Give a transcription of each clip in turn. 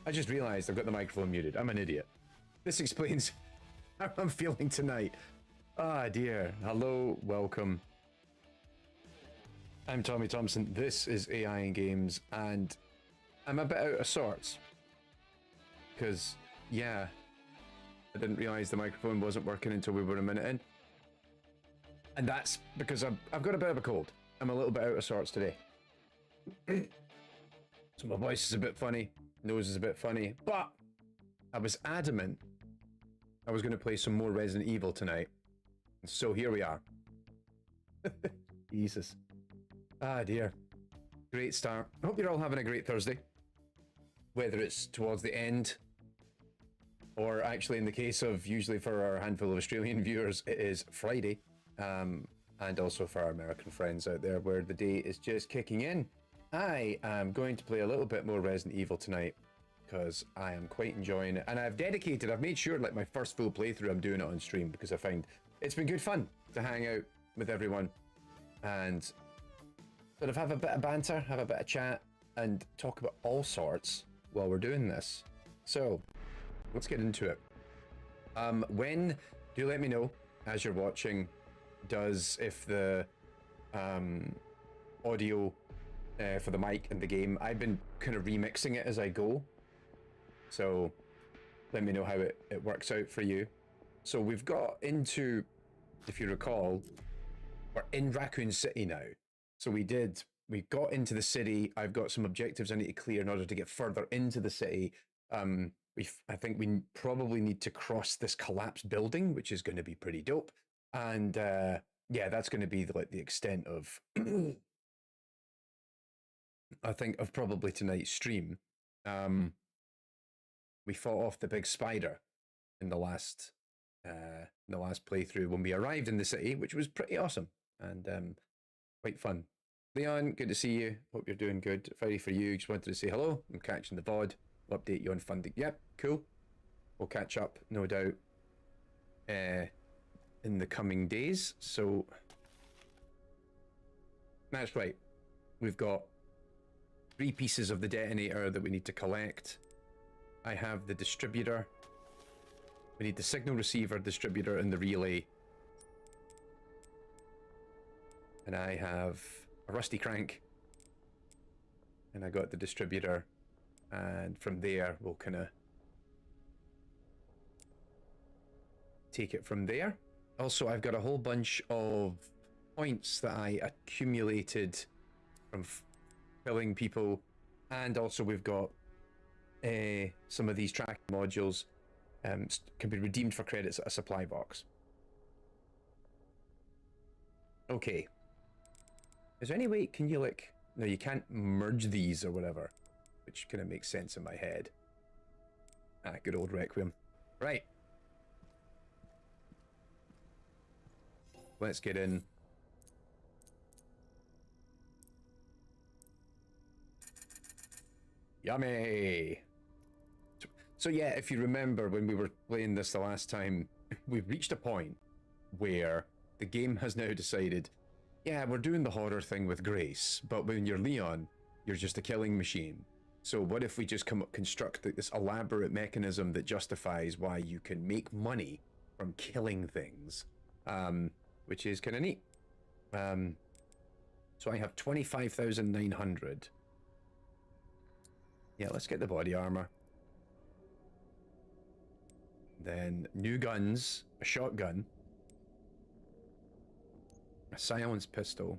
I just realized I've got the microphone muted. I'm an idiot. This explains how I'm feeling tonight. Ah, dear. Hello, welcome. I'm Tommy Thompson. This is AI in Games, and I'm a bit out of sorts. Because, yeah, I didn't realize the microphone wasn't working until we were a minute in. And that's because I've got a bit of a cold. I'm a little bit out of sorts today. So my voice is a bit funny, nose is a bit funny, but I was adamant I was going to play some more Resident Evil tonight. So here we are. Jesus. Ah, dear. Great start. I hope you're all having a great Thursday. Whether it's towards the end, or actually in the case of, usually for our handful of Australian viewers, it is Friday. And also for our American friends out there, where the day is just kicking in. I am going to play a little bit more Resident Evil tonight, because I am quite enjoying it. And I've made sure, like, my first full playthrough, I'm doing it on stream, because I find it's been good fun to hang out with everyone and sort of have a bit of banter, have a bit of chat, and talk about all sorts while we're doing this. So, let's get into it. Do let me know, as you're watching, if the audio for the mic and the game, I've been kind of remixing it as I go, so let me know how it works out for you. So we've got into, if you recall, we're in Racoon City now. So we got into the city. I've got some objectives I need to clear in order to get further into the city. I think we probably need to cross this collapsed building, which is going to be pretty dope. And yeah, that's going to be the extent of I think of probably tonight's stream. We fought off the big spider in the last playthrough when we arrived in the city, which was pretty awesome and quite fun. Leon, good to see you. Hope you're doing good. Friday for you. Just wanted to say hello. I'm catching the VOD. We'll update you on funding. Yep, cool. We'll catch up, no doubt, in the coming days. So that's right. We've got 3 pieces of the detonator that we need to collect. I have the distributor. We need the signal receiver, distributor, and the relay. And I have a rusty crank. And I got the distributor. And from there, we'll kind of take it from there. Also, I've got a whole bunch of points that I accumulated from killing people. And also we've got some of these tracking modules can be redeemed for credits at a supply box. Okay. Is there any way, can you no, you can't merge these or whatever, which kind of makes sense in my head. Ah, good old Requiem. Right. Let's get in. Yummy! So yeah, if you remember when we were playing this the last time, we've reached a point where the game has now decided, yeah, we're doing the horror thing with grace, but when you're Leon, you're just a killing machine. So what if we just construct this elaborate mechanism that justifies why you can make money from killing things, which is kind of neat. So I have 25,900. Yeah, let's get the body armor. Then new guns, a shotgun, a silenced pistol,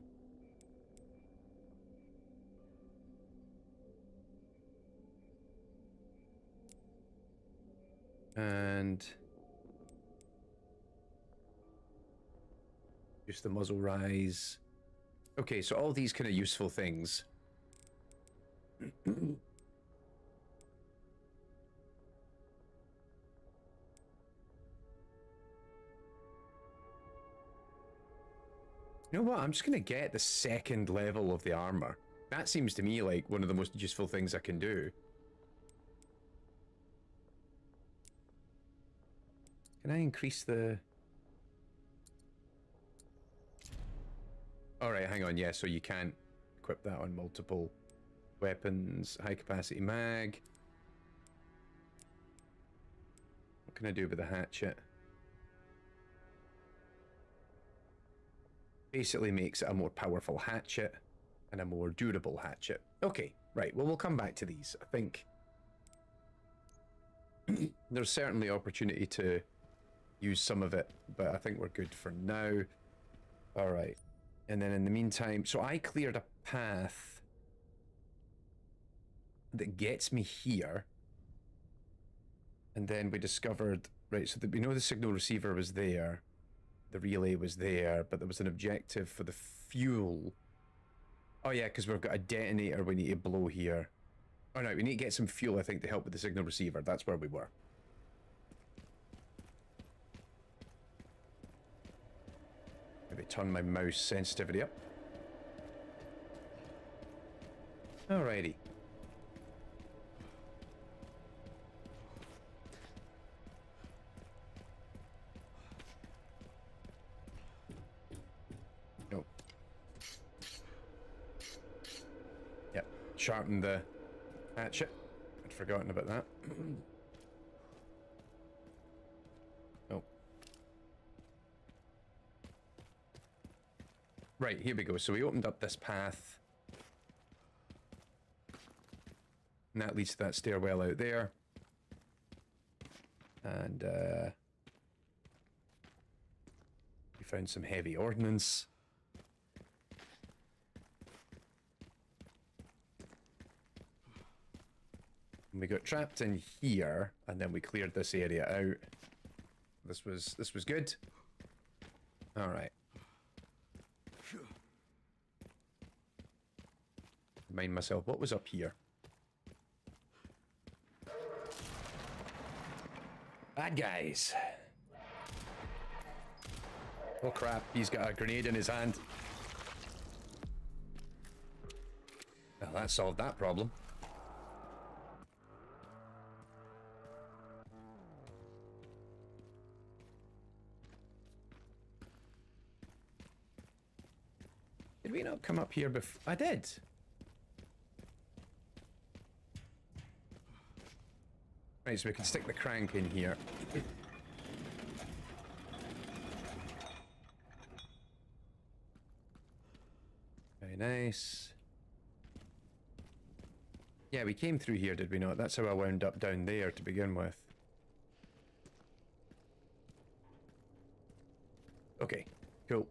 and just the muzzle rise. Okay, so all these kind of useful things. You know what? I'm just going to get the second level of the armor. That seems to me like one of the most useful things I can do. Can I increase the... Alright, hang on. Yeah, so you can't equip that on multiple weapons. High capacity mag. What can I do with the hatchet? Basically makes it a more powerful hatchet and a more durable hatchet. Okay, right. Well, we'll come back to these. I think there's certainly opportunity to use some of it, but I think we're good for now. All right. And then in the meantime, so I cleared a path that gets me here. And then we discovered, right, so that we know the signal receiver was there. The relay was there, but there was an objective for the fuel. Oh yeah, because we've got a detonator we need to blow here. Oh no, we need to get some fuel, I think, to help with the signal receiver. That's where we were. Maybe turn my mouse sensitivity up. Alrighty. Nope. Yep. Sharpen the hatchet. I'd forgotten about that. Oh. Right, here we go. So we opened up this path. And that leads to that stairwell out there. And we found some heavy ordnance. And we got trapped in here, and then we cleared this area out. This was good. All right. Remind myself, what was up here? Bad guys. Oh crap, he's got a grenade in his hand. Well, that solved that problem. Did we not come up here before? I did. Right, so we can stick the crank in here. Very nice. Yeah, we came through here, did we not? That's how I wound up down there to begin with. Okay, cool.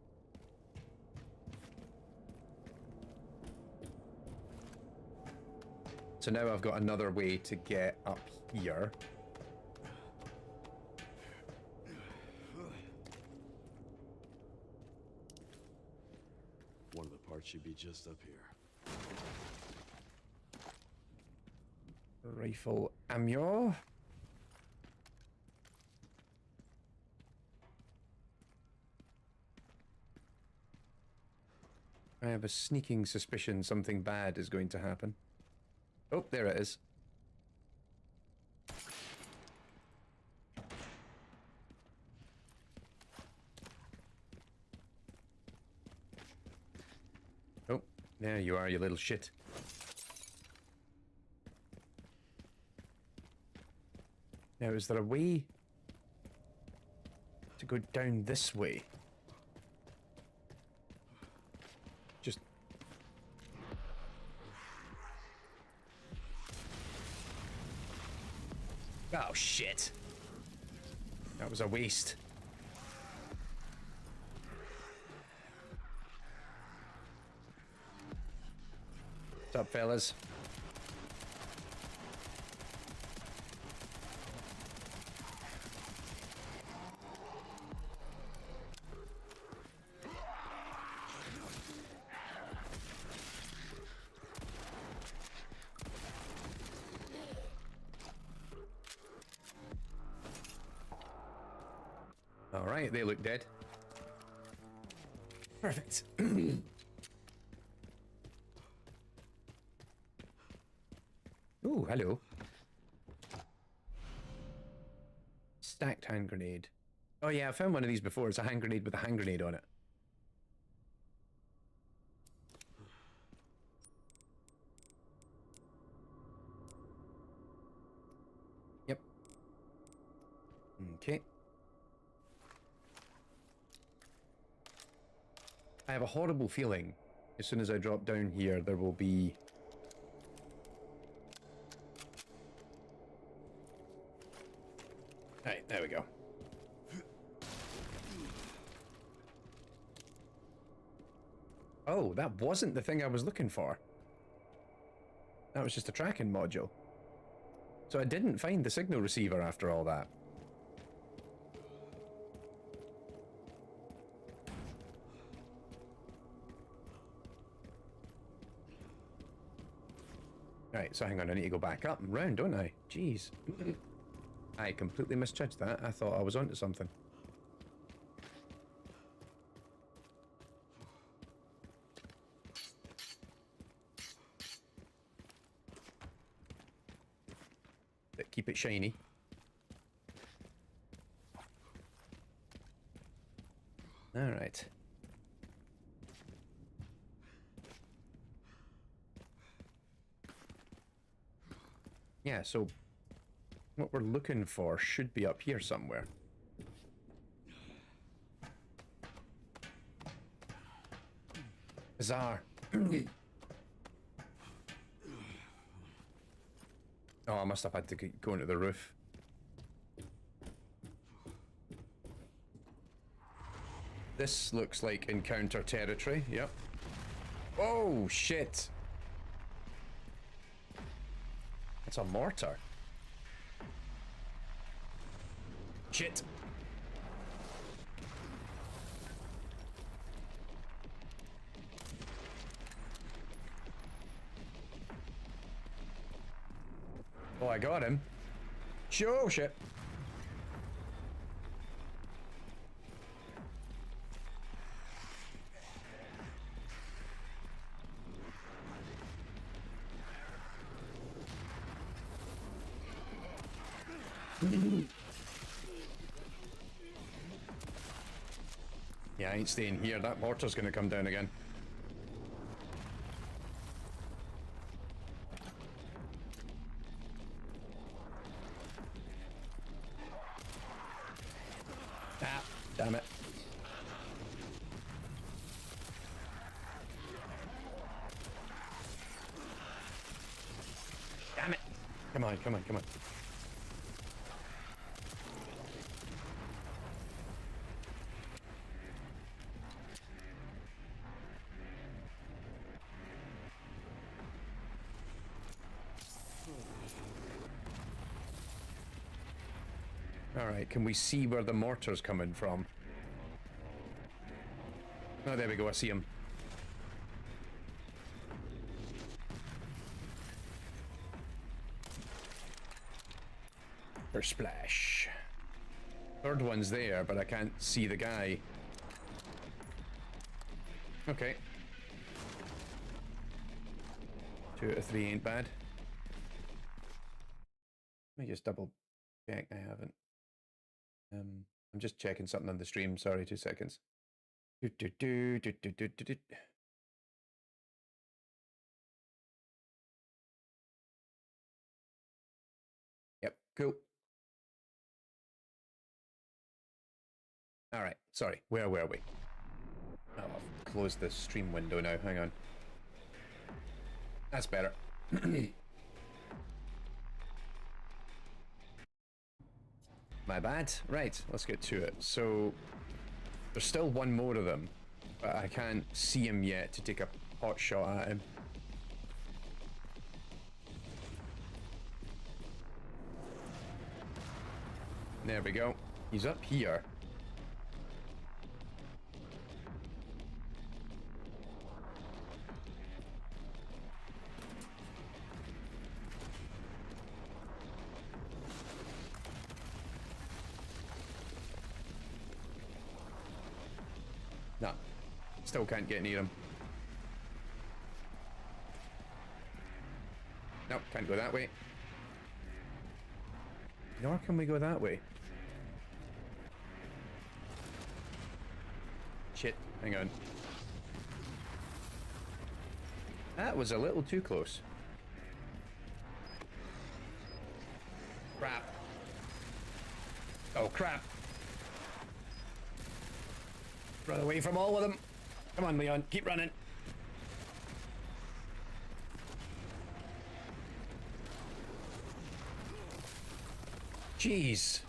So now I've got another way to get up here. One of the parts should be just up here. Rifle ammo. I have a sneaking suspicion something bad is going to happen. Oh, there it is. Oh, there you are, you little shit. Now, is there a way to go down this way? Just... Oh, shit. That was a waste. What's up, fellas? Alright, they look dead. Perfect. Ooh, hello. Stacked hand grenade. Oh yeah, I found one of these before. It's a hand grenade with a hand grenade on it. Yep. Okay. I have a horrible feeling as soon as I drop down here, there will be... Right, there we go. Oh, that wasn't the thing I was looking for. That was just a tracking module. So I didn't find the signal receiver after all that. Right, so hang on, I need to go back up and round, don't I? Jeez. I completely misjudged that. I thought I was onto something. But keep it shiny. Alright. Yeah, so what we're looking for should be up here somewhere. Bizarre. Oh, I must have had to go into the roof. This looks like encounter territory, yep. Oh, shit. It's a mortar. Shit. Oh, I got him. Oh, shit. Yeah, I ain't staying here. That mortar's gonna come down again. Ah, damn it. Damn it. Come on, come on, come on. Alright, can we see where the mortar's coming from? Oh, there we go, I see him. For splash. Third one's there, but I can't see the guy. Okay. 2 out of 3 ain't bad. Let me just double check. I haven't. I'm just checking something on the stream. Sorry, 2 seconds. Yep, cool. All right, sorry. Where were we? Oh, I've closed the stream window now. Hang on. That's better. My bad. Right, let's get to it. So, there's still one more of them, but I can't see him yet to take a pot shot at him. There we go. He's up here. No, still can't get near him. Nope, can't go that way. Nor can we go that way. Shit, hang on. That was a little too close. Crap. Oh, Uh-oh, crap. Run away from all of them. Come on, Leon, keep running. Jeez.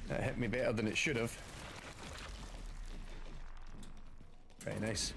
That hit me better than it should have. Very nice.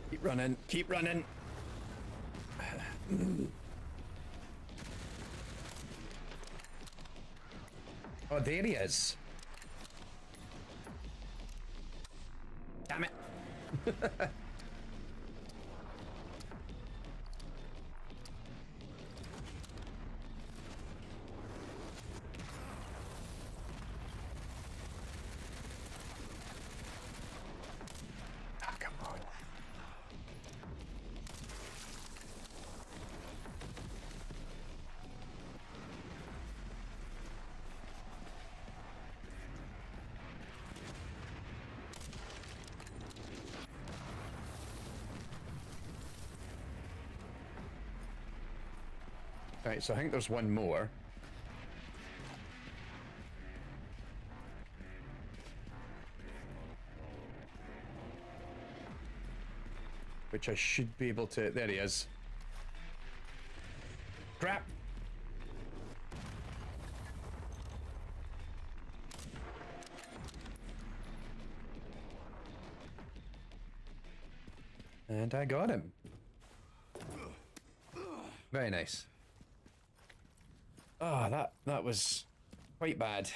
Keep running, keep running. Oh, there he is. Damn it. Ah, come on. Right, so I think there's one more. Which I should be able to... There he is. Crap! And I got him. Very nice. Oh, that was quite bad.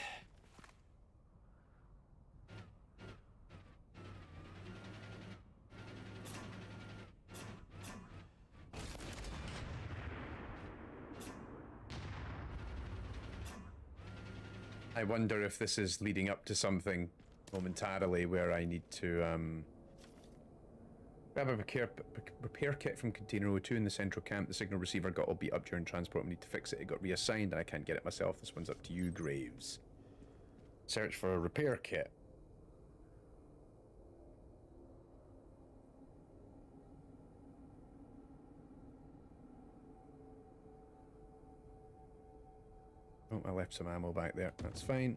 I wonder if this is leading up to something momentarily where I need to grab a repair kit from Container O2 in the central camp. The signal receiver got all beat up during transport. We need to fix it. It got reassigned and I can't get it myself. This one's up to you, Graves. Search for a repair kit. Oh, I left some ammo back there. That's fine.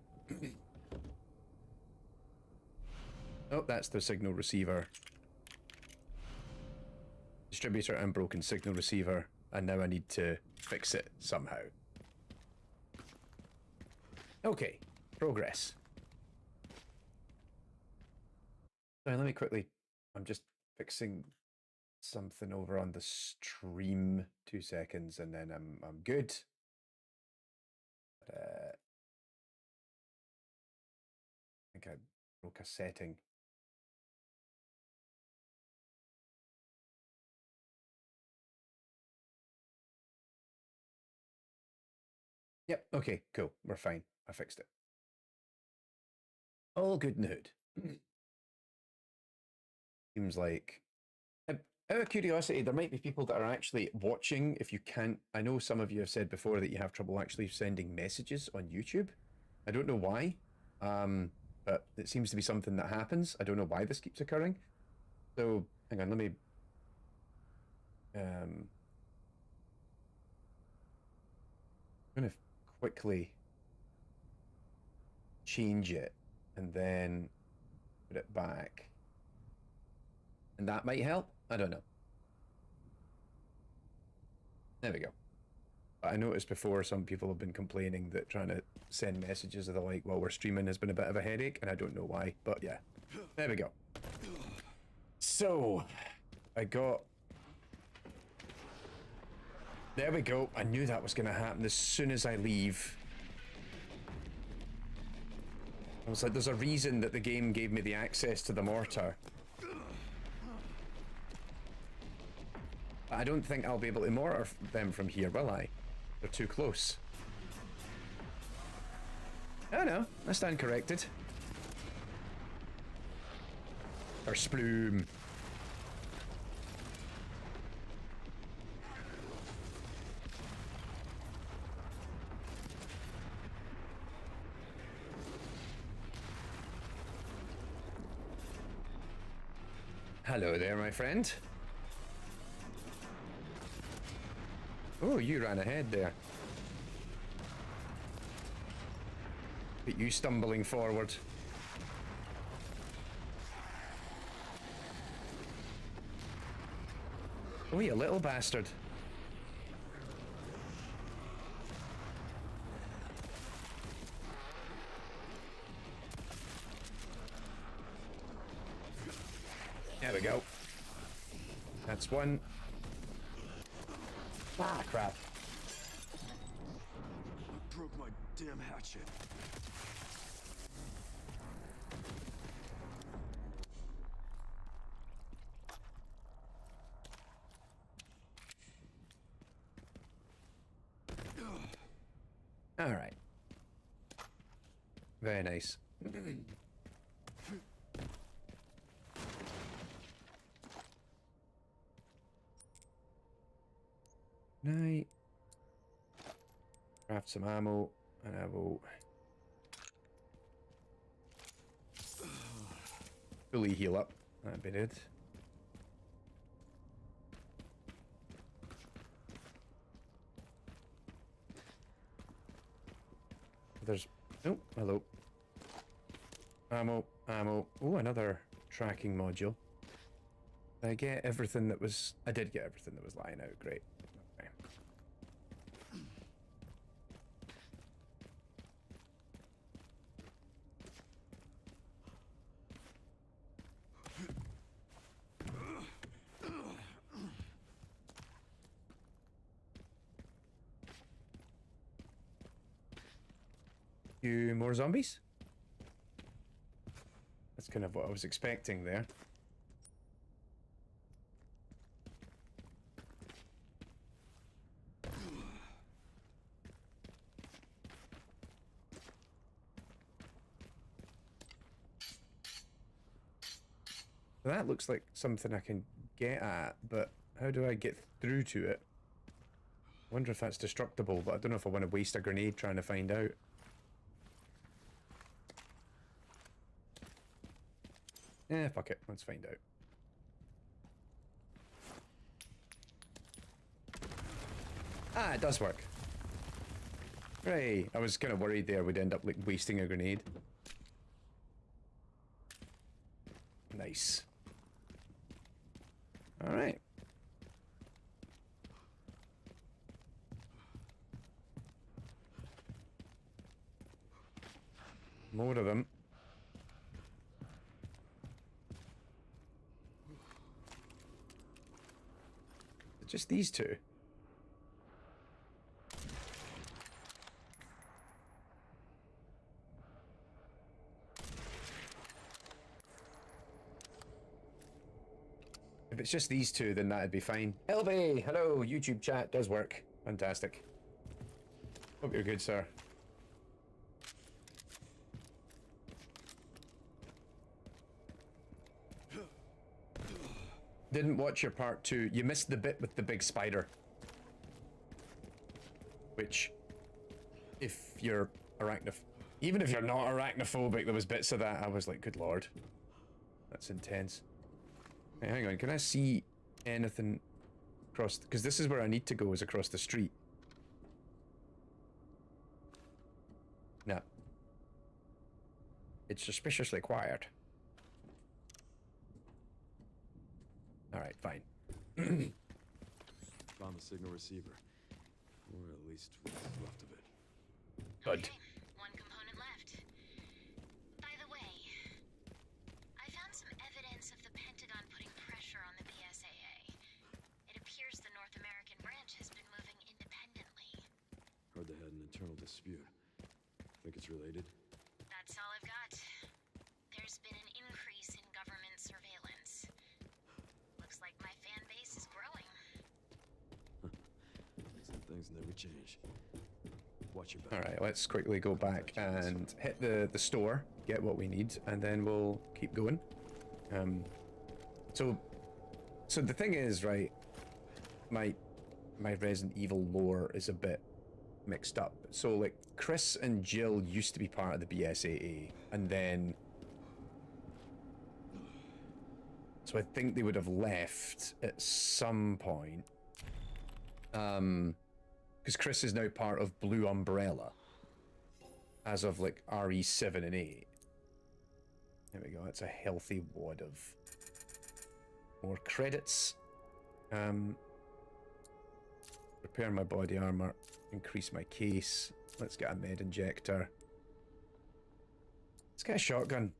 Oh, that's the signal receiver. Distributor and broken signal receiver. And now I need to fix it somehow. Okay, progress. Sorry, let me quickly... I'm just fixing something over on the stream. 2 seconds and then I'm good. I think I broke a setting. Yep, okay, cool. We're fine. I fixed it. All good in the hood. Seems like... Out of curiosity, there might be people that are actually watching if you can't... I know some of you have said before that you have trouble actually sending messages on YouTube. I don't know why, but it seems to be something that happens. I don't know why this keeps occurring. So, hang on, let me... I'm going to quickly change it and then put it back. And that might help? I don't know. There we go. I noticed before some people have been complaining that trying to send messages of the like while we're streaming has been a bit of a headache, and I don't know why, but yeah. There we go. So, I got... There we go. I knew that was going to happen as soon as I leave. I was like, there's a reason that the game gave me the access to the mortar. I don't think I'll be able to mortar them from here, will I? They're too close. Oh no, I stand corrected. Or sploom. Hello there, my friend. Oh, you ran ahead there. But you stumbling forward. Oh, you little bastard. There we go. That's one. Ah, crap. I broke my damn hatchet. All right. Very nice. Night. Craft some ammo, and I will fully heal up. That'd be good. There's... Oh, hello. Ammo, ammo. Oh, another tracking module. Did I get everything that was... I did get everything that was lying out. Great. Okay. Few more zombies? That's kind of what I was expecting there. That looks like something I can get at, but how do I get through to it? I wonder if that's destructible, but I don't know if I want to waste a grenade trying to find out. Eh, fuck it. Let's find out. Ah, it does work. Right. I was kind of worried there we'd end up like wasting a grenade. Nice. All right. More of them. Just these two. If it's just these two, then that'd be fine. LB, hello, YouTube chat does work. Fantastic. Hope you're good, sir. Didn't watch your part 2. You missed the bit with the big spider. Which, if you're even if you're not arachnophobic, there was bits of that I was like, good lord. That's intense. Hey, hang on, can I see anything across... Because this is where I need to go, is across the street. No. It's suspiciously quiet. Alright, fine. Found the signal receiver. Or at least what's left of it. Good. Okay, one component left. By the way, I found some evidence of the Pentagon putting pressure on the BSAA. It appears the North American branch has been moving independently. Heard they had an internal dispute. Think it's related? That's all I've got. There's been an increase in government surveillance. Looks like my fan base is growing. Some things never change. Watch your back. All right, let's quickly go back and hit the store, get what we need, and then we'll keep going. So the thing is, right, my Resident Evil lore is a bit mixed up. So like Chris and Jill used to be part of the BSAA, and then so I think they would have left at some point. Because Chris is now part of Blue Umbrella as of like RE7 and 8. There we go, that's a healthy wad of more credits. Repair my body armor, increase my case. Let's get a med injector. Let's get a shotgun.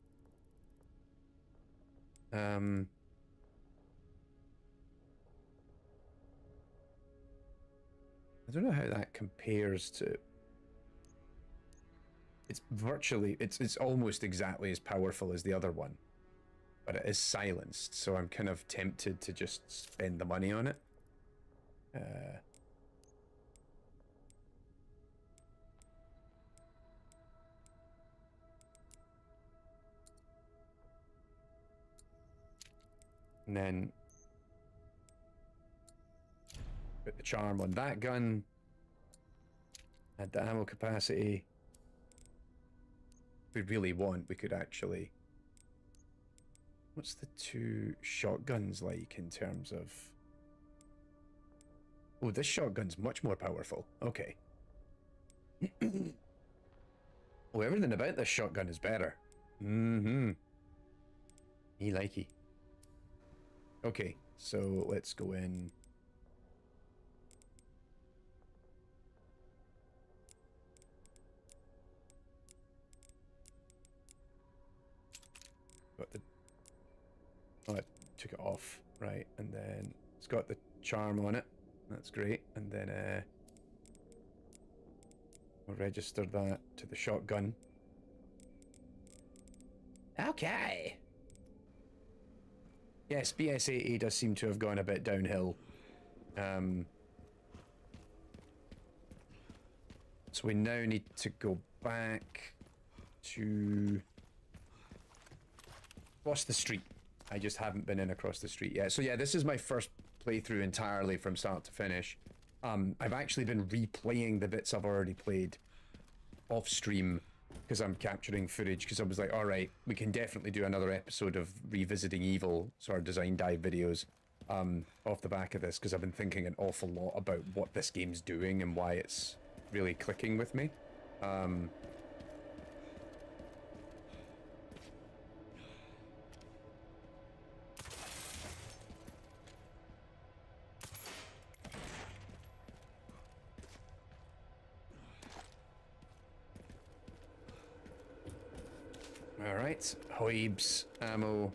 I don't know how that compares to... It's virtually... It's almost exactly as powerful as the other one. But it is silenced, so I'm kind of tempted to just spend the money on it. And then... put the charm on that gun. Add the ammo capacity. If we really want, we could actually... What's the 2 shotguns like in terms of... Oh, this shotgun's much more powerful. Okay. Oh, everything about this shotgun is better. Mm-hmm. Me likey. Okay, so let's go in... Got the... Oh, I took it off, right, and then it's got the charm on it. That's great, and then we'll register that to the shotgun. Okay. Yes, BSAA does seem to have gone a bit downhill. So we now need to go back to... across the street. I just haven't been in across the street yet. So yeah, this is my first playthrough entirely from start to finish. I've actually been replaying the bits I've already played off stream because I'm capturing footage, because I was like, all right, we can definitely do another episode of Revisiting Evil, sort of design dive videos off the back of this, because I've been thinking an awful lot about what this game's doing and why it's really clicking with me. Alright, hoibs, ammo,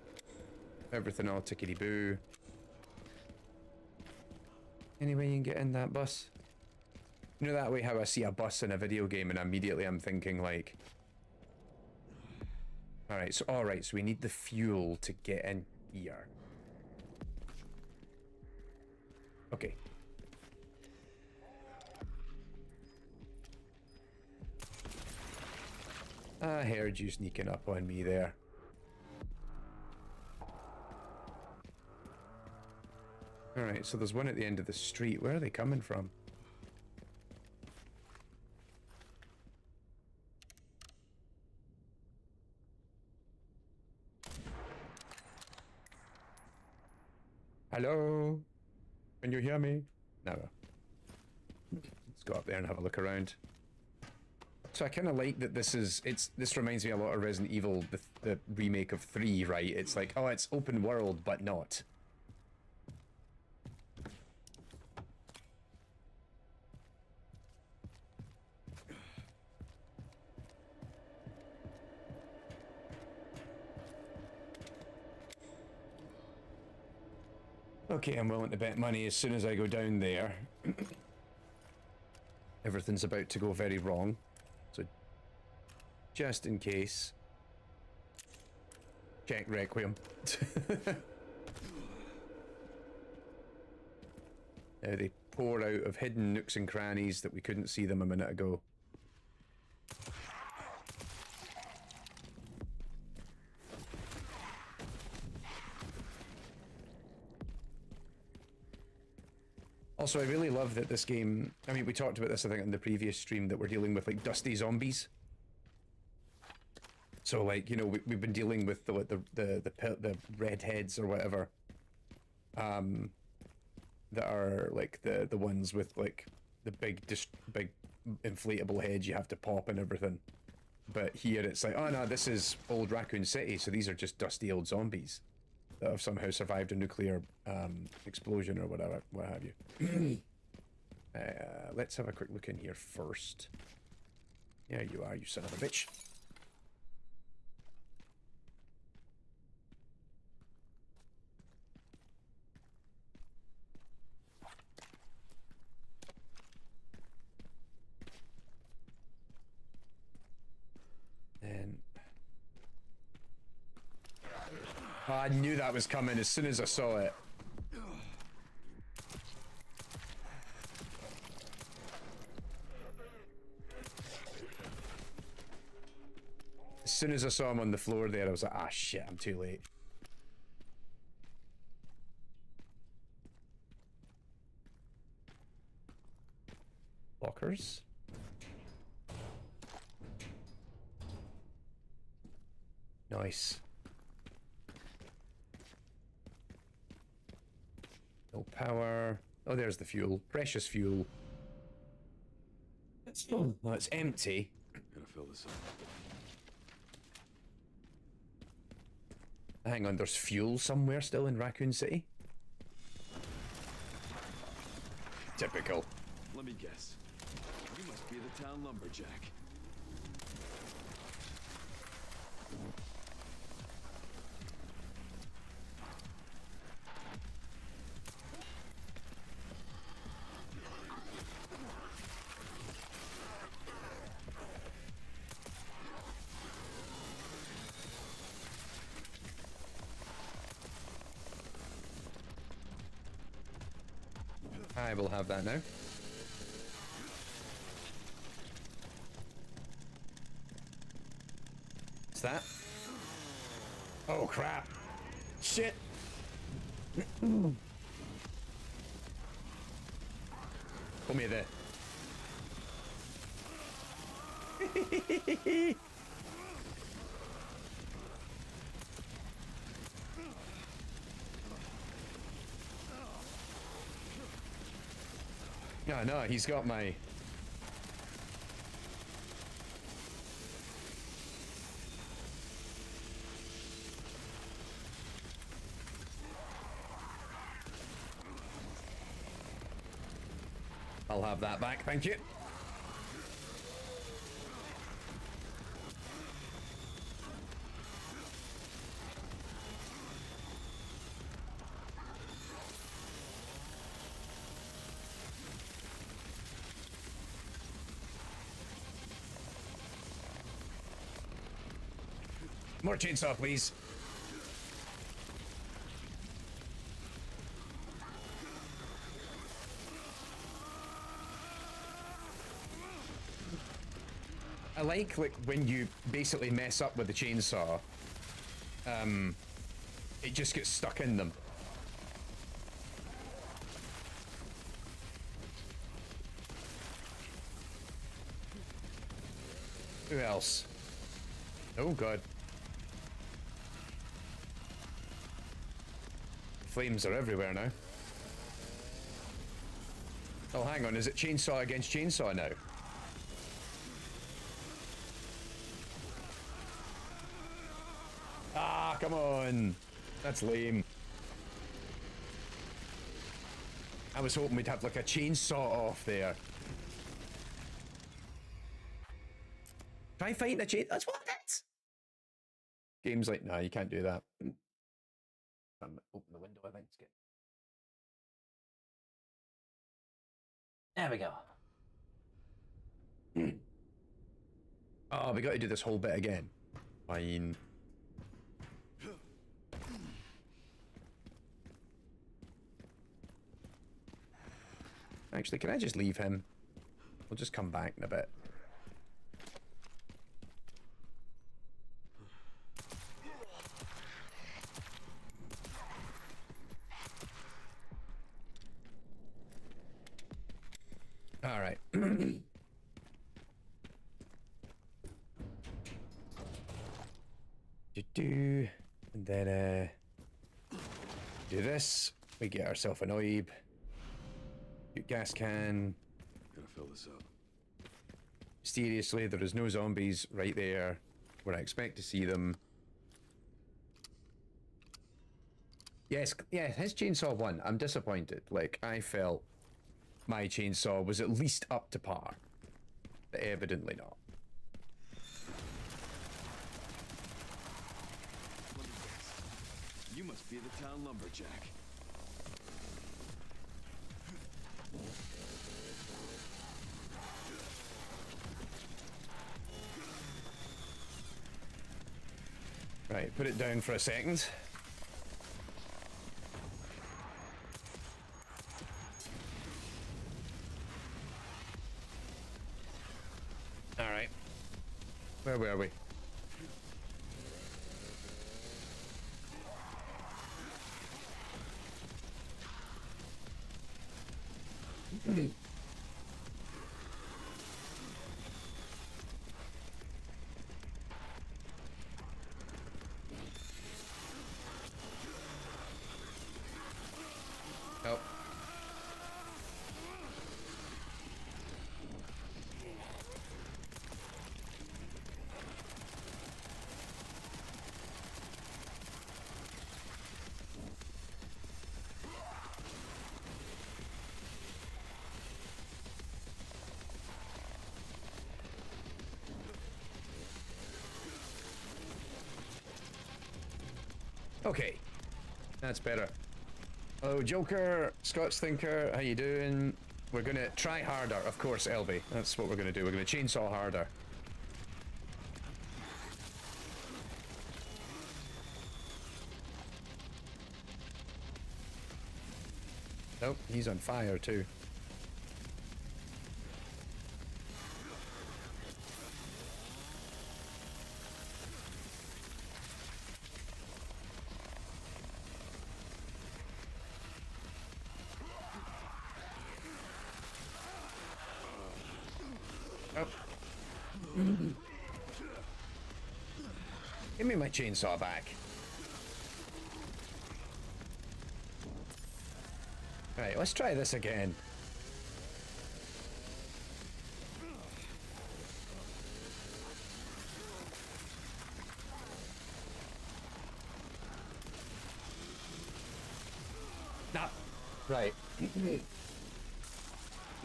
everything all tickety-boo. Any way you can get in that bus? You know that way how I see a bus in a video game and immediately I'm thinking like... Alright, so we need the fuel to get in here. Okay. I heard you sneaking up on me there. Alright, so there's one at the end of the street. Where are they coming from? Hello? Can you hear me? No. Let's go up there and have a look around. So I kind of like that this reminds me a lot of Resident Evil, the remake of 3, right? It's like, oh, it's open world, but not. Okay, I'm willing to bet money as soon as I go down there. Everything's about to go very wrong. So, just in case. Check Requiem. Now they pour out of hidden nooks and crannies that we couldn't see them a minute ago. Also, I really love that this game, I mean, we talked about this, I think, in the previous stream, that we're dealing with, like, dusty zombies. So, like, you know, we've been dealing with the redheads or whatever. That are, like, the ones with, like, the big inflatable heads you have to pop and everything. But here it's like, oh no, this is old Raccoon City, so these are just dusty old zombies that have somehow survived a nuclear explosion or whatever, what have you. Let's have a quick look in here first. There you are, you son of a bitch. And oh, I knew that was coming as soon as I saw it. As soon as I saw him on the floor there, I was like, ah, shit, I'm too late. Lockers? Nice. No power. Oh, there's the fuel. Precious fuel. Oh, it's empty. Gotta fill this up. Hang on, there's fuel somewhere still in Raccoon City? Typical. Let me guess. You must be the town lumberjack. I will have that now. What's that? Oh crap! Shit! Come here there. No, no, he's got my... I'll have that back, thank you. More chainsaw, please. I like when you basically mess up with the chainsaw, it just gets stuck in them. Who else? Oh god. Flames are everywhere now. Oh, hang on, is it chainsaw against chainsaw now? Ah, come on. That's lame. I was hoping we'd have like a chainsaw off there. Try fighting a chain. That's what it is. Game's like, no, you can't do that. Open the window, I think. It's good. There we go. Oh, we got to do this whole bit again. Fine. Actually, can I just leave him? We'll just come back in a bit. All right. Do and then do this. We get ourselves an oib. Gas can. Gotta fill this up. Mysteriously, there is no zombies right there where I expect to see them. Yes, yeah, his chainsaw won. I'm disappointed. Like, I felt my chainsaw was at least up to par, but evidently not. You must be the town lumberjack. Right, put it down for a second. All right. Where were we? Oh. Okay, that's better. Hello, Joker, Scott's Thinker, how you doing? We're gonna try harder, of course, LB. That's what we're gonna do. We're gonna chainsaw harder. Nope, he's on fire too. Oh. Give me my chainsaw back. Right, let's try this again. Nah. Right.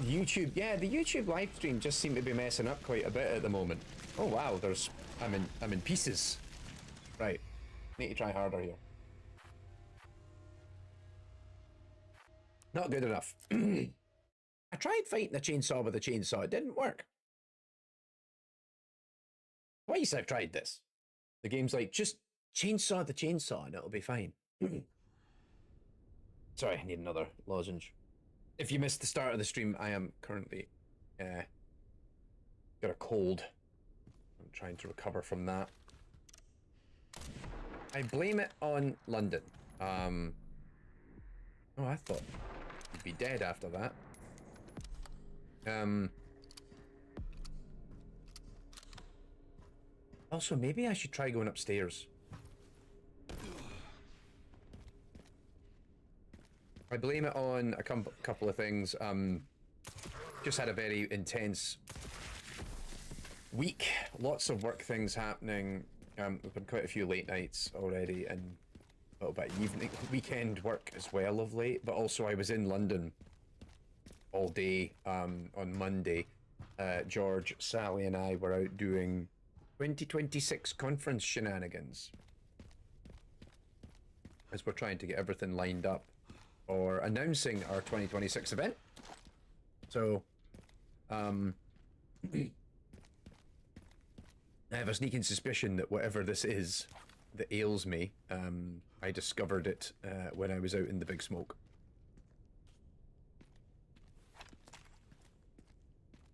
YouTube, yeah, the YouTube live stream just seemed to be messing up quite a bit at the moment. Oh wow, I'm in pieces. Right, need to try harder here. Not good enough. I tried fighting a chainsaw with a chainsaw, it didn't work. Twice I've tried this. The game's like, just chainsaw the chainsaw and it'll be fine. Sorry, I need another lozenge. If you missed the start of the stream, I am currently got a cold. I'm trying to recover from that. I blame it on London. Oh, I thought you'd be dead after that. Also, maybe I should try going upstairs. I blame it on a couple of things. Just had a very intense week. Lots of work things happening. We've had quite a few late nights already and a little bit of evening, weekend work as well of late. But also I was in London all day on Monday. George, Sally and I were out doing 2026 conference shenanigans. As we're trying to get everything lined up for announcing our 2026 event. So, I have a sneaking suspicion that whatever this is that ails me, I discovered it when I was out in the big smoke.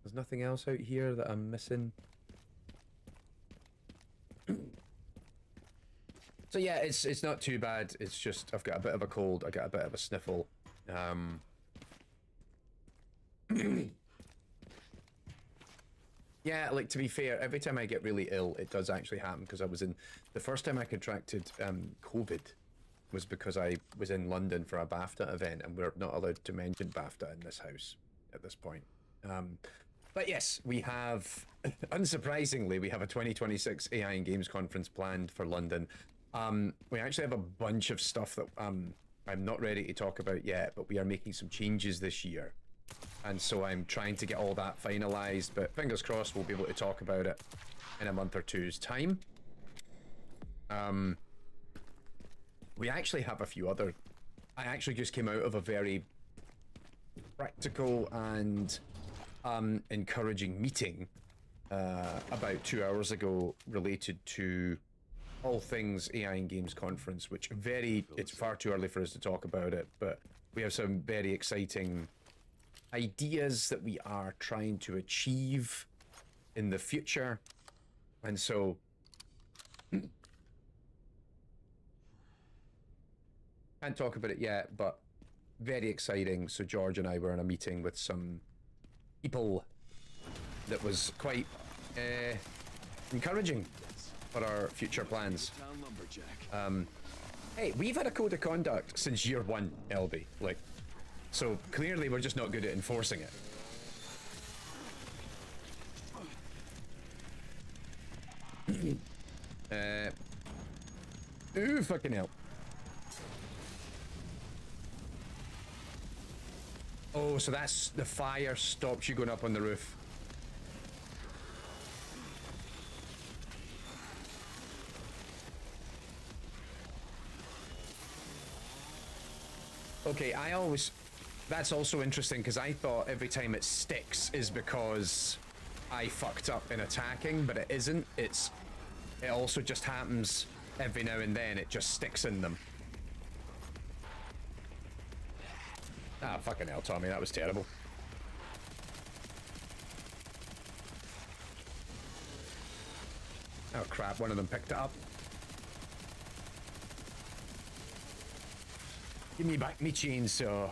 There's nothing else out here that I'm missing. So yeah, it's not too bad. It's just I've got a bit of a cold. I got a bit of a sniffle. Yeah, like to be fair, every time I get really ill, it does actually happen because I was in the first time I contracted COVID was because I was in London for a BAFTA event, and we're not allowed to mention BAFTA in this house at this point. But yes, we have, unsurprisingly, we have a 2026 AI and Games conference planned for London. We actually have a bunch of stuff that I'm not ready to talk about yet, but we are making some changes this year. And so I'm trying to get all that finalized, but fingers crossed we'll be able to talk about it in a month or two's time. We actually have a few other... I actually just came out of a very practical and encouraging meeting about 2 hours ago related to all things AI and Games conference, which it's far too early for us to talk about it, but we have some very exciting ideas that we are trying to achieve in the future. And so can't talk about it yet, but very exciting. So George and I were in a meeting with some people that was quite encouraging for our future plans. Hey, we've had a code of conduct since year one, LB. Like, so clearly we're just not good at enforcing it. Ooh, fucking hell. Oh, so that's the fire stops you going up on the roof. Okay, that's also interesting because I thought every time it sticks is because I fucked up in attacking, but it isn't. It also just happens every now and then. It just sticks in them. Ah, fucking hell, Tommy, that was terrible. Oh crap, one of them picked it up. Give me back me chainsaw.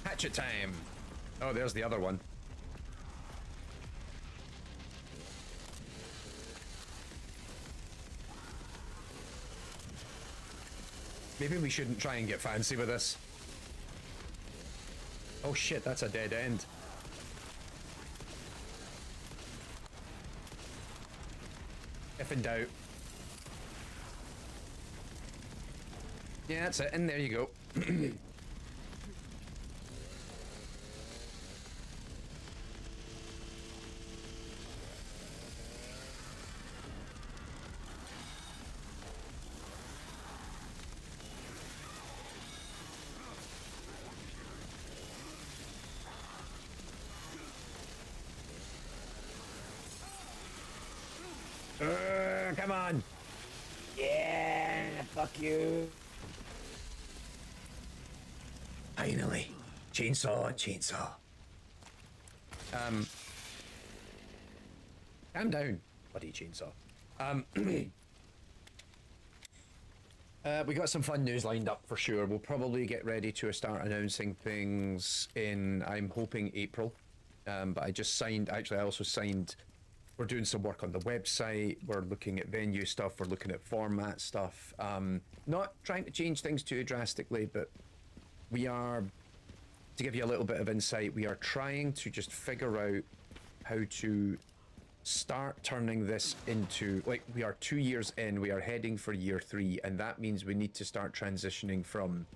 Hatchet time. Oh, there's the other one. Maybe we shouldn't try and get fancy with this. Oh shit, that's a dead end. If in doubt. Yeah, that's it, and there you go. Come on. Yeah, fuck you. Finally. Chainsaw. Calm down, bloody chainsaw. We got some fun news lined up for sure. We'll probably get ready to start announcing things in, I'm hoping, April. But I also signed, we're doing some work on the website. We're looking at venue stuff. We're looking at format stuff. Not trying to change things too drastically, but we are, to give you a little bit of insight, we are trying to just figure out how to start turning this into, like, we are 2 years in, we are heading for year 3, and that means we need to start transitioning from,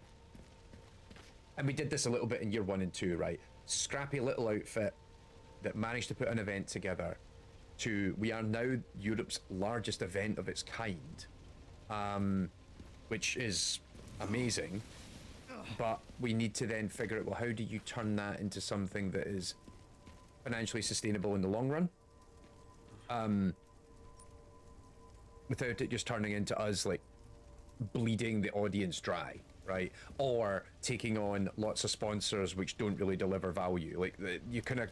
and we did this a little bit in year 1 and 2, right? Scrappy little outfit that managed to put an event together to, we are now Europe's largest event of its kind, which is amazing, but we need to then figure out, well, how do you turn that into something that is financially sustainable in the long run, without it just turning into us like bleeding the audience dry. right? Or taking on lots of sponsors which don't really deliver value. Like, you kind of,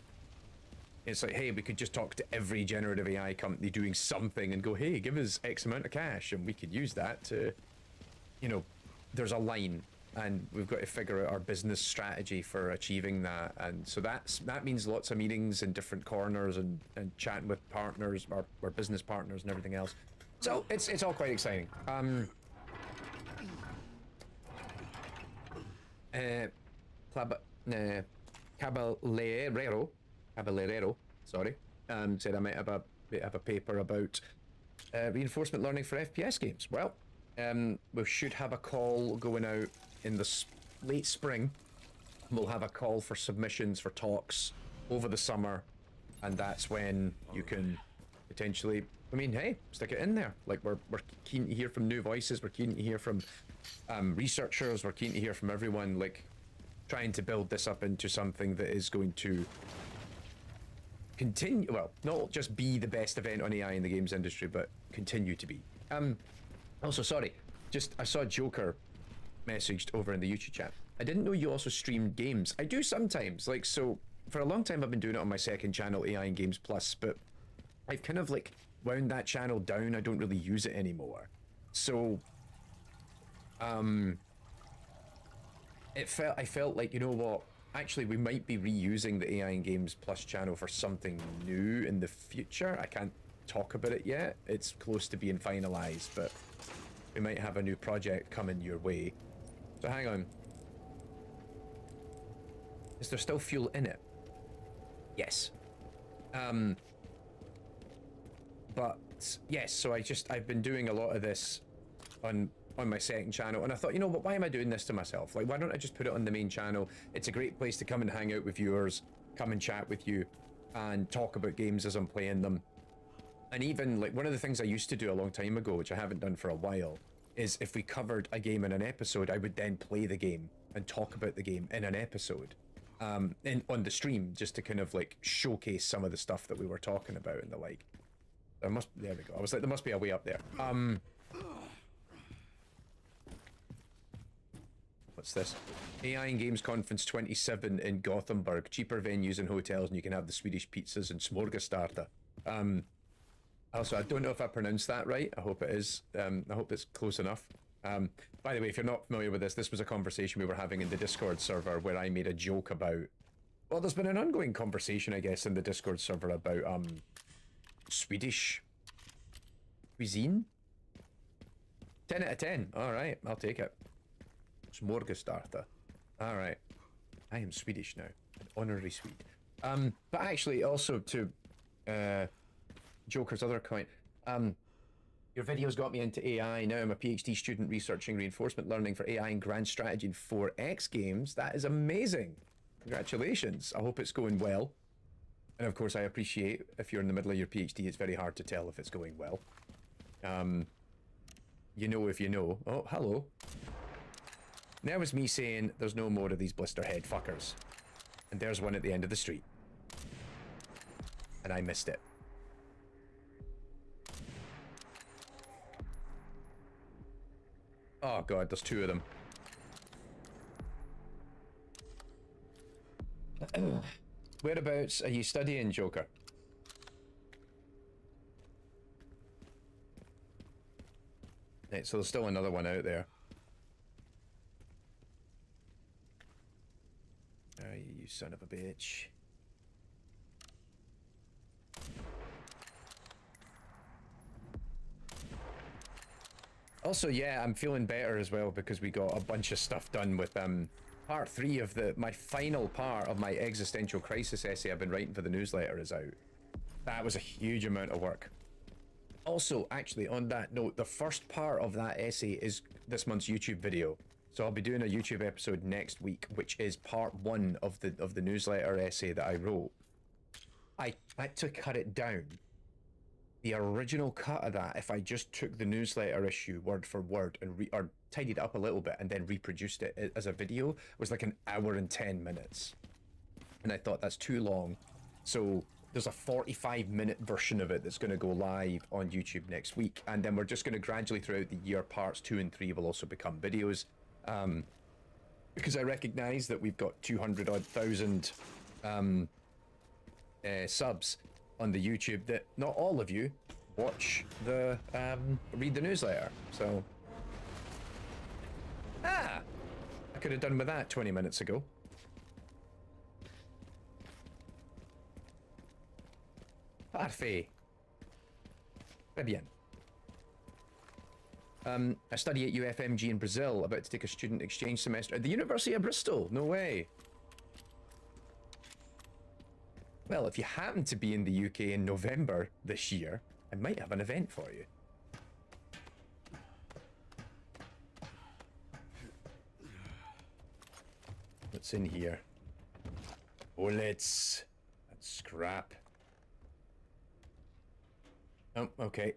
it's like, hey, we could just talk to every generative AI company doing something and go, hey, give us X amount of cash, and we could use that to, you know, there's a line, and we've got to figure out our business strategy for achieving that. And so that means lots of meetings in different corners and chatting with partners, our business partners and everything else. So it's all quite exciting. Caballero, sorry, said I might have a paper about reinforcement learning for FPS games. Well, we should have a call going out in the late spring. We'll have a call for submissions for talks over the summer, and that's when you can potentially, I mean, hey, stick it in there. Like, we're keen to hear from new voices, we're keen to hear from researchers, we're keen to hear from everyone, like, trying to build this up into something that is going to continue, well, not just be the best event on AI in the games industry, but continue to be. Also, sorry, just I saw Joker messaged over in the YouTube chat. I didn't know you also streamed games. I do sometimes, like, so for a long time I've been doing it on my second channel, AI and Games Plus, but I've kind of like wound that channel down. I don't really use it anymore. So I felt like, you know what, actually we might be reusing the AI and Games Plus channel for something new in the future. I can't talk about it yet. It's close to being finalized, but we might have a new project coming your way. So hang on. Is there still fuel in it? Yes. But yes, so I've been doing a lot of this on my second channel, and I thought, you know what, why am I doing this to myself? Like, why don't I just put it on the main channel? It's a great place to come and hang out with viewers, come and chat with you, and talk about games as I'm playing them. And even, like, one of the things I used to do a long time ago, which I haven't done for a while, is if we covered a game in an episode, I would then play the game and talk about the game in an episode, on the stream, just to kind of like showcase some of the stuff that we were talking about and the like. There we go. I was like, there must be a way up there. What's this? AI and Games Conference 27 in Gothenburg. Cheaper venues and hotels, and you can have the Swedish pizzas and smorgastarter. Also, I don't know if I pronounced that right. I hope it is. I hope it's close enough. By the way, if you're not familiar with this was a conversation we were having in the Discord server where I made a joke about... Well, there's been an ongoing conversation, I guess, in the Discord server about Swedish cuisine. 10 out of 10. All right, I'll take it. Smorgastarter. All right. I am Swedish now. An honorary Swede. But actually, also to Joker's other point, your videos got me into AI. Now I'm a PhD student researching reinforcement learning for AI and grand strategy in 4X games. That is amazing. Congratulations. I hope it's going well. And of course, I appreciate if you're in the middle of your PhD, it's very hard to tell if it's going well. You know if you know. Oh, hello. That was me saying there's no more of these blister head fuckers. And there's one at the end of the street. And I missed it. Oh god, there's two of them. Whereabouts are you studying, Joker? Right, so there's still another one out there. Oh, you son of a bitch. Also, yeah, I'm feeling better as well because we got a bunch of stuff done with part 3 of my final part of my existential crisis essay I've been writing for the newsletter is out. That was a huge amount of work. Also, actually, on that note, the first part of that essay is this month's YouTube video. So I'll be doing a YouTube episode next week, which is part 1 of the newsletter essay that I wrote. I had to cut it down. The original cut of that, if I just took the newsletter issue word for word and or tidied it up a little bit and then reproduced it as a video, was like an hour and 10 minutes. And I thought that's too long. So there's a 45-minute version of it that's going to go live on YouTube next week. And then we're just going to gradually throughout the year, parts 2 and 3 will also become videos. Because I recognize that we've got 200 odd thousand subs on the YouTube, that not all of you watch the read the newsletter. So I could have done with that 20 minutes ago. Parfait. Très bien. I study at UFMG in Brazil, about to take a student exchange semester at the University of Bristol. No way. Well, if you happen to be in the UK in November this year, I might have an event for you. What's in here? Bullets. That's scrap. Oh, okay.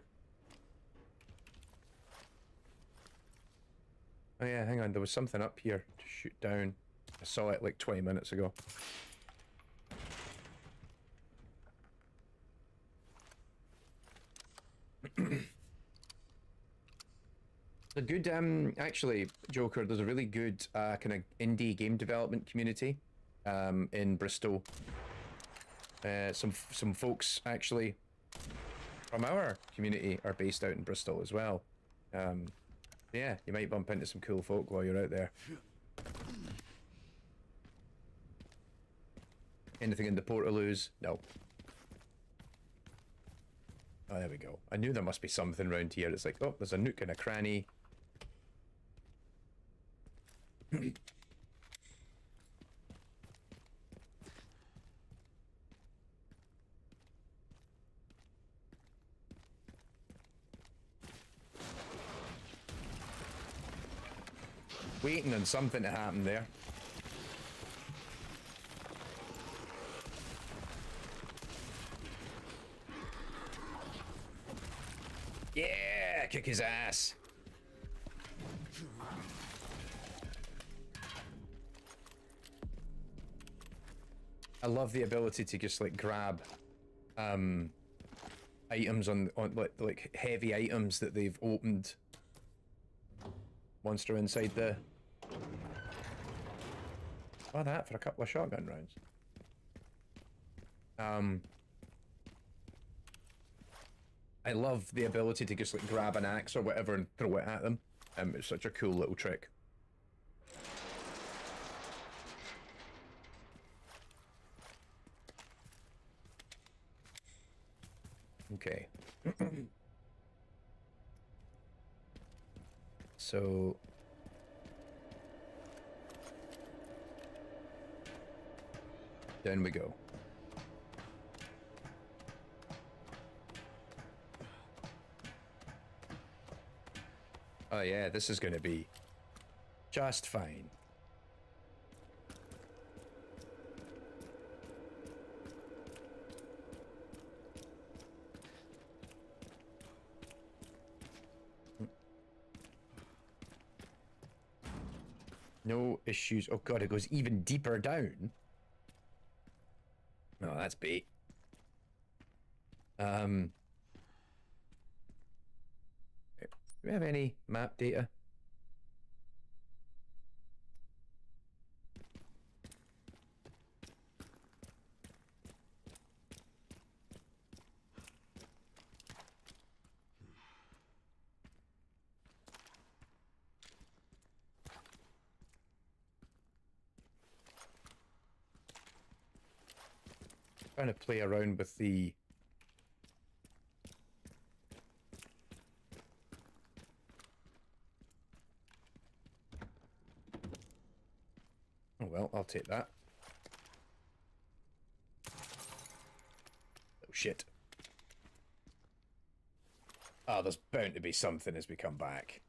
Oh yeah, hang on, there was something up here to shoot down. I saw it like 20 minutes ago. A good, actually, Joker, there's a really good kind of indie game development community in Bristol. Some folks actually from our community are based out in Bristol as well. Yeah, you might bump into some cool folk while you're out there. Anything in the Portaloos? No. Oh, there we go. I knew there must be something around here. It's like, oh, there's a nook and a cranny. Waiting on something to happen there. Yeah, kick his ass. I love the ability to just like grab items on like heavy items that they've opened. Monster inside the... Oh, that for a couple of shotgun rounds. I love the ability to just like grab an axe or whatever and throw it at them. It's such a cool little trick. Okay. So... down we go. Oh yeah, this is gonna be just fine. No issues. Oh god, it goes even deeper down. Oh, that's bait. Do we have any map data? Trying to play around with the... Oh well, I'll take that. Oh shit. Oh, there's bound to be something as we come back.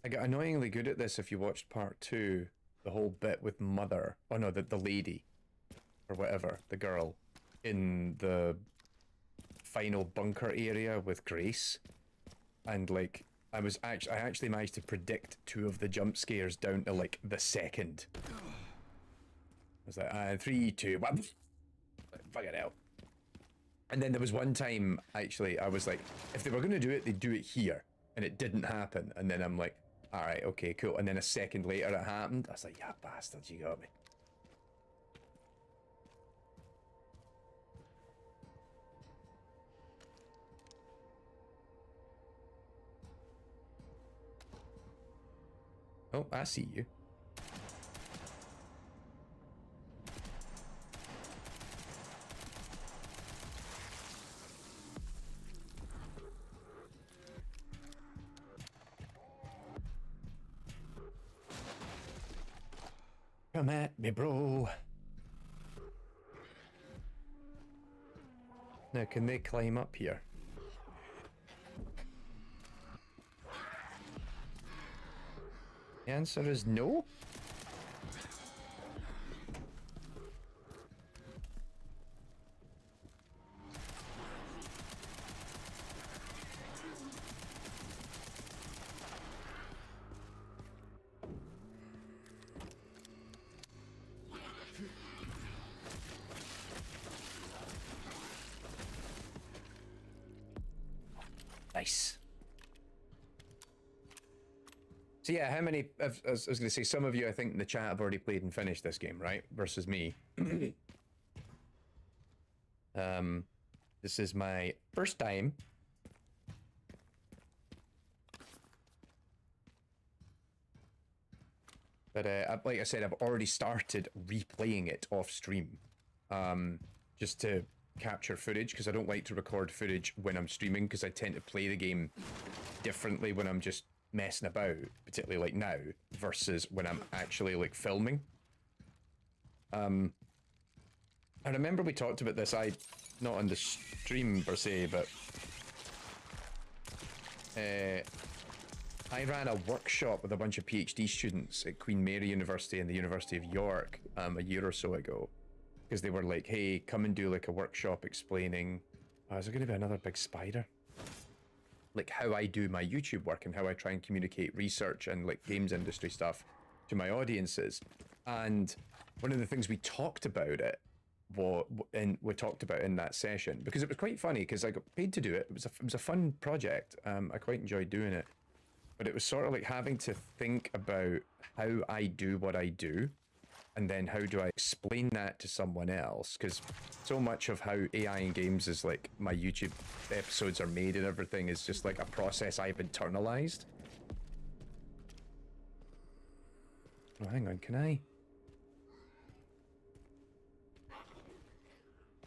I got annoyingly good at this if you watched part 2, the whole bit with Mother. Oh no, the lady. Or whatever, the girl. In the final bunker area with Grace. And like, I actually managed to predict 2 of the jump scares down to like the second. was like, 3, 2, 1. Like, fucking hell. And then there was one time, actually, I was like, if they were going to do it, they'd do it here. And it didn't happen. And then I'm like, all right, okay, cool. And then a second later it happened. I was like, yeah, bastards, you got me. Oh, I see you. Come at me, bro. Now, can they climb up here? The answer is no. Nice. So yeah, how many, I was going to say, some of you, I think, in the chat have already played and finished this game, right? Versus me. This is my first time. But like I said, I've already started replaying it off stream. Just to capture footage, because I don't like to record footage when I'm streaming, because I tend to play the game differently when I'm just messing about, particularly like now, versus when I'm actually like filming. I remember we talked about this, not on the stream per se, but I ran a workshop with a bunch of PhD students at Queen Mary University and the University of York a year or so ago, because they were like, hey, come and do like a workshop explaining, is there going to be another big spider? Like how I do my YouTube work and how I try and communicate research and like games industry stuff to my audiences. And one of the things we talked about we talked about in that session, because it was quite funny, because I got paid to do it. It was a fun project. I quite enjoyed doing it, but it was sort of like having to think about how I do what I do, and then how do I explain that to someone else? Because so much of how AI in games is like my YouTube episodes are made and everything is just like a process I've internalized. Oh, hang on, can I?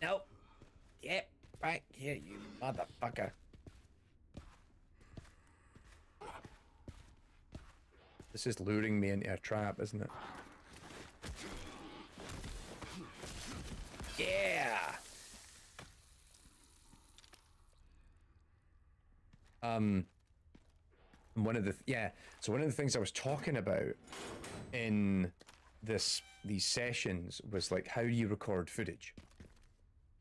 No. Get back here, you motherfucker. This is luring me into a trap, isn't it? Yeah. One of the so one of the things I was talking about in these sessions was like how you record footage,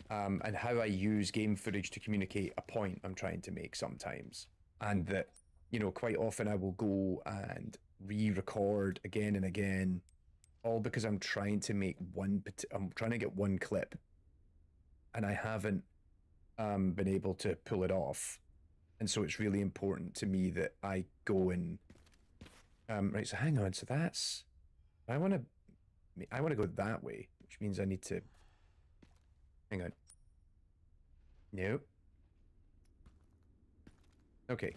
and how I use game footage to communicate a point I'm trying to make sometimes, and that, you know, quite often I will go and re-record again and again, all because I'm trying to make I'm trying to get one clip, and I haven't been able to pull it off. And so it's really important to me that I go and right, so hang on, so that's I want to go that way, which means I need to hang on. Nope. Okay.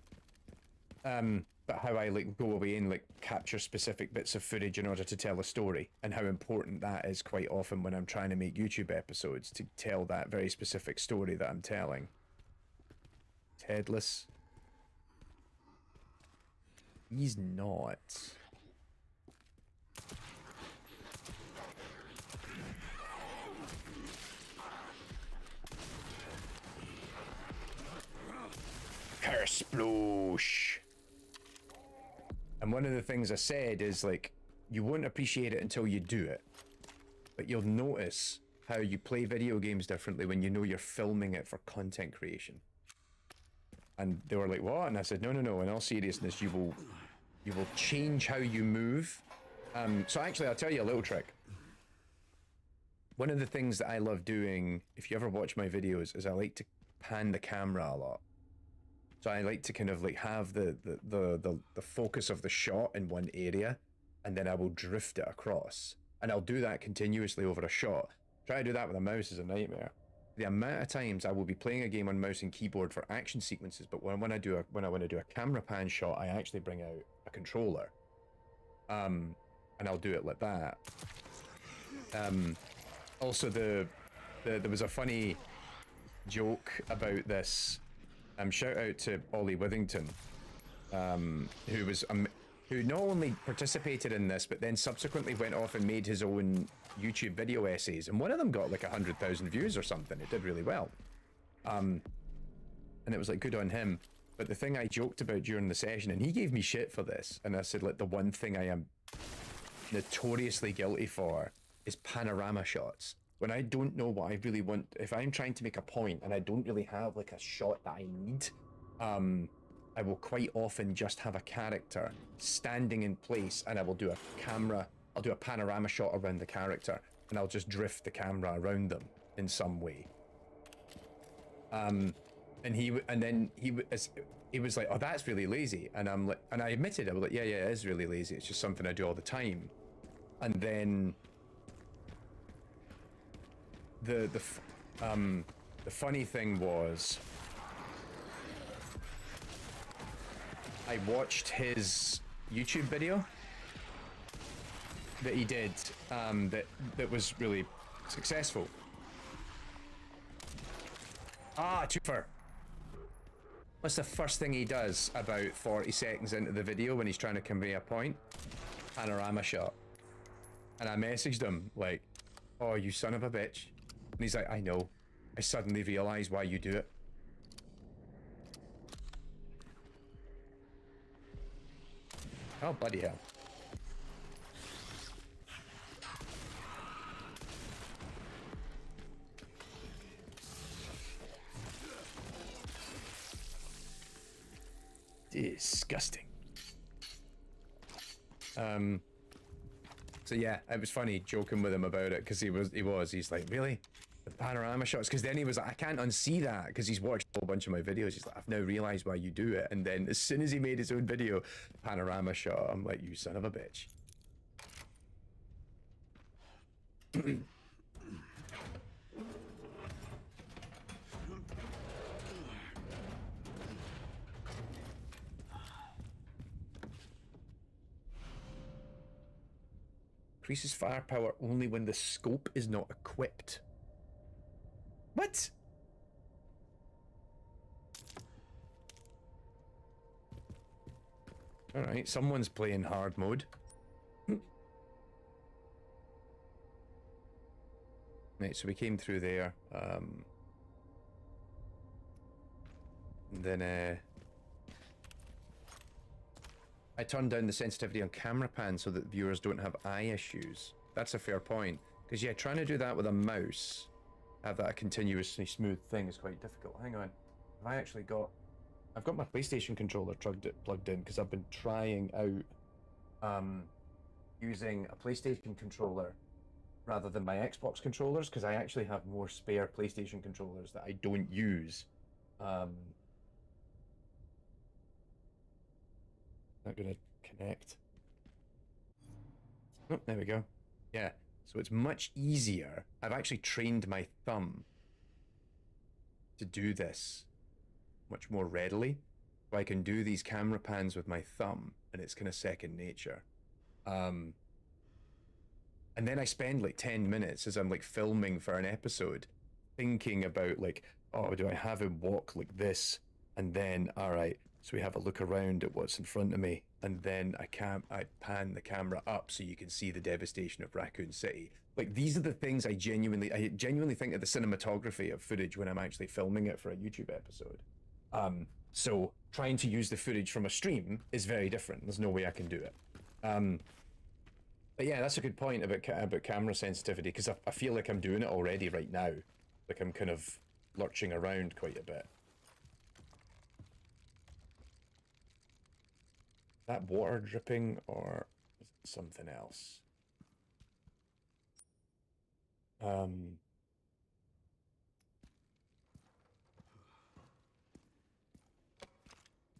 But how I like go away and like capture specific bits of footage in order to tell a story, and how important that is quite often when I'm trying to make YouTube episodes, to tell that very specific story that I'm telling. Headless. He's not. Curse sploosh. And one of the things I said is like, you won't appreciate it until you do it, but you'll notice how you play video games differently when you know you're filming it for content creation. And they were like, what? And I said, no, in all seriousness, you will change how you move. So actually, I'll tell you a little trick. one of the things that I love doing, if you ever watch my videos, is I like to pan the camera a lot. So I like to kind of like have the focus of the shot in one area, and then I will drift it across. And I'll do that continuously over a shot. Try to do that with a mouse is a nightmare. The amount of times I will be playing a game on mouse and keyboard for action sequences, but when I want to do a camera pan shot, I actually bring out a controller. And I'll do it like that. Also, there was a funny joke about this. Shout out to Ollie Withington, who not only participated in this, but then subsequently went off and made his own YouTube video essays, and one of them got like 100,000 views or something. It did really well, and it was like good on him. But the thing I joked about during the session, and he gave me shit for this, and I said like the one thing I am notoriously guilty for is panorama shots. When I don't know what I really want, if I'm trying to make a point and I don't really have like a shot that I need, I will quite often just have a character standing in place, and I will do I'll do a panorama shot around the character, and I'll just drift the camera around them in some way. And then he was like, "Oh, that's really lazy," and I'm like, and I admitted, I was like, "Yeah, it is really lazy. It's just something I do all the time." And then the funny thing was, I watched his YouTube video that he did that was really successful. Twofer. What's the first thing he does about 40 seconds into the video when he's trying to convey a point? Panorama shot. And I messaged him like, "Oh, you son of a bitch." And he's like, "I know. I suddenly realized why you do it." Oh, bloody hell. Disgusting. So yeah, it was funny joking with him about it, because he's like, "Really? The panorama shots?" Because then he was like, "I can't unsee that," because he's watched a whole bunch of my videos. He's like, "I've now realized why you do it." And then as soon as he made his own video, panorama shot, I'm like, "You son of a bitch." Increases firepower only when the scope is not equipped. What? Alright, someone's playing hard mode. Right, so we came through there. And then I turned down the sensitivity on camera pan so that viewers don't have eye issues. That's a fair point. Because yeah, trying to do that with a mouse, have that a continuously smooth thing, is quite difficult. Hang on. I've got my PlayStation controller plugged in, because I've been trying out using a PlayStation controller rather than my Xbox controllers, because I actually have more spare PlayStation controllers that I don't use. Not gonna connect. Oh, there we go. Yeah, so it's much easier. I've actually trained my thumb to do this much more readily. So I can do these camera pans with my thumb, and it's kind of second nature. And then I spend like 10 minutes as I'm like filming for an episode thinking about like, oh, do I have him walk like this? And then, all right, so we have a look around at what's in front of me, and then I pan the camera up so you can see the devastation of Racoon City. Like, these are the things I genuinely think of the cinematography of footage when I'm actually filming it for a YouTube episode. So trying to use the footage from a stream is very different. There's no way I can do it. But yeah, that's a good point about camera sensitivity, because I feel like I'm doing it already right now. Like I'm kind of lurching around quite a bit. That water dripping, or is it something else? Um,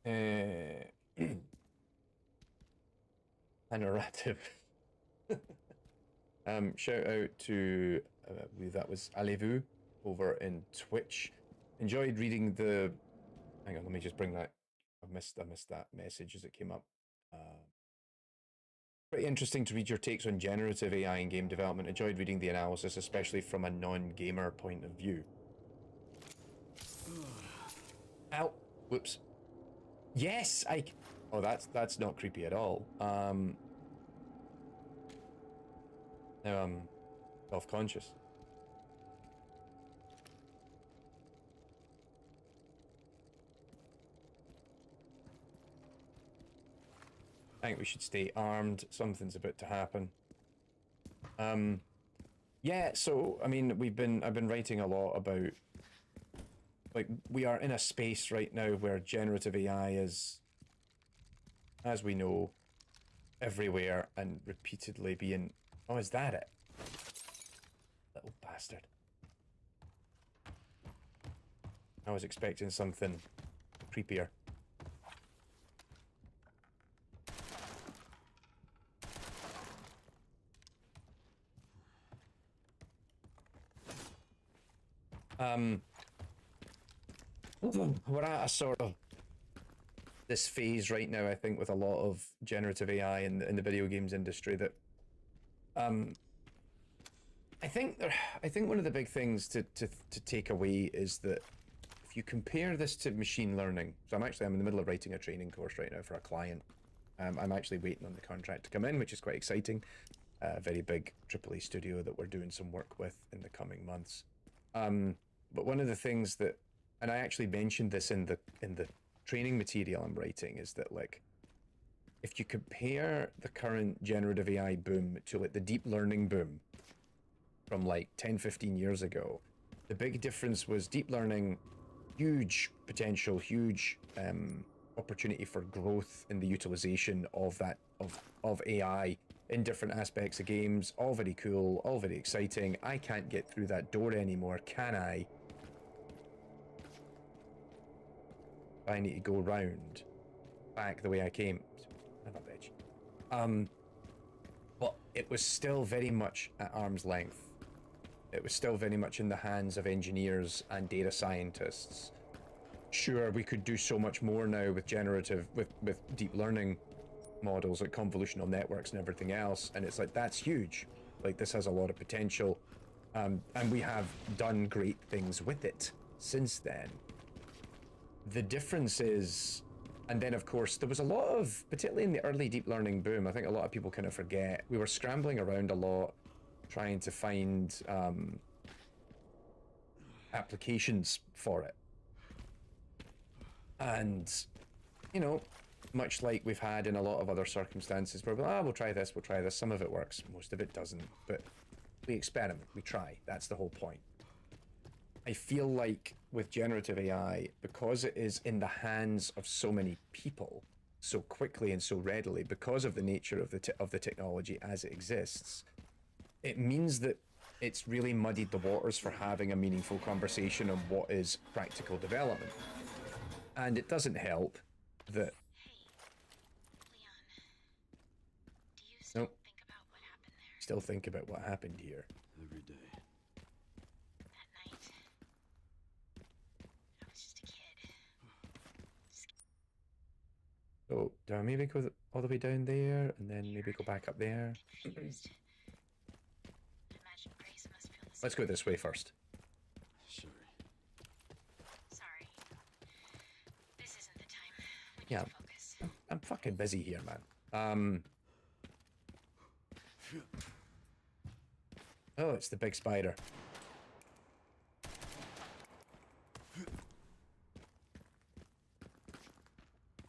a narrative. Shout out to I believe that was Alevu over in Twitch. Enjoyed reading the. Hang on, let me just bring that. I missed that message as it came up. Pretty interesting to read your takes on generative AI in game development. Enjoyed reading the analysis, especially from a non-gamer point of view. Ow! Whoops. Yes, Oh, that's not creepy at all. Now I'm self-conscious. I think we should stay armed. Something's about to happen. Yeah, so I mean, I've been writing a lot about, like, we are in a space right now where generative AI is, as we know, everywhere and repeatedly being. Oh, is that it? Little bastard. I was expecting something creepier. We're at a sort of this phase right now, I think, with a lot of generative AI in the video games industry that I think one of the big things to take away is that if you compare this to machine learning, so I'm in the middle of writing a training course right now for a client. I'm actually waiting on the contract to come in, which is quite exciting. A very big AAA studio that we're doing some work with in the coming months. But one of the things that, and I actually mentioned this in the training material I'm writing, is that, like, if you compare the current generative AI boom to, like, the deep learning boom from like 10-15 years ago, the big difference was deep learning, huge potential, huge opportunity for growth in the utilization of that of AI in different aspects of games. All very cool, all very exciting. I can't get through that door anymore, can I? I need to go round back the way I came. Have a bitch. But it was still very much at arm's length. It was still very much in the hands of engineers and data scientists. Sure, we could do so much more now with generative, with deep learning models, like convolutional networks and everything else, and it's like, that's huge. Like, this has a lot of potential, and we have done great things with it since then. The difference is, and then of course there was a lot of, particularly in the early deep learning boom, I think a lot of people kind of forget, we were scrambling around a lot trying to find applications for it. And, you know, much like we've had in a lot of other circumstances where we'll try this, some of it works, most of it doesn't, but we experiment, we try, that's the whole point. I feel like with generative AI, because it is in the hands of so many people so quickly and so readily, because of the nature of the technology as it exists, it means that it's really muddied the waters for having a meaningful conversation on what is practical development. And it doesn't help that. Hey, Leon. Do you still Nope. think about what happened there? Still think about what happened here. Every day. That night. I was just a kid. So do I maybe go all the way down there and then maybe go back up there? Confused. I imagine Grace must feel the same. Let's go this way first. Sure. Sorry. This isn't the time. We need Yeah. to focus. I'm fucking busy here, man. Oh, it's the big spider.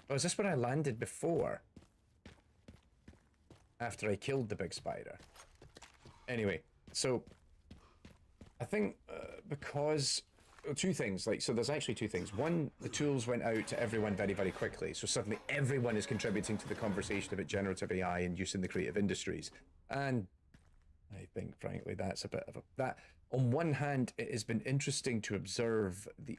Oh, is this where I landed before? After I killed the big spider. Anyway, so I think because two things, like, so there's actually two things. One, the tools went out to everyone very, very quickly. So suddenly everyone is contributing to the conversation about generative AI and use in the creative industries. And I think, frankly, that's a bit of a that. On one hand, it has been interesting to observe the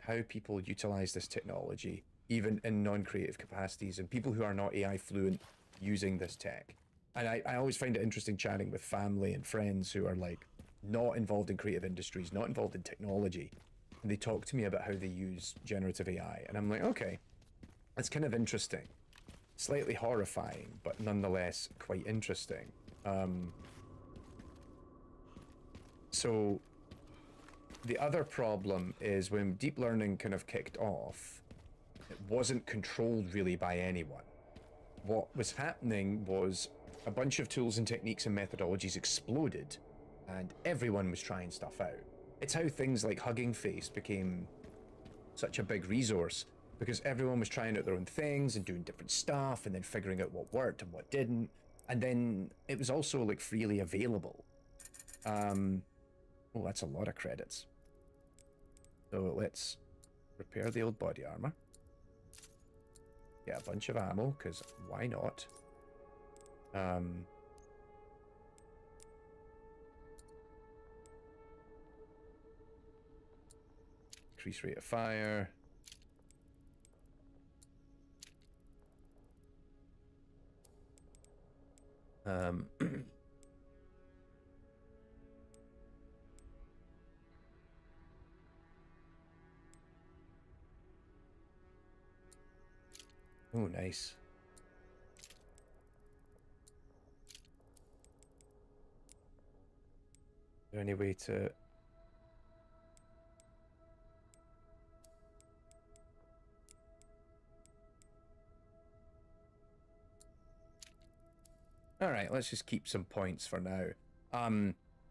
how people utilize this technology, even in non-creative capacities, and people who are not AI fluent using this tech. And I always find it interesting chatting with family and friends who are like not involved in creative industries, not involved in technology, and they talk to me about how they use generative AI, and I'm like, okay, that's kind of interesting, slightly horrifying, but nonetheless quite interesting. So the other problem is when deep learning kind of kicked off, it wasn't controlled really by anyone. What was happening was a bunch of tools and techniques and methodologies exploded, and everyone was trying stuff out. It's how things like Hugging Face became such a big resource, because everyone was trying out their own things and doing different stuff and then figuring out what worked and what didn't. And then it was also like freely available. Oh, that's a lot of credits. So let's repair the old body armor. Get a bunch of ammo, because why not? Increase rate of fire. Oh, nice. Is there any way to... All right, let's just keep some points for now.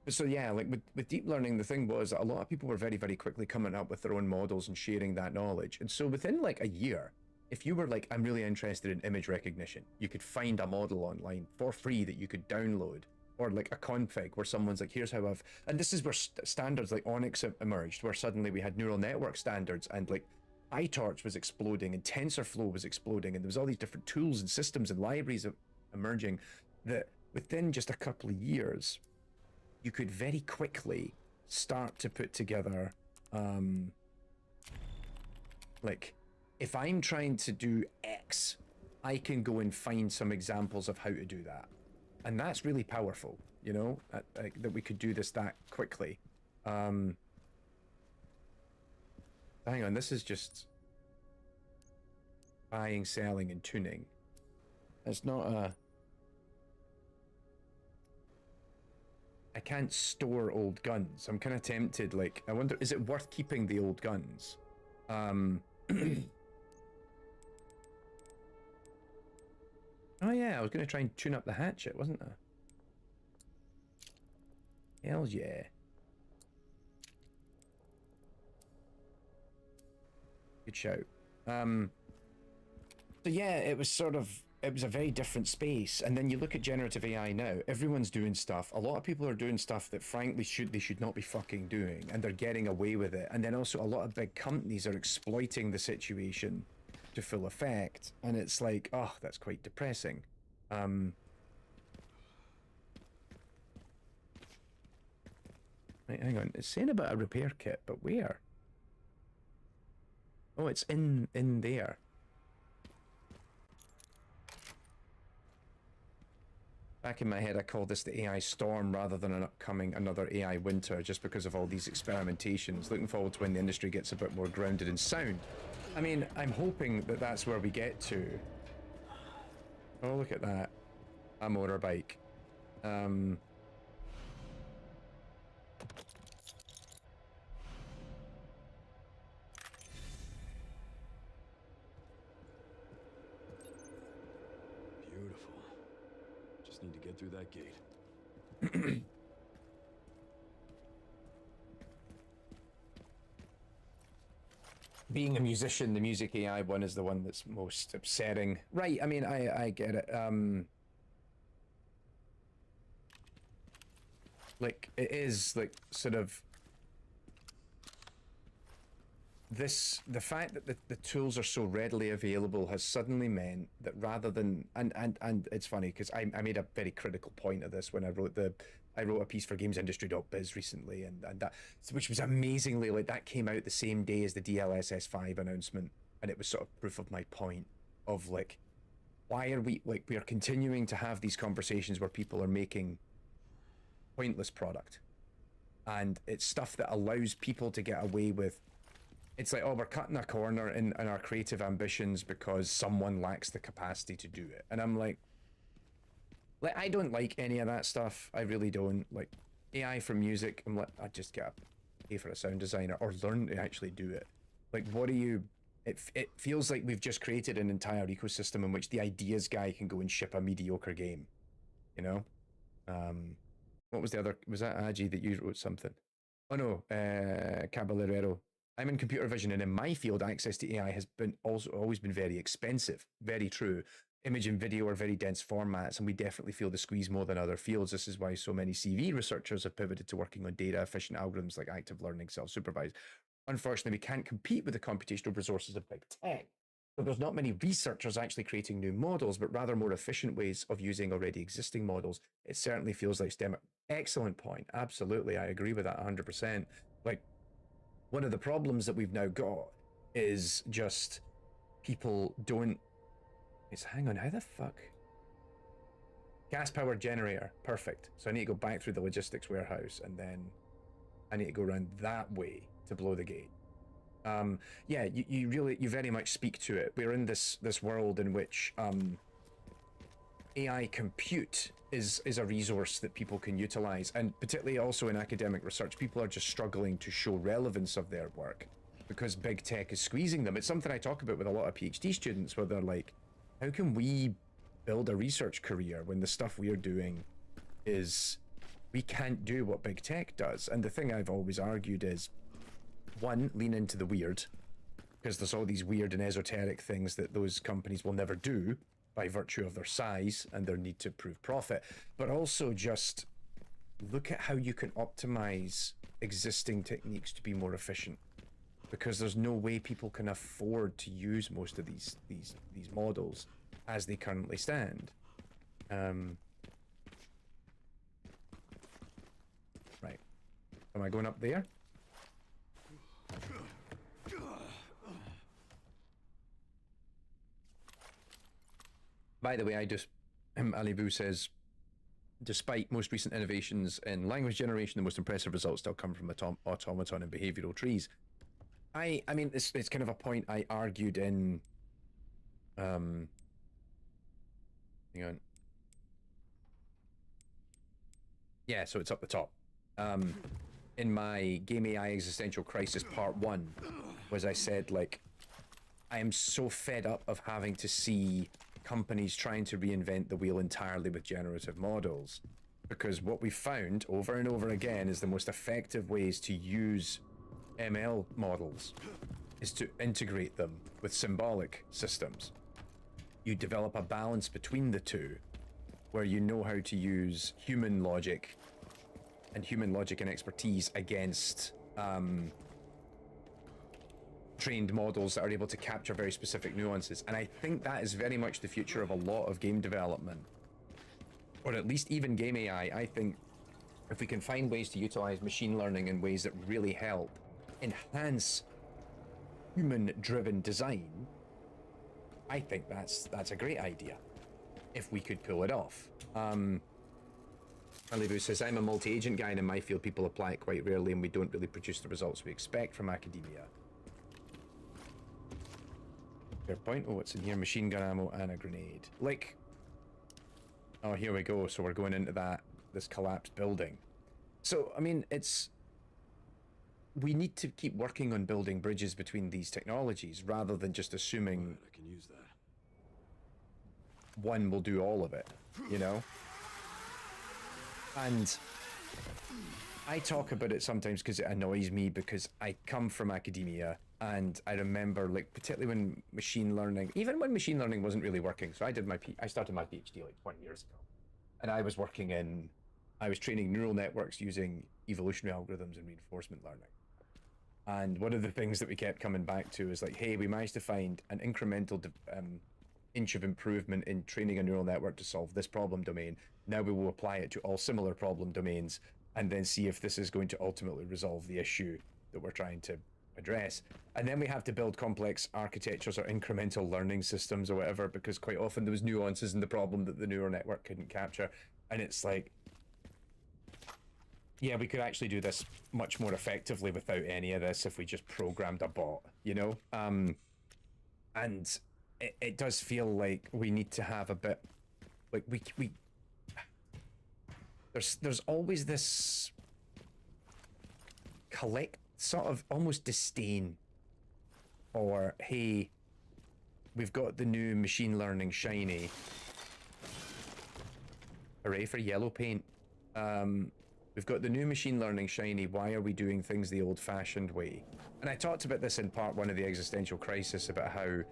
So yeah, like with deep learning, the thing was that a lot of people were very, very quickly coming up with their own models and sharing that knowledge. And so within like a year, if you were like, I'm really interested in image recognition, you could find a model online for free that you could download, or like a config where someone's like, here's how I've, and this is where standards like Onyx emerged, where suddenly we had neural network standards, and like PyTorch was exploding and TensorFlow was exploding, and there was all these different tools and systems and libraries emerging that within just a couple of years, you could very quickly start to put together, like, if I'm trying to do X, I can go and find some examples of how to do that. And that's really powerful, you know, that we could do this that quickly. Hang on, this is just buying, selling, and tuning. It's not a... I can't store old guns. I'm kind of tempted, like, I wonder, is it worth keeping the old guns? Oh yeah, I was going to try and tune up the hatchet, wasn't I? Hell yeah. Good shout. So yeah, it was sort of, it was a very different space. And then you look at generative AI now, everyone's doing stuff. A lot of people are doing stuff that frankly they should not be fucking doing, and they're getting away with it. And then also a lot of big companies are exploiting the situation to full effect. And it's like, oh, that's quite depressing. Right, hang on. It's saying about a repair kit, but where? Oh, it's in there. Back in my head, I called this the AI storm rather than another AI winter, just because of all these experimentations. Looking forward to when the industry gets a bit more grounded in sound. I mean, I'm hoping that that's where we get to. Oh, look at that. A motorbike. Beautiful. Just need to get through that gate. Being a musician, the music AI one is the one that's most upsetting. Right, I mean, I get it. Like, it is, like, sort of... the fact that the tools are so readily available has suddenly meant that rather than and it's funny because I made a very critical point of this when I wrote a piece for gamesindustry.biz recently, and that, which was amazingly, like, that came out the same day as the DLSS 5 announcement, and it was sort of proof of my point of, like, why are we are continuing to have these conversations where people are making pointless product, and it's stuff that allows people to get away with. It's like, oh, we're cutting a corner in our creative ambitions because someone lacks the capacity to do it. And I'm like, I don't like any of that stuff. I really don't. Like, AI for music, I'm like, I just gotta pay for a sound designer or learn to actually do it. Like, what do you... It feels like we've just created an entire ecosystem in which the ideas guy can go and ship a mediocre game. You know? What was the other... Was that Agi that you wrote something? Oh no, Caballero. I'm in computer vision, and in my field, access to AI has been always been very expensive. Very true. Image and video are very dense formats, and we definitely feel the squeeze more than other fields. This is why so many CV researchers have pivoted to working on data-efficient algorithms like active learning, self-supervised. Unfortunately, we can't compete with the computational resources of big tech. So there's not many researchers actually creating new models, but rather more efficient ways of using already existing models. It certainly feels like STEM. Excellent point. Absolutely, I agree with that 100%. Like, one of the problems that we've now got is just people don't... Hang on, how the fuck? Gas powered generator, perfect. So I need to go back through the logistics warehouse, and then I need to go around that way to blow the gate. Yeah, you very much speak to it. We're in this world in which AI compute is a resource that people can utilize, and particularly also in academic research, people are just struggling to show relevance of their work because big tech is squeezing them. It's something I talk about with a lot of PhD students, where they're like, how can we build a research career when the stuff we're doing is, we can't do what big tech does? And the thing I've always argued is, one, lean into the weird, because there's all these weird and esoteric things that those companies will never do by virtue of their size and their need to prove profit, but also just look at how you can optimize existing techniques to be more efficient, because there's no way people can afford to use most of these models as they currently stand. Right, am I going up there? By the way, I just... Alibu says, despite most recent innovations in language generation, the most impressive results still come from automaton and behavioral trees. I mean, it's kind of a point I argued in... hang on. Yeah, so it's up the top. In my Game AI Existential Crisis Part 1, was I said, like, I am so fed up of having to see companies trying to reinvent the wheel entirely with generative models, because what we've found over and over again is the most effective ways to use ML models is to integrate them with symbolic systems. You develop a balance between the two, where you know how to use human logic and expertise against trained models that are able to capture very specific nuances. And I think that is very much the future of a lot of game development, or at least even game AI. I think if we can find ways to utilize machine learning in ways that really help enhance human-driven design, I think that's a great idea, if we could pull it off. Alibu says, I'm a multi-agent guy, and in my field people apply it quite rarely, and we don't really produce the results we expect from academia. Fair point. Oh, what's in here? Machine gun ammo and a grenade. Like, oh, here we go. So we're going into this collapsed building. So, I mean, we need to keep working on building bridges between these technologies, rather than just assuming Right, I can use that. one will do all of it, you know? And I talk about it sometimes because it annoys me, because I come from academia, and I remember, like, particularly when machine learning, even when machine learning wasn't really working. So I started my PhD like 20 years ago, and I was training neural networks using evolutionary algorithms and reinforcement learning. And one of the things that we kept coming back to is like, hey, we managed to find an incremental inch of improvement in training a neural network to solve this problem domain. Now we will apply it to all similar problem domains and then see if this is going to ultimately resolve the issue that we're trying to address. And then we have to build complex architectures or incremental learning systems or whatever, because quite often there was nuances in the problem that the neural network couldn't capture. And it's like, yeah, we could actually do this much more effectively without any of this if we just programmed a bot, you know? And it does feel like we need to have a bit, like there's always this sort of almost disdain for, hey, we've got the new machine learning shiny. Hooray for yellow paint. We've got the new machine learning shiny. Why are we doing things the old-fashioned way? And I talked about this in part one of the existential crisis, about how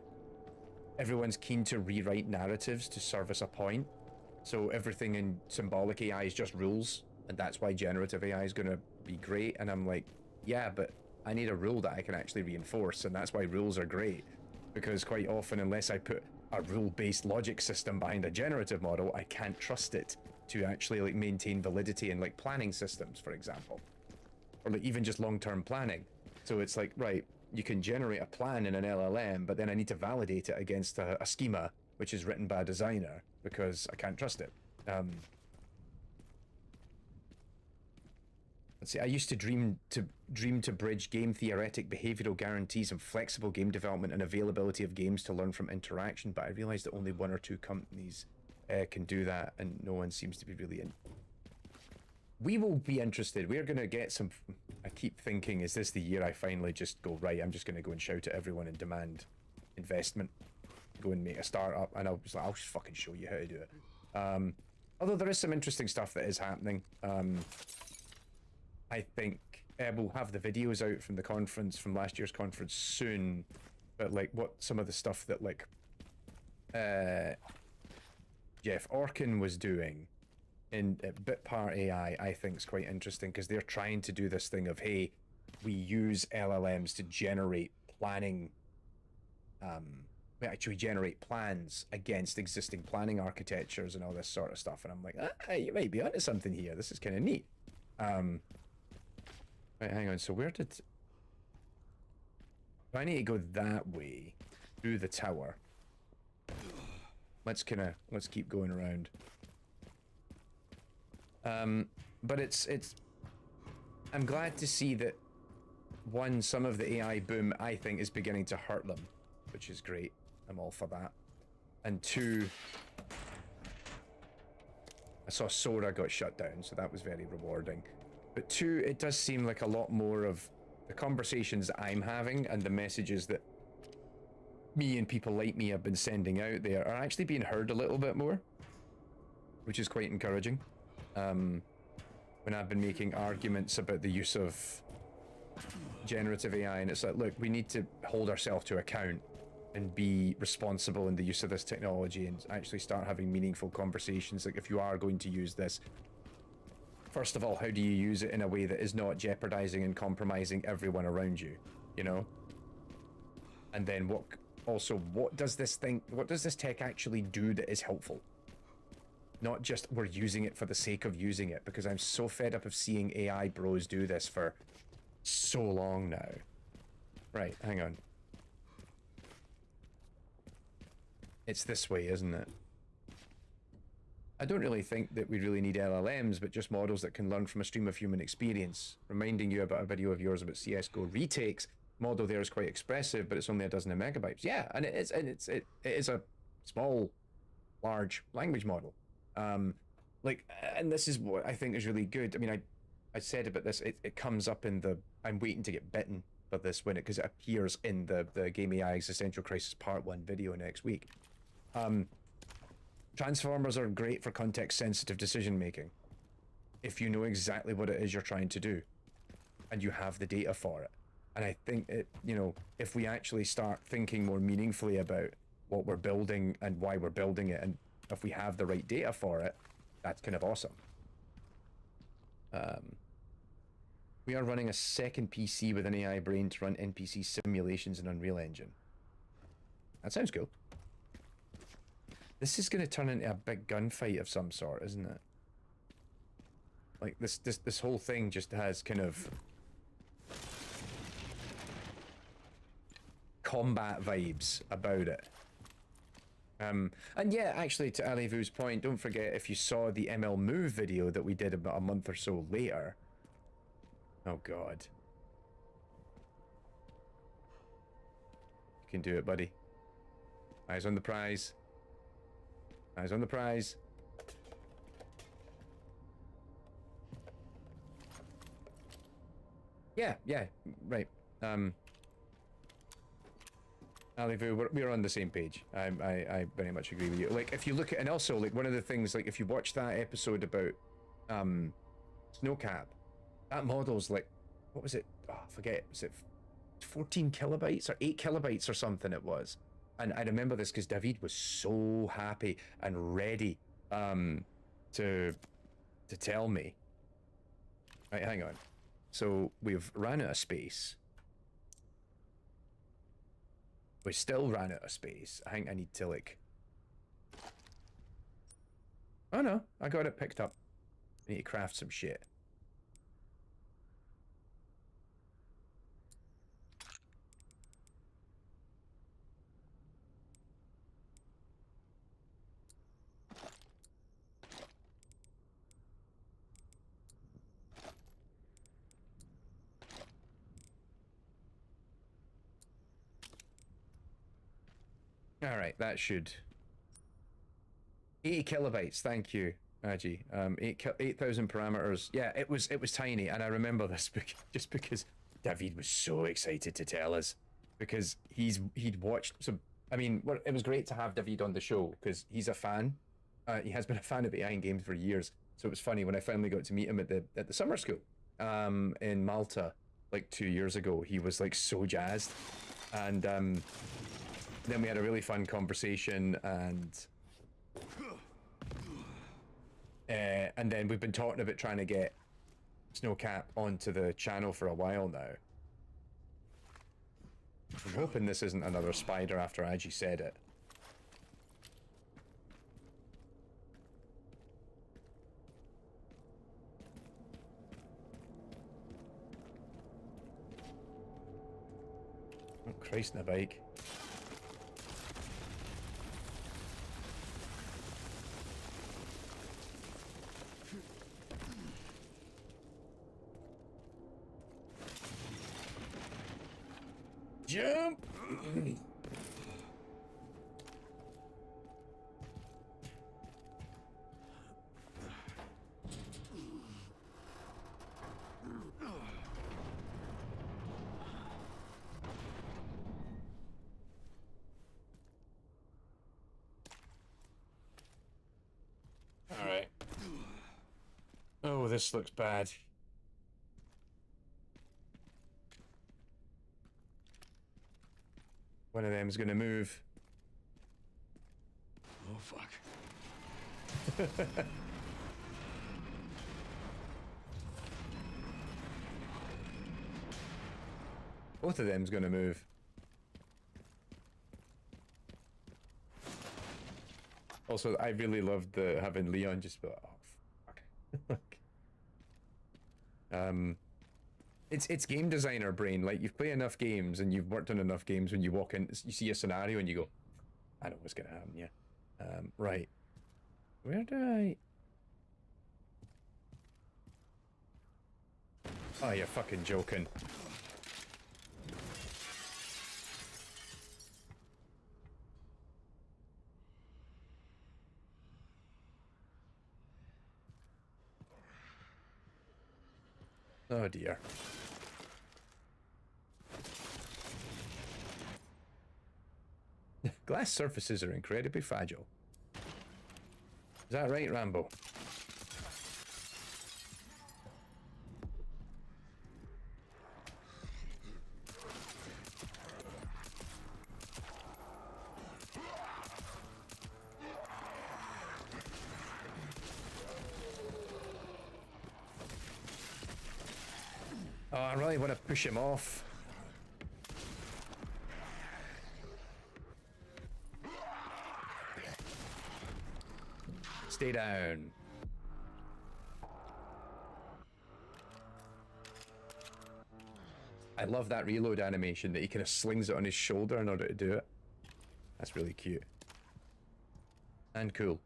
everyone's keen to rewrite narratives to service a point. So everything in symbolic AI is just rules, and that's why generative AI is going to be great. And I'm like, yeah, but I need a rule that I can actually reinforce, and that's why rules are great. Because quite often, unless I put a rule-based logic system behind a generative model, I can't trust it to actually like maintain validity in like planning systems, for example, or like even just long-term planning. So it's like, right, you can generate a plan in an LLM, but then I need to validate it against a schema which is written by a designer because I can't trust it. Let's see. I used to dream to bridge game theoretic behavioral guarantees and flexible game development and availability of games to learn from interaction, but I realized that only one or two companies can do that, and no one seems to be really in. We will be interested. We're going to get some. I keep thinking, is this the year I finally just go, right, I'm just going to go and shout at everyone and demand investment, go and make a startup, and I'll just fucking show you how to do it. Although there is some interesting stuff that is happening. I think we'll have the videos out from the conference, from last year's conference soon, but like what some of the stuff that like Jeff Orkin was doing in Bitpart AI, I think is quite interesting, because they're trying to do this thing of, hey, we use LLMs to generate planning, we actually generate plans against existing planning architectures and all this sort of stuff, and I'm like, you might be onto something here. This is kind of neat. Right, hang on, so where did... I need to go that way, through the tower. Let's keep going around. But it's I'm glad to see that, one, some of the AI boom, I think, is beginning to hurt them, which is great. I'm all for that. And two, I saw Sora got shut down, so that was very rewarding. But two, it does seem like a lot more of the conversations that I'm having and the messages that me and people like me have been sending out there are actually being heard a little bit more, which is quite encouraging. When I've been making arguments about the use of generative AI, and it's like, look, we need to hold ourselves to account and be responsible in the use of this technology and actually start having meaningful conversations. Like, if you are going to use this, first of all, how do you use it in a way that is not jeopardizing and compromising everyone around you, you know? And then what does this tech actually do that is helpful? Not just we're using it for the sake of using it, because I'm so fed up of seeing AI bros do this for so long now. Right, hang on. It's this way, isn't it? I don't really think that we really need LLMs, but just models that can learn from a stream of human experience. Reminding you about a video of yours about CSGO retakes. Model there is quite expressive, but it's only a dozen megabytes. Yeah, and it is a small, large language model. Like, and this is what I think is really good. I mean, I said about this, it comes up in the, I'm waiting to get bitten for this when because it appears in the Game AI Existential Crisis Part 1 video next week. Transformers are great for context-sensitive decision-making. If you know exactly what it is you're trying to do, and you have the data for it. And I think if we actually start thinking more meaningfully about what we're building and why we're building it, and if we have the right data for it, that's kind of awesome. We are running a second PC with an AI brain to run NPC simulations in Unreal Engine. That sounds cool. This is going to turn into a big gunfight of some sort, isn't it? Like, this whole thing just has kind of combat vibes about it. And yeah, actually, to Alivu's point, don't forget, if you saw the ML Move video that we did about a month or so later. Oh, God. You can do it, buddy. Eyes on the prize. Eyes on the prize. Yeah, right. Alivu, we're on the same page. I very much agree with you. Like, if you look at, and also, like, one of the things, like, if you watch that episode about, Snowcap, that model's like, what was it? Oh, I forget. Was it 14 kilobytes or 8 kilobytes or something it was? And I remember this because David was so happy and ready, to tell me. Right, hang on. So we've ran out of space. We still ran out of space. I think I need to, like... Oh no, I got it picked up. I need to craft some shit. Alright, that should... 80 kilobytes, thank you, Aji. 8,000 parameters. Yeah, it was tiny, and I remember this just because David was so excited to tell us. Because he'd watched some... I mean, it was great to have David on the show, because he's a fan. He has been a fan of AI in games for years. So it was funny when I finally got to meet him at the summer school in Malta, like 2 years ago. He was like so jazzed. And then we had a really fun conversation, and then we've been talking about trying to get Snowcap onto the channel for a while now. I'm hoping this isn't another spider after Aji said it. Oh, Christ, in a bike. Jump! All right. Oh, this looks bad. One of them's gonna move. Oh, fuck. Both of them's gonna move. Also, I really loved having Leon just be like, oh, fuck. It's game designer brain. Like, you've played enough games and you've worked on enough games. When you walk in, you see a scenario and you go, I know what's gonna happen. Yeah. Right. Where do I? Oh, you're fucking joking. Oh dear. Glass surfaces are incredibly fragile. Is that right, Rambo? I really want to push him off. Stay down. I love that reload animation that he kind of slings it on his shoulder in order to do it. That's really cute. And cool.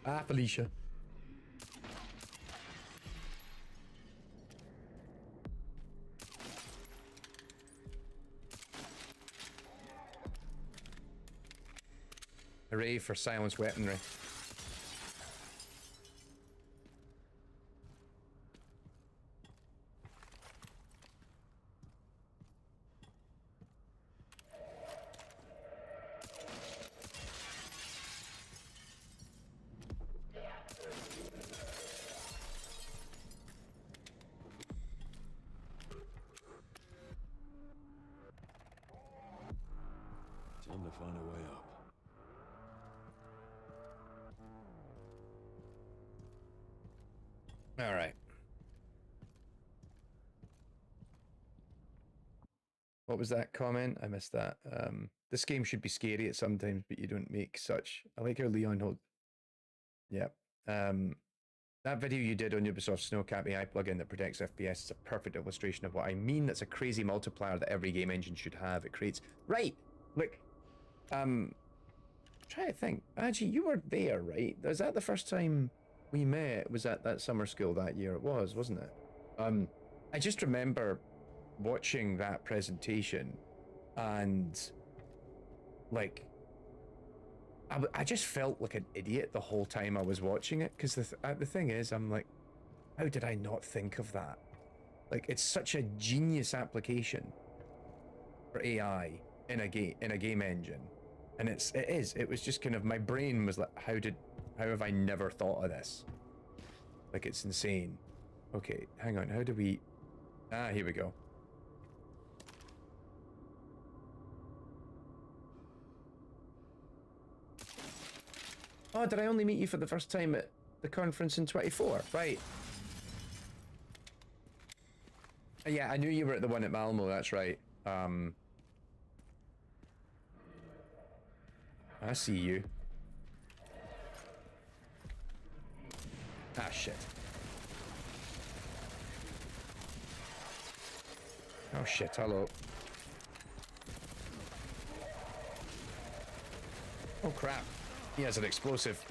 Ah, Felicia. Hooray for silenced weaponry. Time to find a way up. All right. What was that comment? I missed that. This game should be scary at sometimes, but you don't make such. I like how Leon hold. Yep. That video you did on Ubisoft's Snowcap AI plugin that protects FPS is a perfect illustration of what I mean. That's a crazy multiplier that every game engine should have. It creates right. Look, try to think. Actually, you were there, right? Was that the first time we met? Was at that summer school that year? It was, wasn't it? I just remember watching that presentation and like I just felt like an idiot the whole time I was watching it, because the thing is, I'm like, how did I not think of that? Like, it's such a genius application for AI in a game engine, and it was just kind of, my brain was like, how have I never thought of this? Like, it's insane. Okay, hang on, how do we, here we go. Oh, did I only meet you for the first time at the conference in 24? Right. Yeah, I knew you were at the one at Malmo, that's right. I see you. Ah, shit. Oh, shit, hello. Oh, crap. He has an explosive.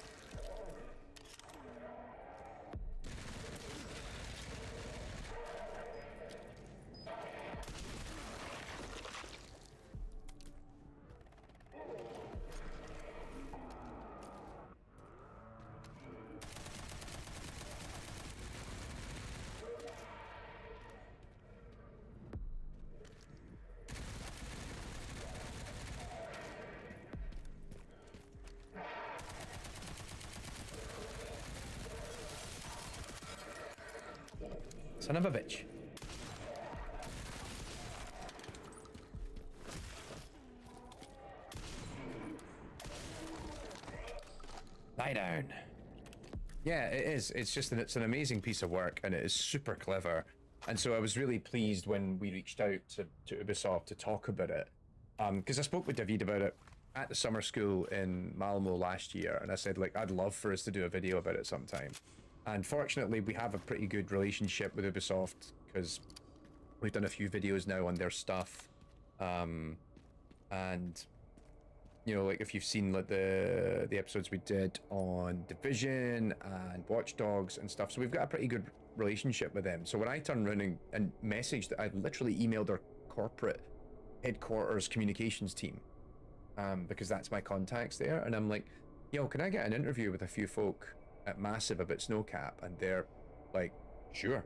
Son of a bitch. Lie down. Yeah, it is. It's just it's an amazing piece of work, and it is super clever. And so I was really pleased when we reached out to Ubisoft to talk about it. Because I spoke with David about it at the summer school in Malmo last year, and I said, like, I'd love for us to do a video about it sometime. And fortunately, we have a pretty good relationship with Ubisoft, because we've done a few videos now on their stuff. And you know, like, if you've seen like the episodes we did on Division and Watch Dogs and stuff, so we've got a pretty good relationship with them. So when I turned around and messaged, I literally emailed our corporate headquarters communications team, because that's my contacts there, and I'm like, yo, can I get an interview with a few folk at Massive about Snowcap? And they're like, sure,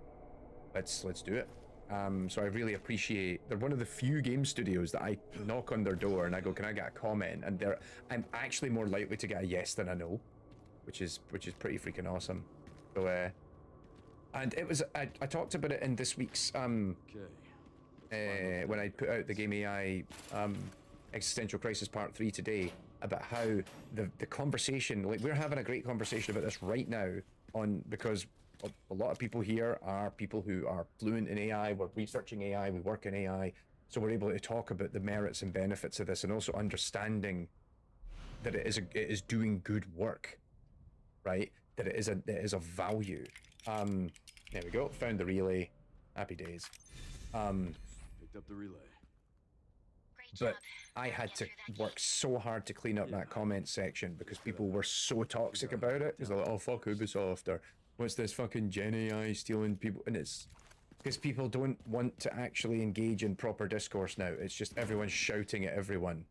let's do it. So I really appreciate, they're one of the few game studios that I knock on their door and I go, can I get a comment? And I'm actually more likely to get a yes than a no, which is pretty freaking awesome. So and it was, I talked about it in this week's when I put out the Game AI Existential Crisis Part 3 today, about how the conversation, like, we're having a great conversation about this right now, on, because a lot of people here are people who are fluent in AI, we're researching AI, we work in AI, so we're able to talk about the merits and benefits of this, and also understanding that it is doing good work, right? That it is of value. There we go, found the relay. Happy days. Picked up the relay. Great job. But I had Get to through that work gate. so hard to clean up that comment section because people were so toxic about it. Because they're like, oh, fuck Ubisoft, or what's this fucking Gen AI stealing people? And it's because people don't want to actually engage in proper discourse now. It's just everyone shouting at everyone.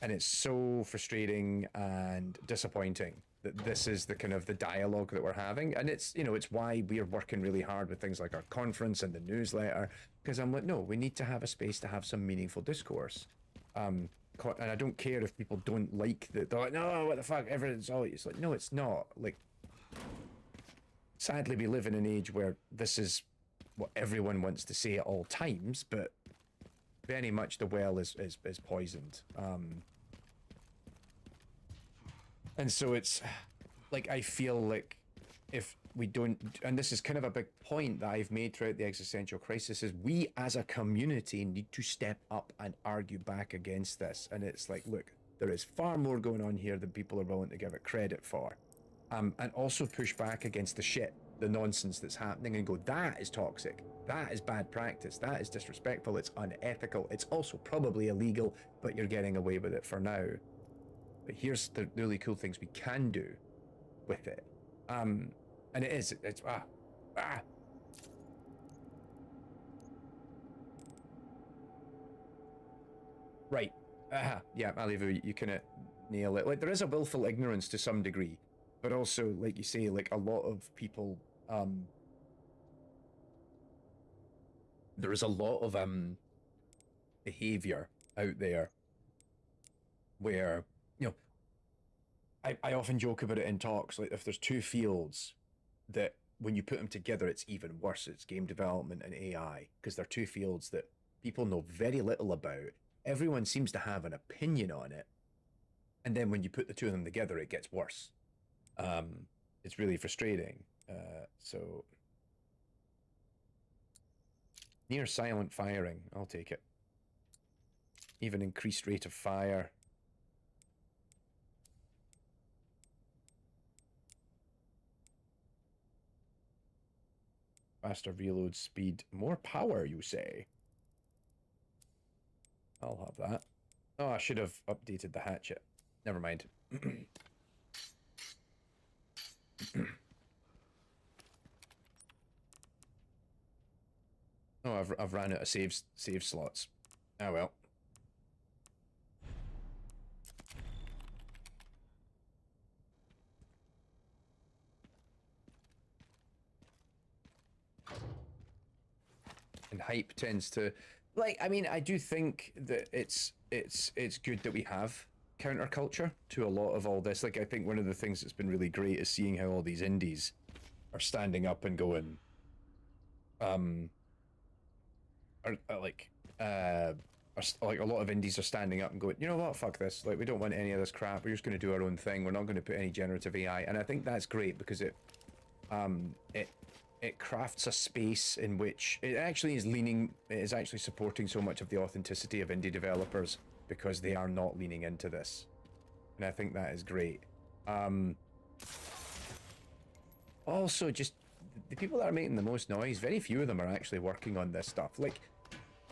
And it's so frustrating and disappointing that this is the kind of the dialogue that we're having. And it's, you know, it's why we're working really hard with things like our conference and the newsletter, because I'm like, no, we need to have a space to have some meaningful discourse. And I don't care if people don't like that. They're like, no, what the fuck, everything's all, it's like, no, it's not. Like, sadly, we live in an age where this is what everyone wants to say at all times, but very much the well is poisoned. And so it's like, I feel like if we don't, and this is kind of a big point that I've made throughout the existential crisis, is we as a community need to step up and argue back against this. And it's like, look, there is far more going on here than people are willing to give it credit for. And also push back against the shit, the nonsense that's happening, and go, that is toxic, that is bad practice, that is disrespectful, it's unethical, it's also probably illegal, but you're getting away with it for now. But here's the really cool things we can do with it. And it's right. Yeah, Alivu, you kind of nail it. Like, there is a willful ignorance to some degree, but also, like you say, like, a lot of people, there is a lot of behavior out there where, you know, I often joke about it in talks, like, if there's two fields that when you put them together, it's even worse. It's game development and AI, because they're two fields that people know very little about. Everyone seems to have an opinion on it. And then when you put the two of them together, it gets worse. It's really frustrating. So near silent firing, I'll take it. Even increased rate of fire. Faster reload speed, more power, you say? I'll have that. Oh, I should have updated the hatchet. Never mind. Oh, I've ran out of save slots. Oh well. And hype tends to, like, I mean, I do think that it's good that we have counterculture to a lot of all this. Like, I think one of the things that's been really great is seeing how all these indies are standing up and going, like a lot of indies are standing up and going, you know what, fuck this, like, we don't want any of this crap, we're just going to do our own thing, we're not going to put any generative AI. And I think that's great because it crafts a space in which it actually is actually supporting so much of the authenticity of indie developers, because they are not leaning into this. And I think that is great. Also, just the people that are making the most noise, very few of them are actually working on this stuff. Like,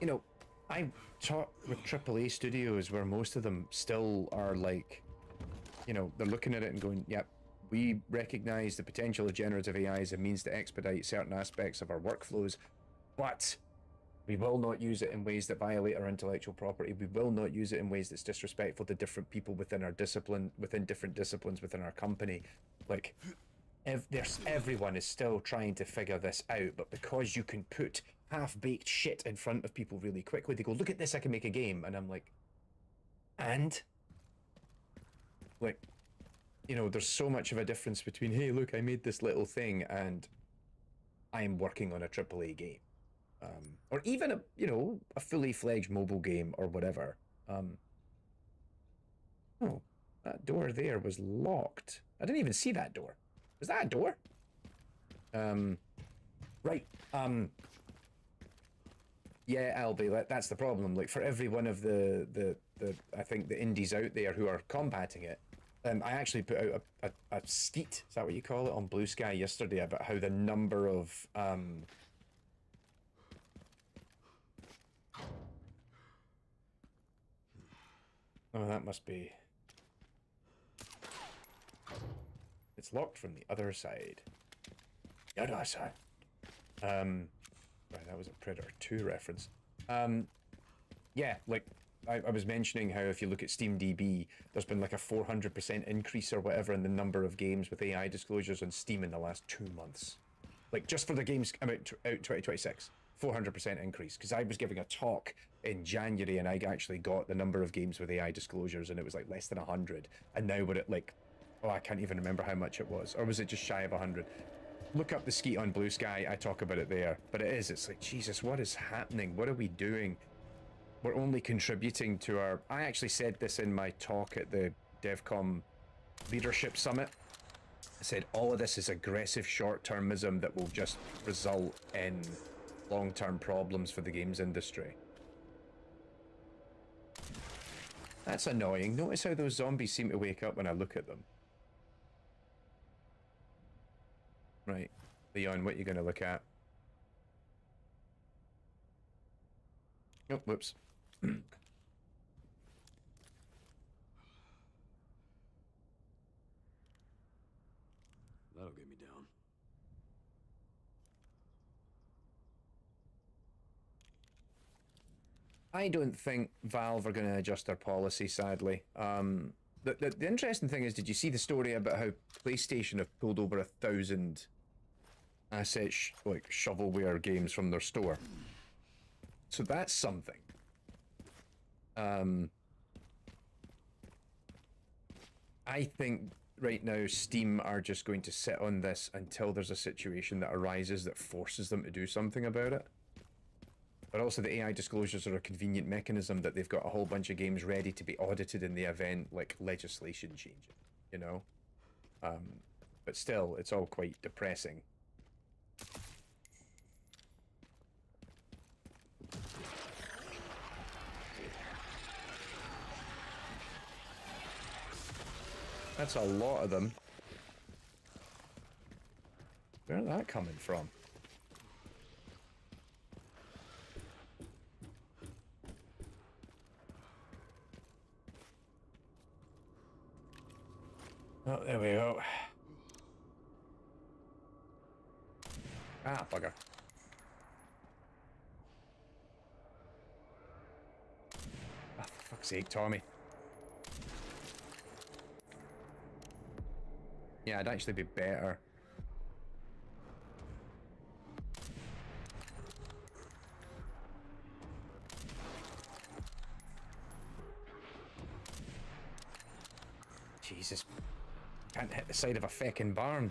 you know, I talk with AAA studios where most of them still are like, you know, they're looking at it and going, yep, we recognize the potential of generative AI as a means to expedite certain aspects of our workflows, but we will not use it in ways that violate our intellectual property. We will not use it in ways that's disrespectful to different people within our discipline, within different disciplines within our company. Like, everyone is still trying to figure this out, but because you can put half-baked shit in front of people really quickly, they go, look at this, I can make a game. And I'm like, and? Like, you know, there's so much of a difference between, hey, look, I made this little thing, and I'm working on a AAA game. Or even a, you know, a fully fledged mobile game or whatever. Oh, that door there was locked. I didn't even see that door. Is that a door? Right. Yeah, Albie, that's the problem. Like, for every one of the I think the indies out there who are combating it, I actually put out a skeet, is that what you call it, on Blue Sky yesterday about how the number of oh, that must be... It's locked from the other side. The other side. Right, that was a Predator 2 reference. Yeah, like, I was mentioning how if you look at SteamDB, there's been like a 400% increase or whatever in the number of games with AI disclosures on Steam in the last 2 months. Like, just for the games out 2026. 400% increase. Because I was giving a talk in January and I actually got the number of games with AI disclosures and it was like less than 100. And now we're at like, oh, I can't even remember how much it was. Or was it just shy of 100? Look up the skeet on Blue Sky. I talk about it there. But it's like, Jesus, what is happening? What are we doing? We're only contributing to our... I actually said this in my talk at the DevCom Leadership Summit. I said all of this is aggressive short-termism that will just result in long-term problems for the games industry. That's annoying. Notice how those zombies seem to wake up when I look at them. Right. Leon, what are you going to look at? Oh, whoops. That'll get me down. I don't think Valve are going to adjust their policy, sadly. The interesting thing is, did you see the story about how PlayStation have pulled over 1,000 asset like shovelware games from their store? So that's something. I think right now Steam are just going to sit on this until there's a situation that arises that forces them to do something about it. But also the AI disclosures are a convenient mechanism that they've got a whole bunch of games ready to be audited in the event like legislation changes, you know? But still, it's all quite depressing. That's a lot of them. Where's that coming from? Oh, there we go. Ah, bugger. Ah, for fuck's sake, Tommy. Yeah, I'd actually be better. Jesus. Can't hit the side of a feckin' barn.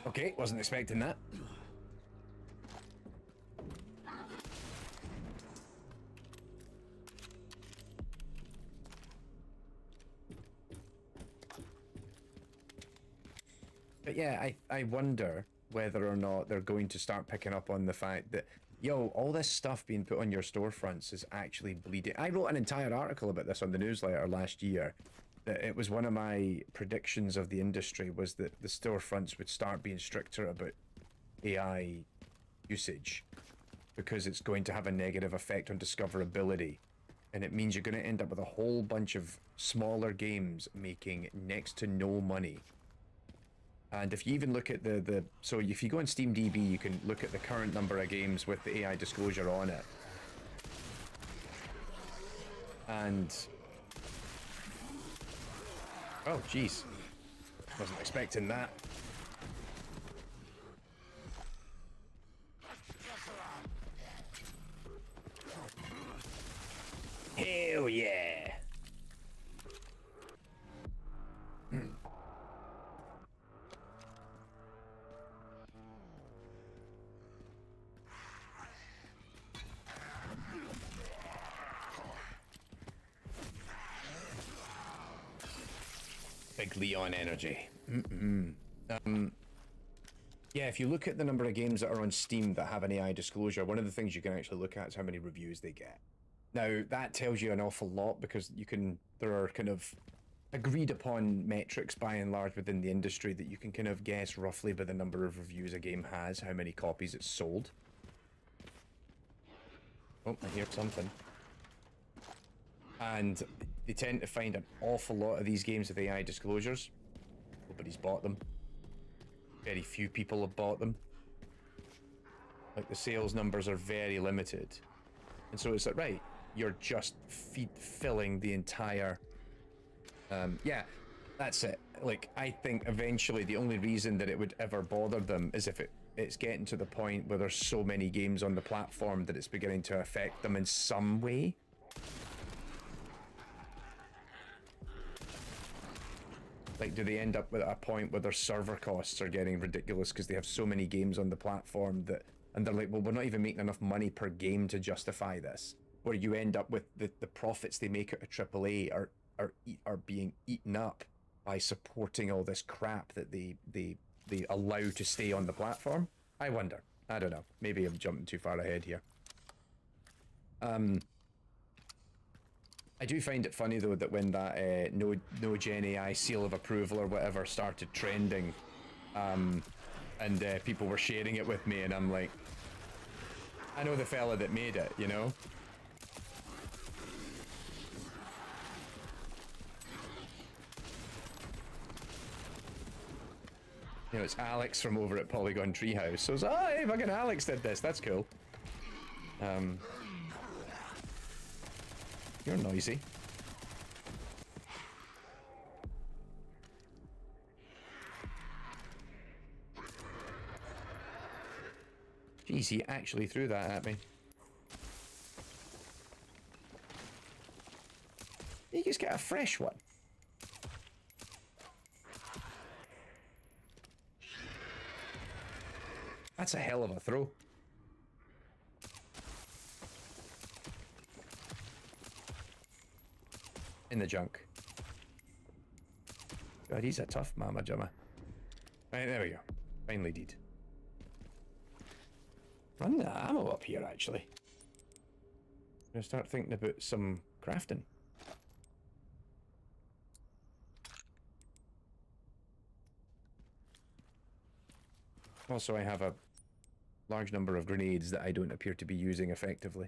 Okay, wasn't expecting that. But yeah, I wonder whether or not they're going to start picking up on the fact that, yo, all this stuff being put on your storefronts is actually bleeding. I wrote an entire article about this on the newsletter last year. That it was one of my predictions of the industry was that the storefronts would start being stricter about AI usage because it's going to have a negative effect on discoverability. And it means you're going to end up with a whole bunch of smaller games making next to no money. And if you even look at so if you go on SteamDB, you can look at the current number of games with the AI disclosure on it. And... oh, jeez. Wasn't expecting that. Hell yeah! Leon Energy. Yeah, if you look at the number of games that are on Steam that have an AI disclosure, one of the things you can actually look at is how many reviews they get. Now, that tells you an awful lot because there are kind of agreed upon metrics by and large within the industry that you can kind of guess roughly by the number of reviews a game has, how many copies it's sold. Oh, I hear something. And they tend to find an awful lot of these games with AI disclosures. Nobody's bought them. Very few people have bought them. Like, the sales numbers are very limited. And so it's like, right, you're just filling the entire... yeah, that's it. Like, I think eventually the only reason that it would ever bother them is if it's getting to the point where there's so many games on the platform that it's beginning to affect them in some way. Like, do they end up with a point where their server costs are getting ridiculous because they have so many games on the platform that, and they're like, well, we're not even making enough money per game to justify this. Where you end up with the profits they make out of AAA are being eaten up by supporting all this crap that they allow to stay on the platform. I wonder. I don't know. Maybe I'm jumping too far ahead here. I do find it funny though that when that no Gen AI seal of approval or whatever started trending, and people were sharing it with me, and I'm like, I know the fella that made it, you know? You know, it's Alex from over at Polygon Treehouse. So it's, oh, hey, fucking Alex did this. That's cool. You're noisy. Jeez, he actually threw that at me. You just get a fresh one. That's a hell of a throw. In the junk. God, he's a tough mama jumma. Right, there we go. Finally did. Run the ammo up here, actually. I'm gonna start thinking about some crafting. Also, I have a large number of grenades that I don't appear to be using effectively.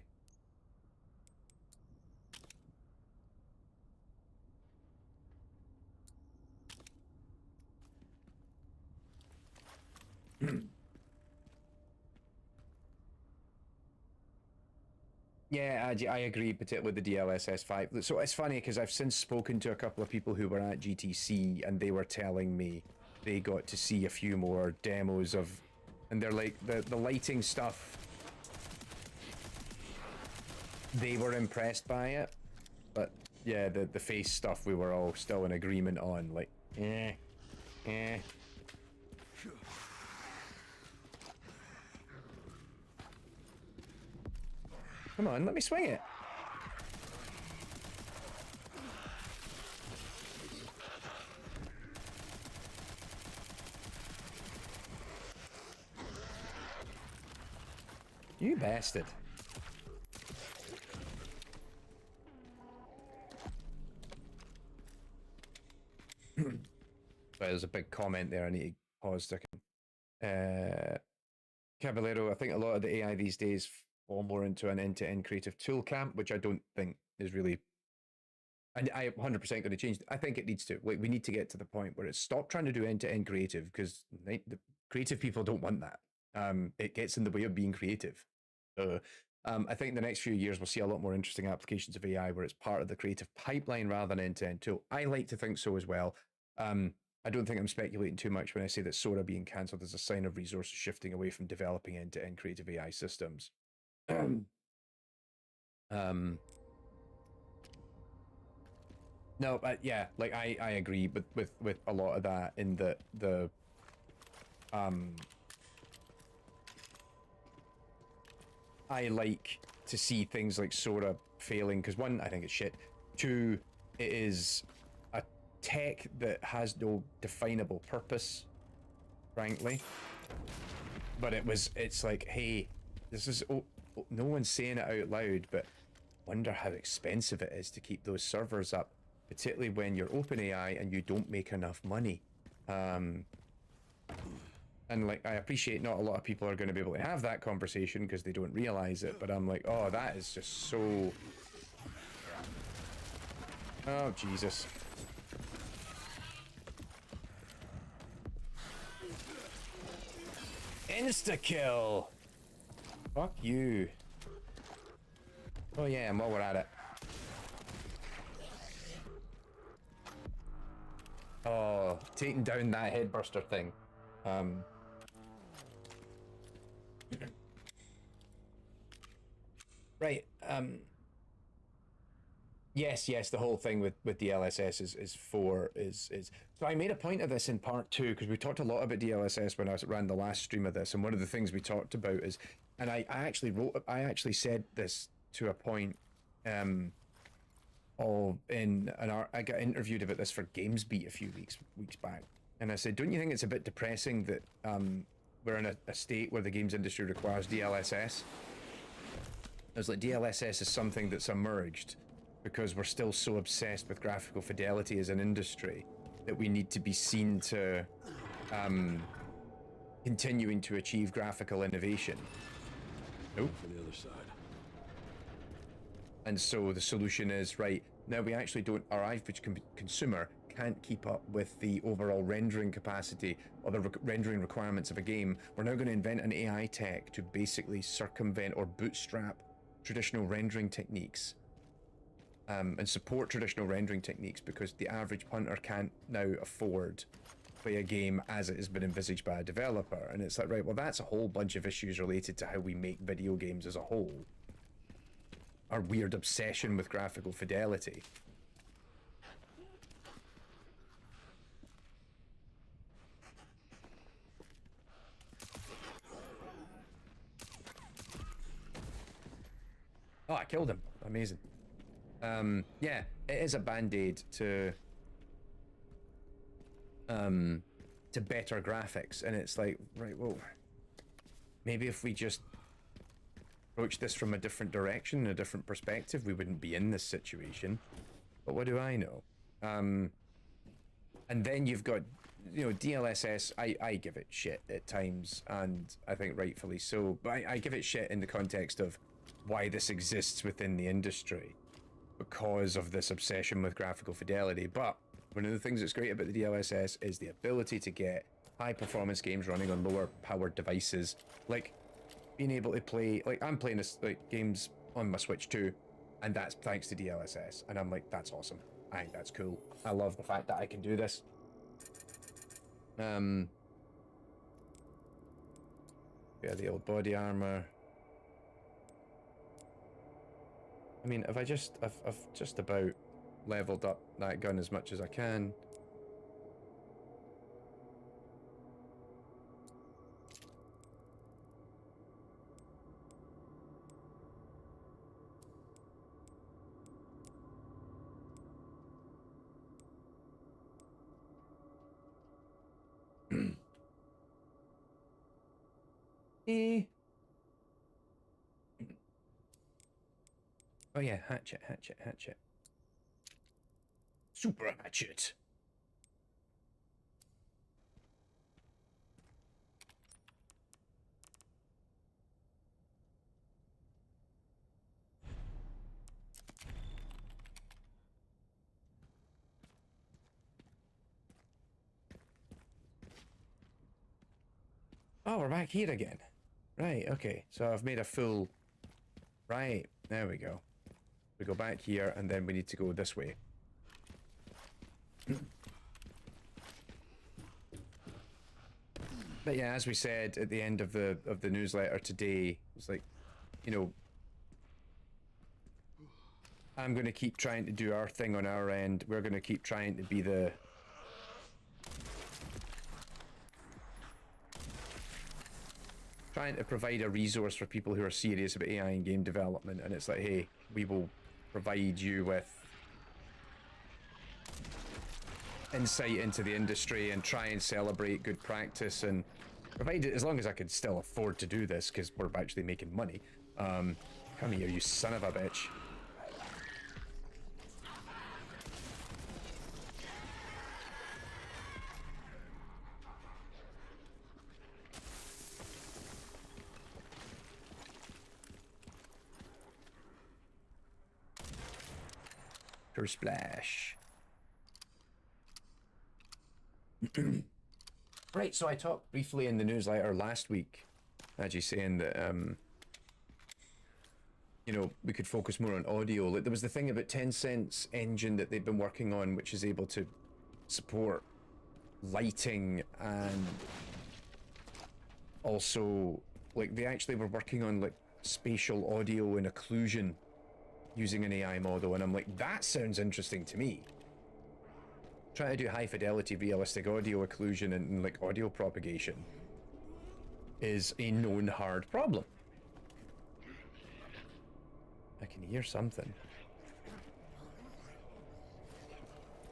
Yeah, I agree, particularly with the DLSS 5. So it's funny because I've since spoken to a couple of people who were at GTC and they were telling me they got to see a few more demos of, and they're like, the lighting stuff, they were impressed by it, but yeah, the face stuff we were all still in agreement on, like, eh. Come on, let me swing it. You bastard. There's a big comment there. I need to pause a second. Caballero, I think a lot of the AI these days fall more into an end-to-end creative tool camp, which I don't think is really... I 100% going to change. I think it needs to. Like, we need to get to the point where it's stop trying to do end-to-end creative, because the creative people don't want that. It gets in the way of being creative. I think in the next few years, we'll see a lot more interesting applications of AI where it's part of the creative pipeline rather than end-to-end tool. I like to think so as well. I don't think I'm speculating too much when I say that Sora being cancelled is a sign of resources shifting away from developing end-to-end creative AI systems. No, but yeah, like I agree with a lot of that in the I like to see things like Sora failing because one, I think it's shit. Two, it is tech that has no definable purpose, frankly. But it's like, hey, this is, no one's saying it out loud, but wonder how expensive it is to keep those servers up, particularly when you're OpenAI and you don't make enough money. And like, I appreciate not a lot of people are going to be able to have that conversation because they don't realize it, but I'm like, oh, that is just so... Oh, Jesus. Insta-kill! Fuck you. Oh yeah, and while we're at it. Oh, taking down that headburster thing. Right, yes, the whole thing with DLSS is so I made a point of this in part 2 because we talked a lot about DLSS when I ran the last stream of this, and one of the things we talked about is, and I actually said this to a point I got interviewed about this for GamesBeat a few weeks back, and I said, don't you think it's a bit depressing that we're in a state where the games industry requires DLSS? I was like, DLSS is something that's emerged because we're still so obsessed with graphical fidelity as an industry that we need to be seen to continuing to achieve graphical innovation. Nope. For the other side. And so the solution is, right, now we actually don't, our average consumer can't keep up with the overall rendering capacity or the rendering requirements of a game. We're now going to invent an AI tech to basically circumvent or bootstrap traditional rendering techniques and support traditional rendering techniques because the average punter can't now afford to play a game as it has been envisaged by a developer. And it's like, right, well, that's a whole bunch of issues related to how we make video games as a whole. Our weird obsession with graphical fidelity. Oh, I killed him. Amazing. Yeah, it is a band-aid to better graphics, and it's like, right, well, maybe if we just approach this from a different direction, a different perspective, we wouldn't be in this situation. But what do I know? And then you've got, you know, DLSS. I give it shit at times, and I think rightfully so. But I give it shit in the context of why this exists within the industry because of this obsession with graphical fidelity. But one of the things that's great about the DLSS is the ability to get high performance games running on lower powered devices, like being able to play, like I'm playing this, like, games on my Switch too, and that's thanks to DLSS, and I'm like, that's awesome. I think that's cool. I love the fact that I can do this. Yeah, the old body armor. I mean, I've just about leveled up that gun as much as I can. Oh yeah, hatchet. Super hatchet. Oh, we're back here again. Right, okay. So I've made a full... Right, there we go. We go back here, and then we need to go this way. But yeah, as we said at the end of the newsletter today, it's like, you know, I'm going to keep trying to do our thing on our end. We're going to keep trying to be the... trying to provide a resource for people who are serious about AI and game development, and it's like, hey, we will provide you with insight into the industry and try and celebrate good practice and provide it as long as I could still afford to do this because we're actually making money. Come here, you son of a bitch. Splash. Right, so I talked briefly in the newsletter last week, actually saying that, you know, we could focus more on audio. Like, there was the thing about Tencent's engine that they've been working on, which is able to support lighting and also, like, they actually were working on, like, spatial audio and occlusion using an AI model, and I'm like, that sounds interesting to me. Trying to do high fidelity realistic audio occlusion and like audio propagation is a known hard problem. I can hear something.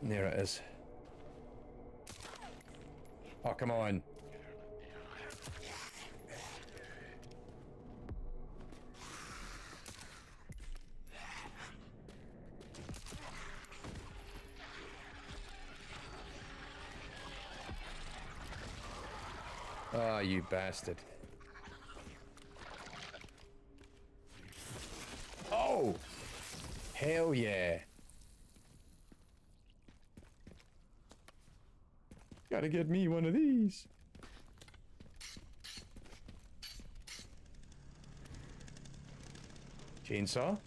There it is. Oh, come on. Oh, you bastard. Oh! Hell yeah. Gotta get me one of these. Chainsaw?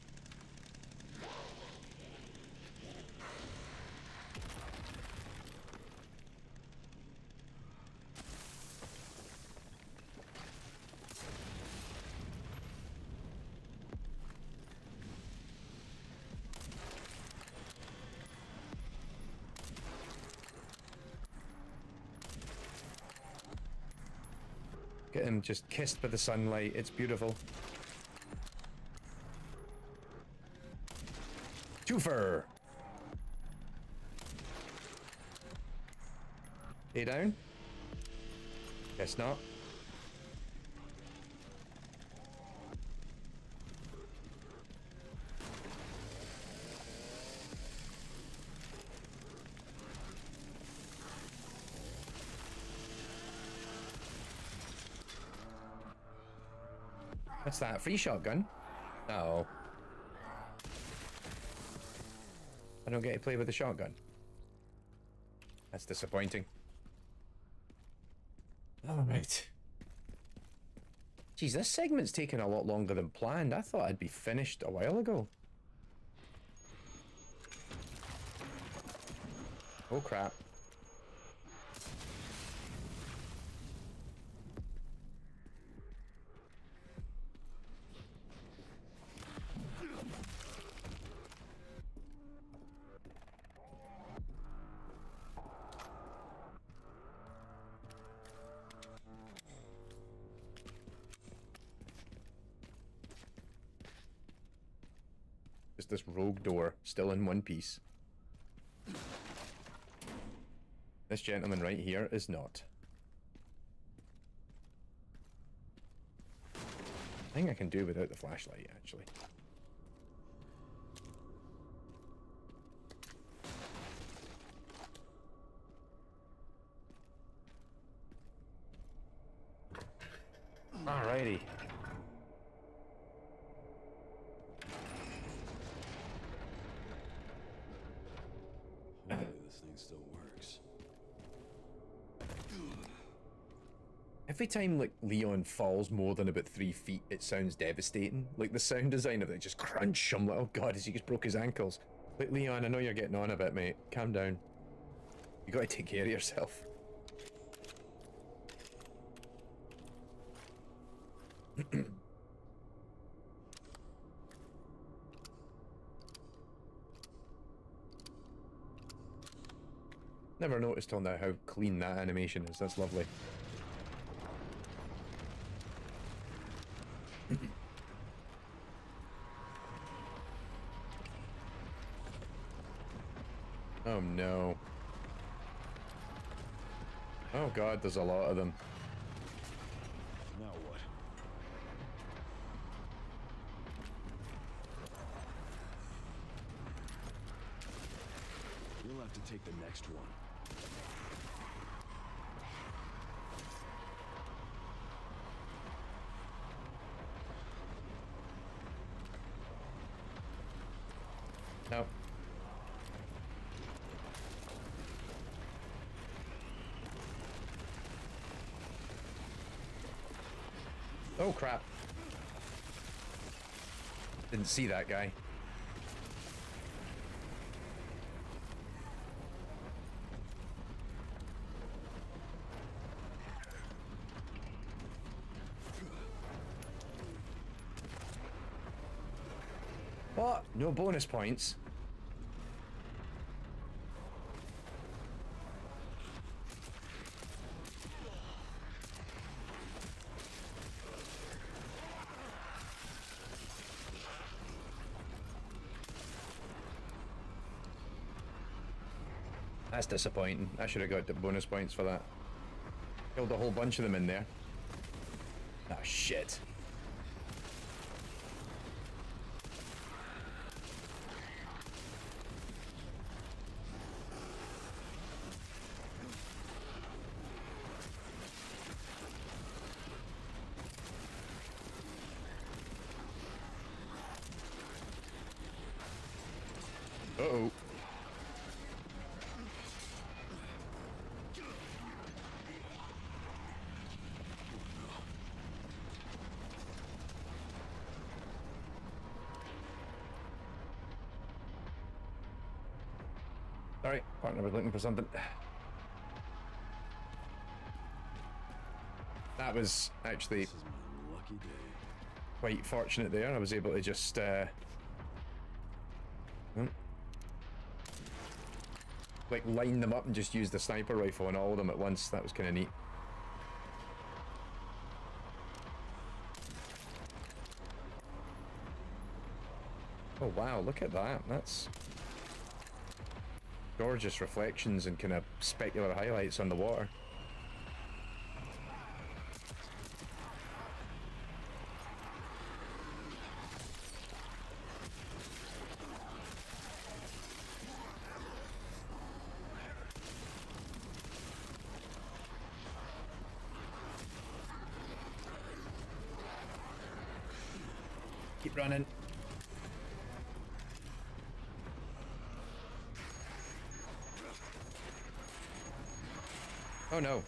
Get him just kissed by the sunlight. It's beautiful. Twofer! Stay down? Guess not. What's that? Free shotgun? No. I don't get to play with the shotgun. That's disappointing. Alright. Geez, this segment's taken a lot longer than planned. I thought I'd be finished a while ago. Oh crap. This rogue door still in one piece. This gentleman right here is not. I think I can do without the flashlight, actually. Alrighty. This thing still works. Every time, like, Leon falls more than about 3 feet, it sounds devastating. Like, the sound design of it just crunch. I'm like, oh god, he just broke his ankles. Like, Leon, I know you're getting on a bit, mate. Calm down. You gotta take care of yourself. Never noticed till now how clean that animation is. That's lovely. Oh no. Oh god, there's a lot of them. Now what? You'll have to take the next one. No. Oh crap. Didn't see that guy. What? No bonus points? That's disappointing. I should have got the bonus points for that. Killed a whole bunch of them in there. Ah, shit. Uh-oh. Sorry, partner was looking for something. That was actually This is my lucky day. quite fortunate there. I was able to just like line them up and just use the sniper rifle on all of them at once. That was kind of neat. Oh wow, look at that. That's gorgeous reflections and kind of specular highlights on the water. Keep running. Oh no.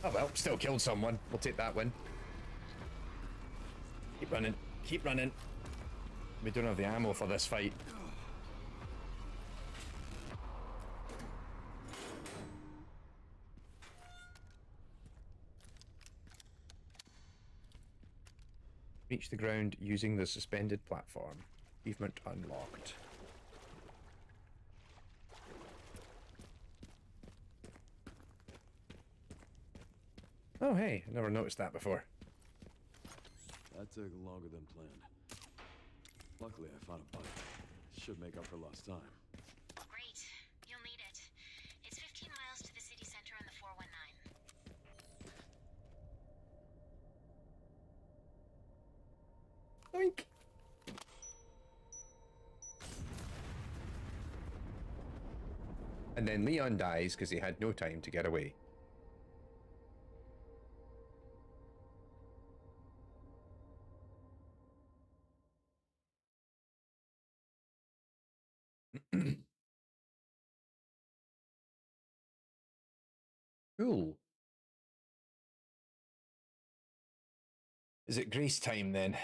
Oh well, still killed someone. We'll take that win. Keep running. Keep running. We don't have the ammo for this fight. Reach the ground using the suspended platform. Achievement unlocked. Oh hey, I never noticed that before. That took longer than planned. Luckily, I found a bike. Should make up for lost time. Great. You'll need it. It's 15 miles to the city center on the 419. Oink. And then Leon dies because he had no time to get away. Cool. Is it Grace time then?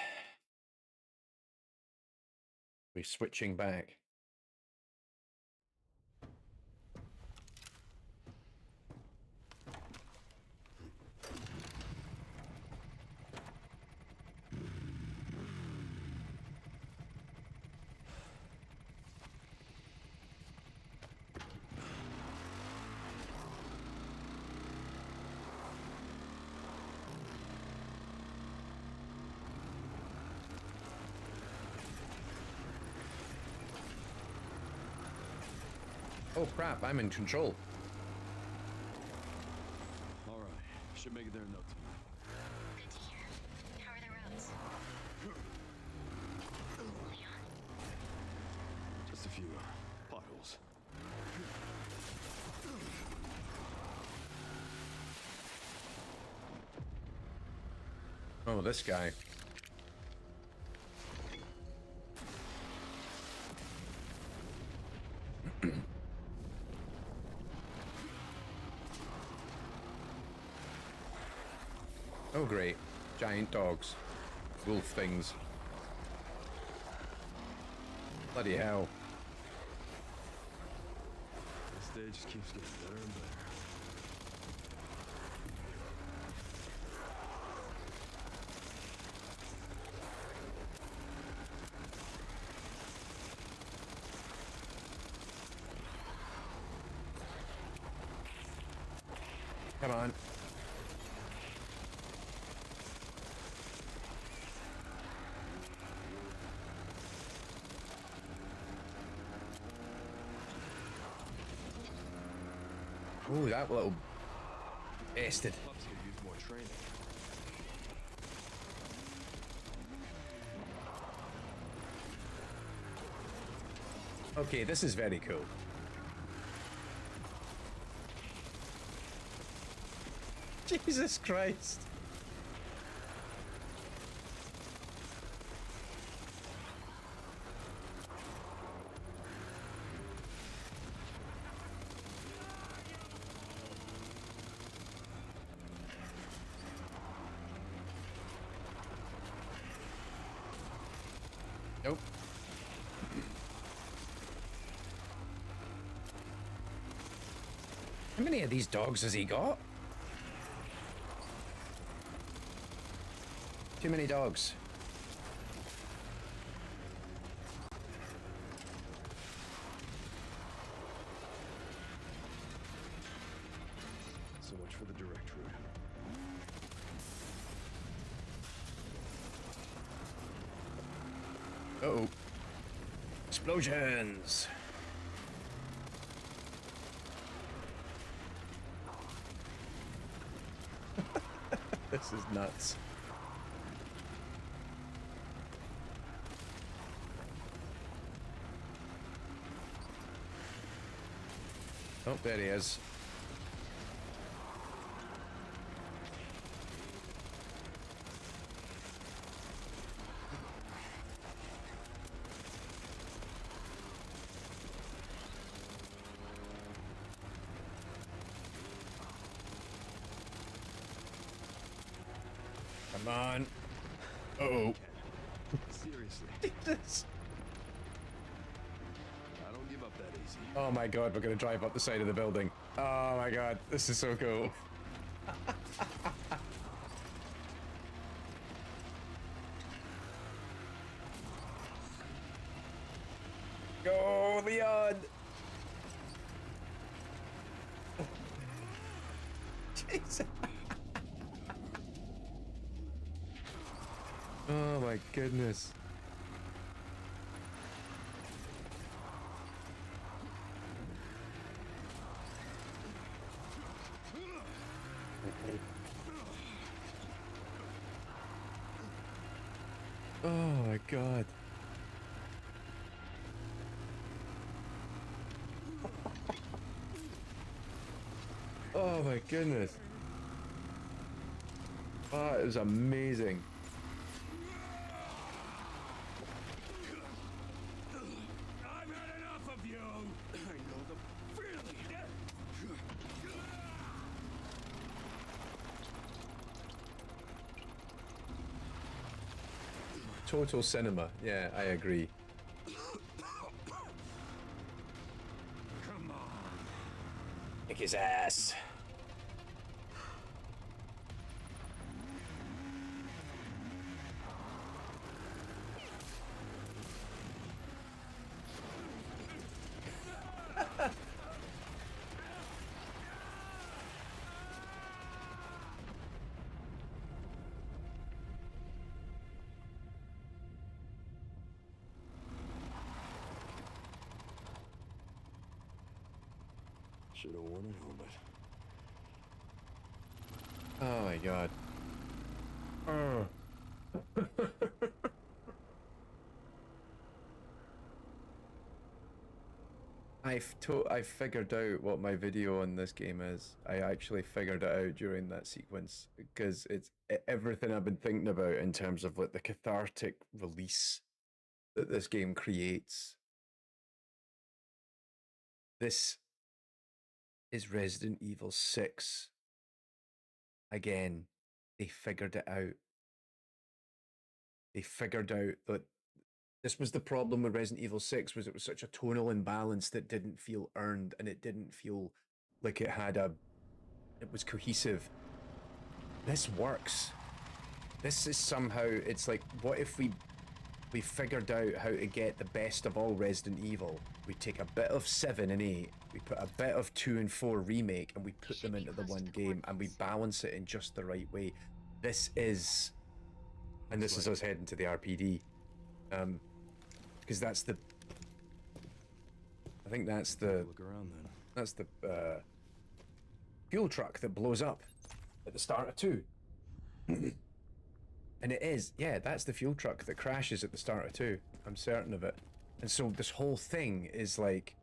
We're switching back. Oh crap, I'm in control. Should make it there in no time. Good to hear. How are the roads? Leon? Just a few potholes. Oh, this guy. Oh, great. Giant dogs. Wolf things. Bloody hell. The stage just keeps getting better and better. Come on. Ooh, that little bastard. Pups could use more training. Okay, this is very cool. Jesus Christ. Nope. How many of these dogs has he got? Too many dogs. So much for the direct route. Uh-oh. Explosions. This is nuts. Oh, there he is. Come on. Uh-oh. Seriously, Jesus. I don't give up that easy. Oh my god, we're gonna drive up the side of the building. Oh my god, this is so cool. Go, Leon! Jesus. Oh my goodness. Oh my god. Oh my goodness. Oh, it was amazing. I've had enough of you! I know the feeling! Total cinema. Yeah, I agree. Come on! Kick his ass. Should have worn a helmet. Oh my god. Oh. I figured out what my video on this game is. I actually figured it out during that sequence because it's everything I've been thinking about in terms of like the cathartic release that this game creates. This is Resident Evil 6. Again, they figured it out. They figured out that this was the problem with Resident Evil 6 was it was such a tonal imbalance that didn't feel earned and it didn't feel like it was cohesive. This works. This is somehow, it's like, what if we figured out how to get the best of all Resident Evil? We take a bit of 7 and 8, we put a bit of 2 and 4 remake, and we put them into the one game, and we balance it in just the right way. This is, and this is us heading to the RPD, because that's the, I think that's the, Look around then. that's the fuel truck that blows up at the start of 2. And it is, yeah, that's the fuel truck that crashes at the start of 2. I'm certain of it. And so this whole thing is like,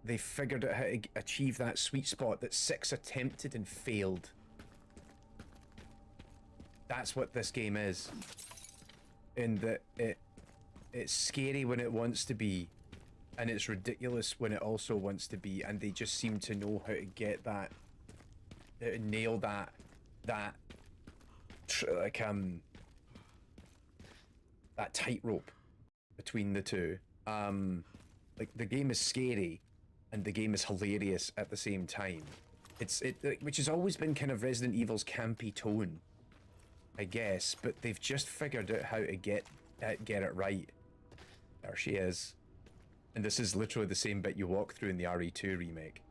they figured out how to achieve that sweet spot that 6 attempted and failed. That's what this game is. In that it's scary when it wants to be, and it's ridiculous when it also wants to be, and they just seem to know how to get that, nail that that tightrope between the two. Like the game is scary and the game is hilarious at the same time. Which has always been kind of Resident Evil's campy tone, I guess, but they've just figured out how to get it right. There she is. And this is literally the same bit you walk through in the RE2 remake.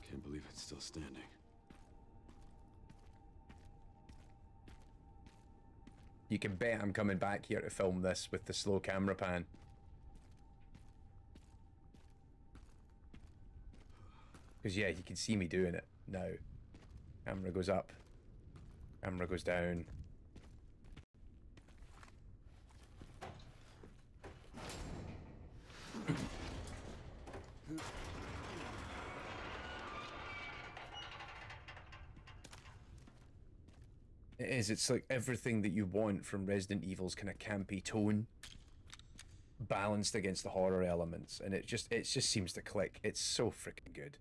Can't believe it's still standing. You can bet I'm coming back here to film this with the slow camera pan. Because yeah, you can see me doing it now. Camera goes up. Camera goes down. It is, it's like everything that you want from Resident Evil's kind of campy tone balanced against the horror elements, and it just seems to click. It's so freaking good.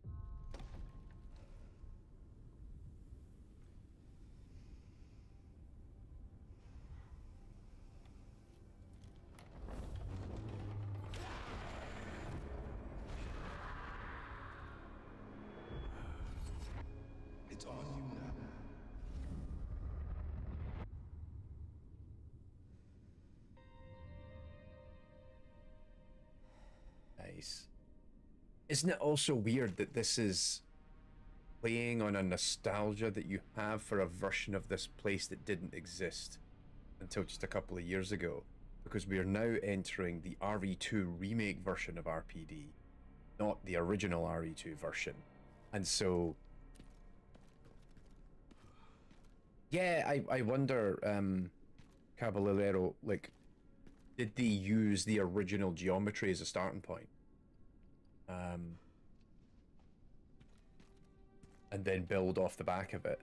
It's on you now. Nice. Isn't it also weird that this is playing on a nostalgia that you have for a version of this place that didn't exist until just a couple of years ago? Because we are now entering the RE2 remake version of RPD, not the original RE2 version. And so, yeah, I wonder, Caballero, like, did they use the original geometry as a starting point? And then build off the back of it.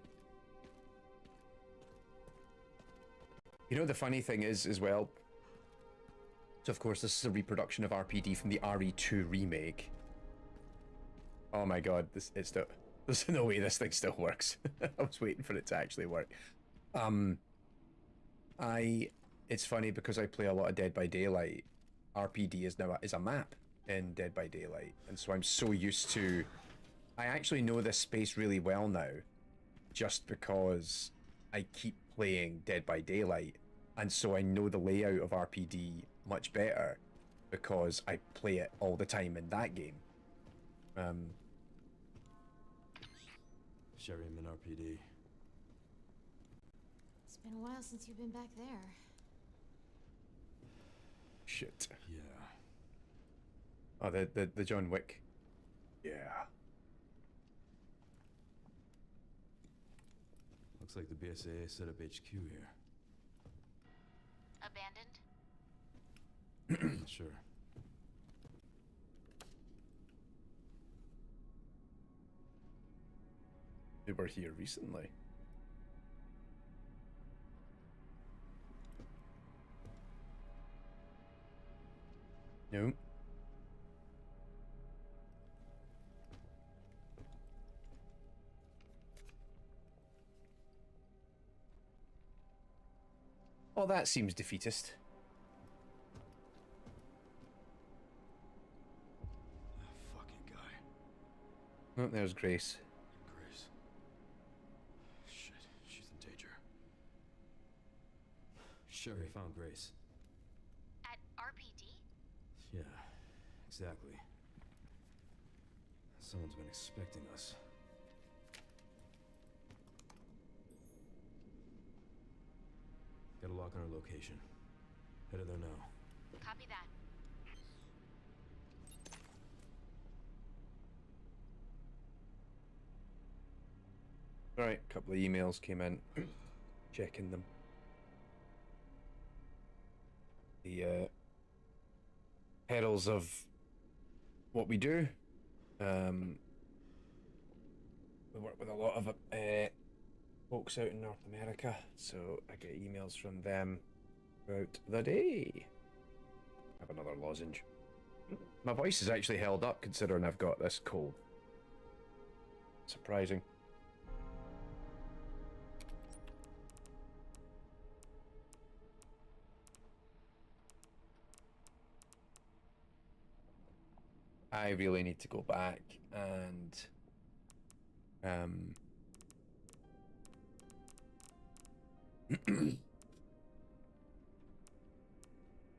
You know, the funny thing is, as well, so of course this is a reproduction of RPD from the RE2 remake. Oh my god, there's no way this thing still works. I was waiting for it to actually work. It's funny because I play a lot of Dead by Daylight. RPD is now a map in Dead by Daylight, and so I'm so used to, I actually know this space really well now, just because I keep playing Dead by Daylight, and so I know the layout of RPD much better because I play it all the time in that game. Sherry, I'm in RPD. It's been a while since you've been back there. Shit. Yeah. Oh, the John Wick. Yeah. Looks like the BSAA set up HQ here. Abandoned? Sure. They were here recently. No. Oh, that seems defeatist. That fucking guy. Oh, there's Grace. Grace. Shit, she's in danger. Sherry found Grace. At RPD? Yeah, exactly. Someone's been expecting us. Got a lock on our location. Headed there now. Copy that. Right, a couple of emails came in. Checking them. The perils of what we do. We work with a lot of folks out in North America, so I get emails from them throughout the day. I have another lozenge. My voice is actually held up considering I've got this cold. Surprising. I really need to go back and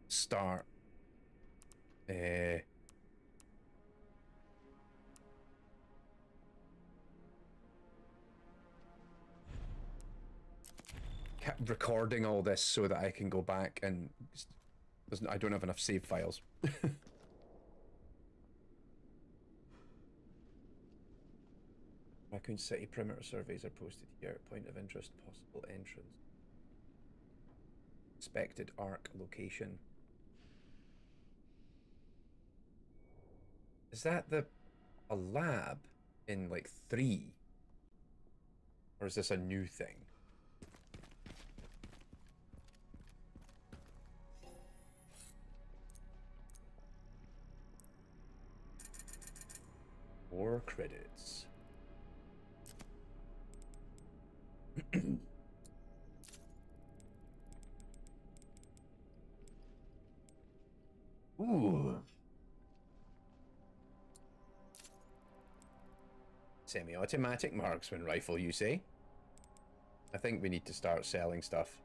start recording all this so that I can go back and I don't have enough save files. Racoon City perimeter surveys are posted here. Point of interest, possible entrance. Expected arc location. Is that a lab in like 3? Or is this a new thing? More credits. Ooh. Semi-automatic marksman rifle, you say? I think we need to start selling stuff.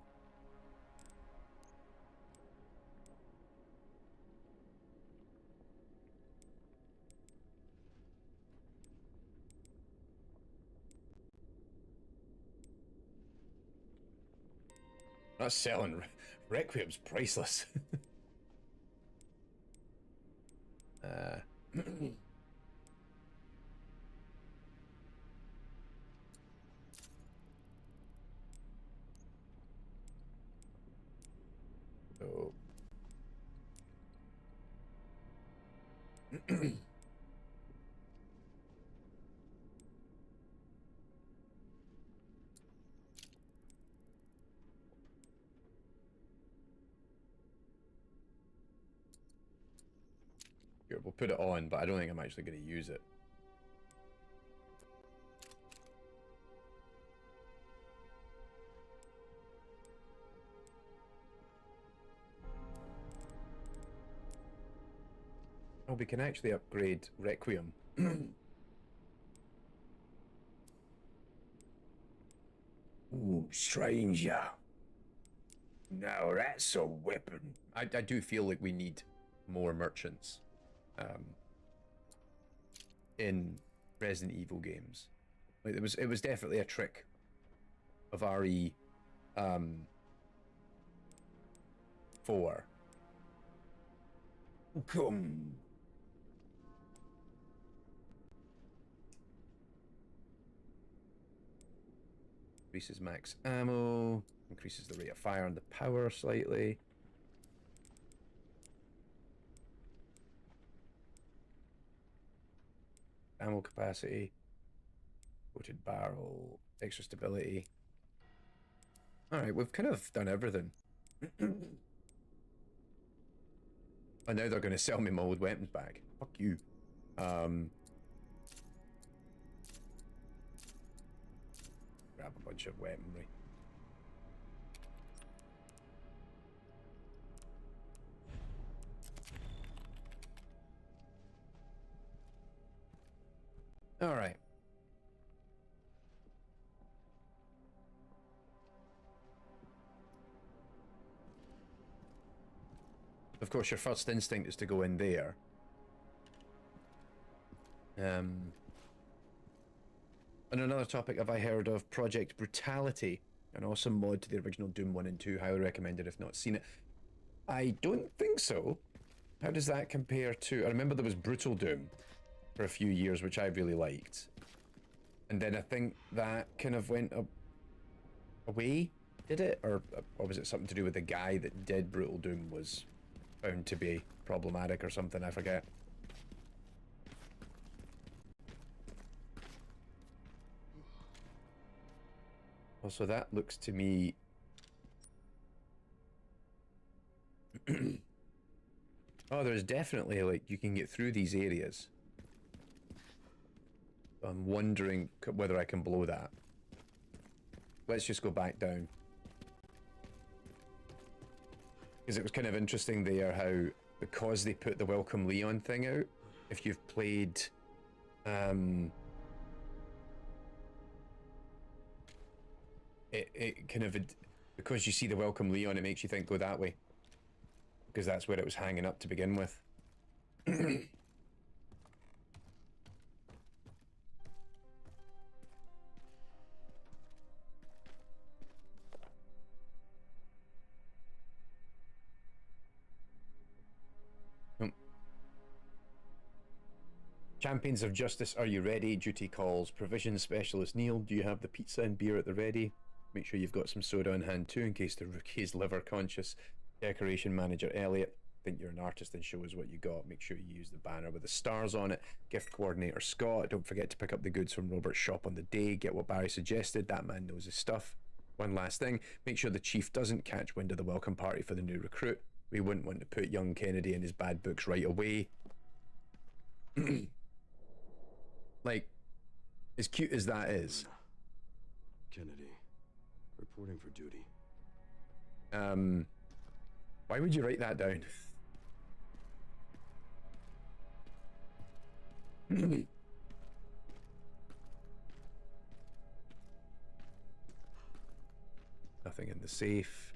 Not selling. Requiem's priceless. So. Here, we'll put it on, but I don't think I'm actually going to use it. Oh, we can actually upgrade Requiem. Ooh, stranger. Now that's a weapon. I do feel like we need more merchants in Resident Evil games. Like it was definitely a trick of RE 4. Come. Increases max ammo. Increases the rate of fire and the power slightly. Ammo capacity. Coated barrel. Extra stability. Alright, we've kind of done everything. And now they're going to sell me my old weapons back. Fuck you. Grab a bunch of weaponry. Alright. Of course, your first instinct is to go in there. And another topic, have I heard of Project Brutality? An awesome mod to the original Doom 1 and 2. Highly recommended if not seen it. I don't think so. How does that compare to... I remember there was Brutal Doom for a few years, which I really liked. And then I think that kind of went away, did it? Or was it something to do with the guy that did Brutal Doom was found to be problematic or something? I forget. Also, that looks to me... Oh, there's definitely, like, you can get through these areas. I'm wondering whether I can blow that. Let's just go back down. Because it was kind of interesting there how, because they put the Welcome Leon thing out, if you've played... It kind of... Because you see the Welcome Leon, it makes you think go that way. Because that's where it was hanging up to begin with. Champions of Justice, are you ready? Duty calls. Provision Specialist Neil, do you have the pizza and beer at the ready? Make sure you've got some soda on hand too in case the rookie's liver conscious. Decoration Manager Elliot, think you're an artist and show us what you got. Make sure you use the banner with the stars on it. Gift Coordinator Scott, don't forget to pick up the goods from Robert's shop on the day. Get what Barry suggested, that man knows his stuff. One last thing, make sure the chief doesn't catch wind of the welcome party for the new recruit. We wouldn't want to put young Kennedy in his bad books right away. Like, as cute as that is. Kennedy, reporting for duty. Why would you write that down? Nothing in the safe.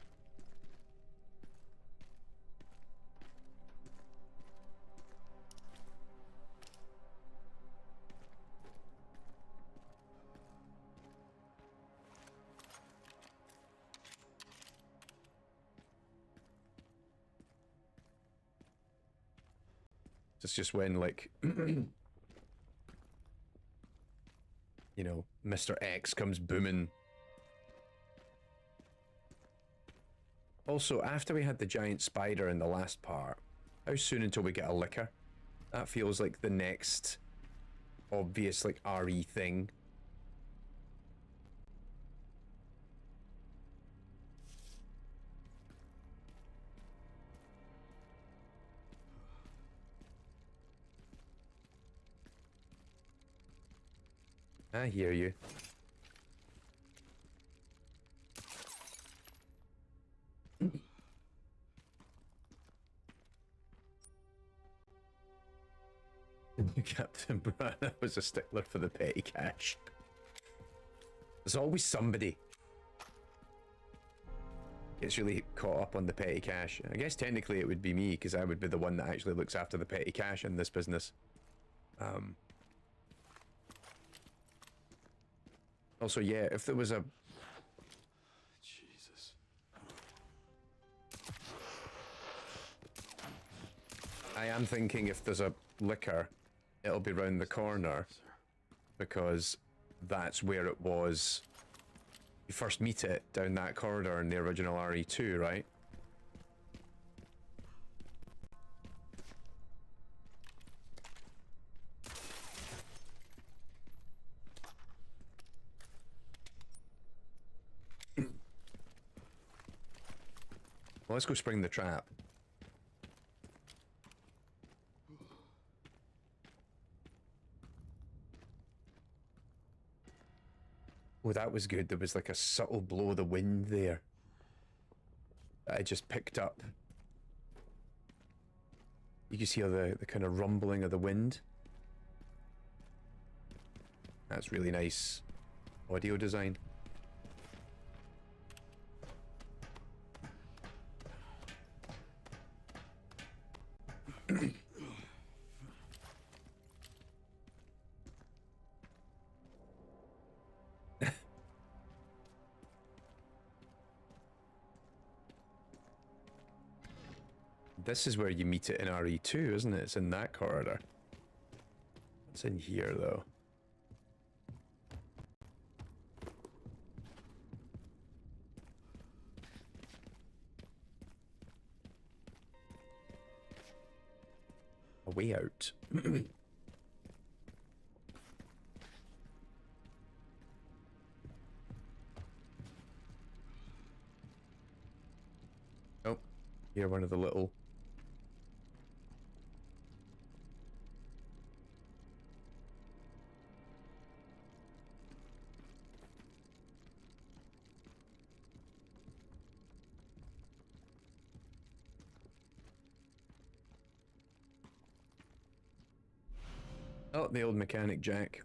It's just when, like, you know, Mr. X comes booming. Also, after we had the giant spider in the last part, how soon until we get a liquor? That feels like the next obvious, like, RE thing. I hear you. Captain Brana was a stickler for the petty cash. There's always somebody gets really caught up on the petty cash. I guess technically it would be me, because I would be the one that actually looks after the petty cash in this business. Also, yeah, if there was a... Jesus. I am thinking if there's a liquor, it'll be round the corner, because that's where it was You first meet it down that corridor in the original RE2, right? Well, let's go spring the trap. Oh, that was good. There was like a subtle blow of the wind there that I just picked up. You can see the kind of rumbling of the wind. That's really nice audio design. This is where you meet it in RE2, isn't it? It's in that corridor. What's in here, though? A way out. Oh, here, one of the little... Oh, the old mechanic jack.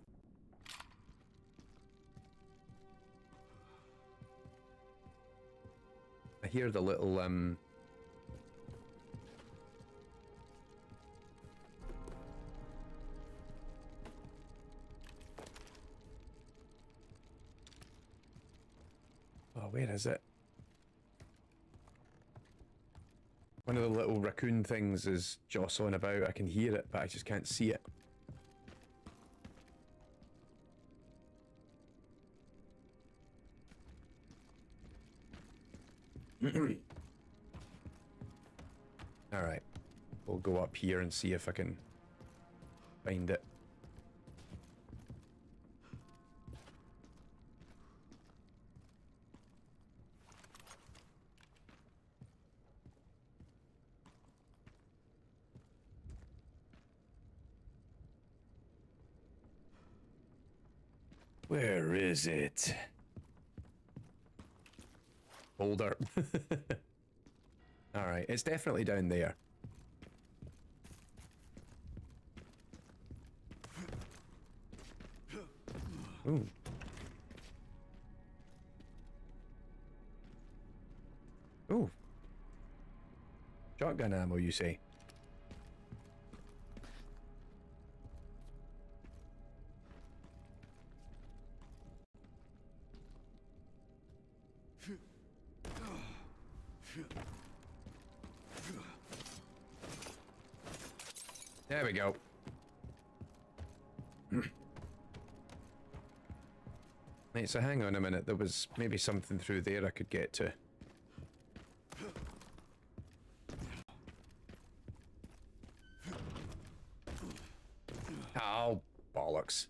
I hear the little, Oh, where is it? One of the little raccoon things is jostling about. I can hear it, but I just can't see it. Alright. We'll go up here and see if I can find it. Where is it? Boulder. Alright, it's definitely down there. Ooh. Ooh. Shotgun ammo, you say? There we go. Right, so hang on a minute. There was maybe something through there I could get to. Oh, bollocks.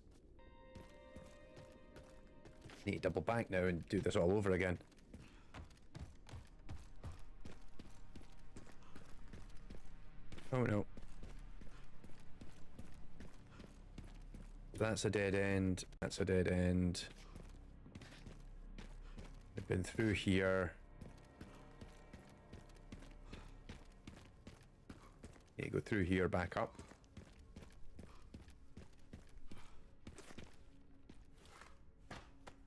Need to double back now and do this all over again. Oh no. That's a dead end. That's a dead end. I've been through here. Yeah, go through here, back up.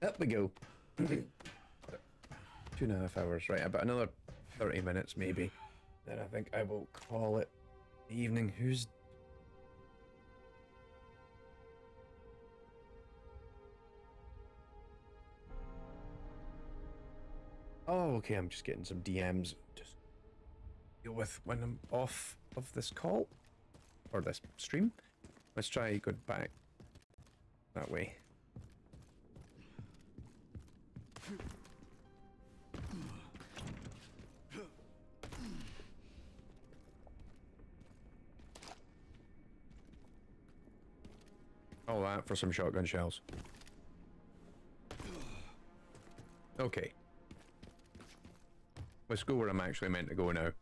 Up we go. 2.5 hours, right? About another 30 minutes, maybe. Then I think I will call it evening. Who's... Oh, okay, I'm just getting some DMs. Just deal with when I'm off of this call. Or this stream. Let's try going back that way. All that for some shotgun shells. Okay. Let's go where I'm actually meant to go now.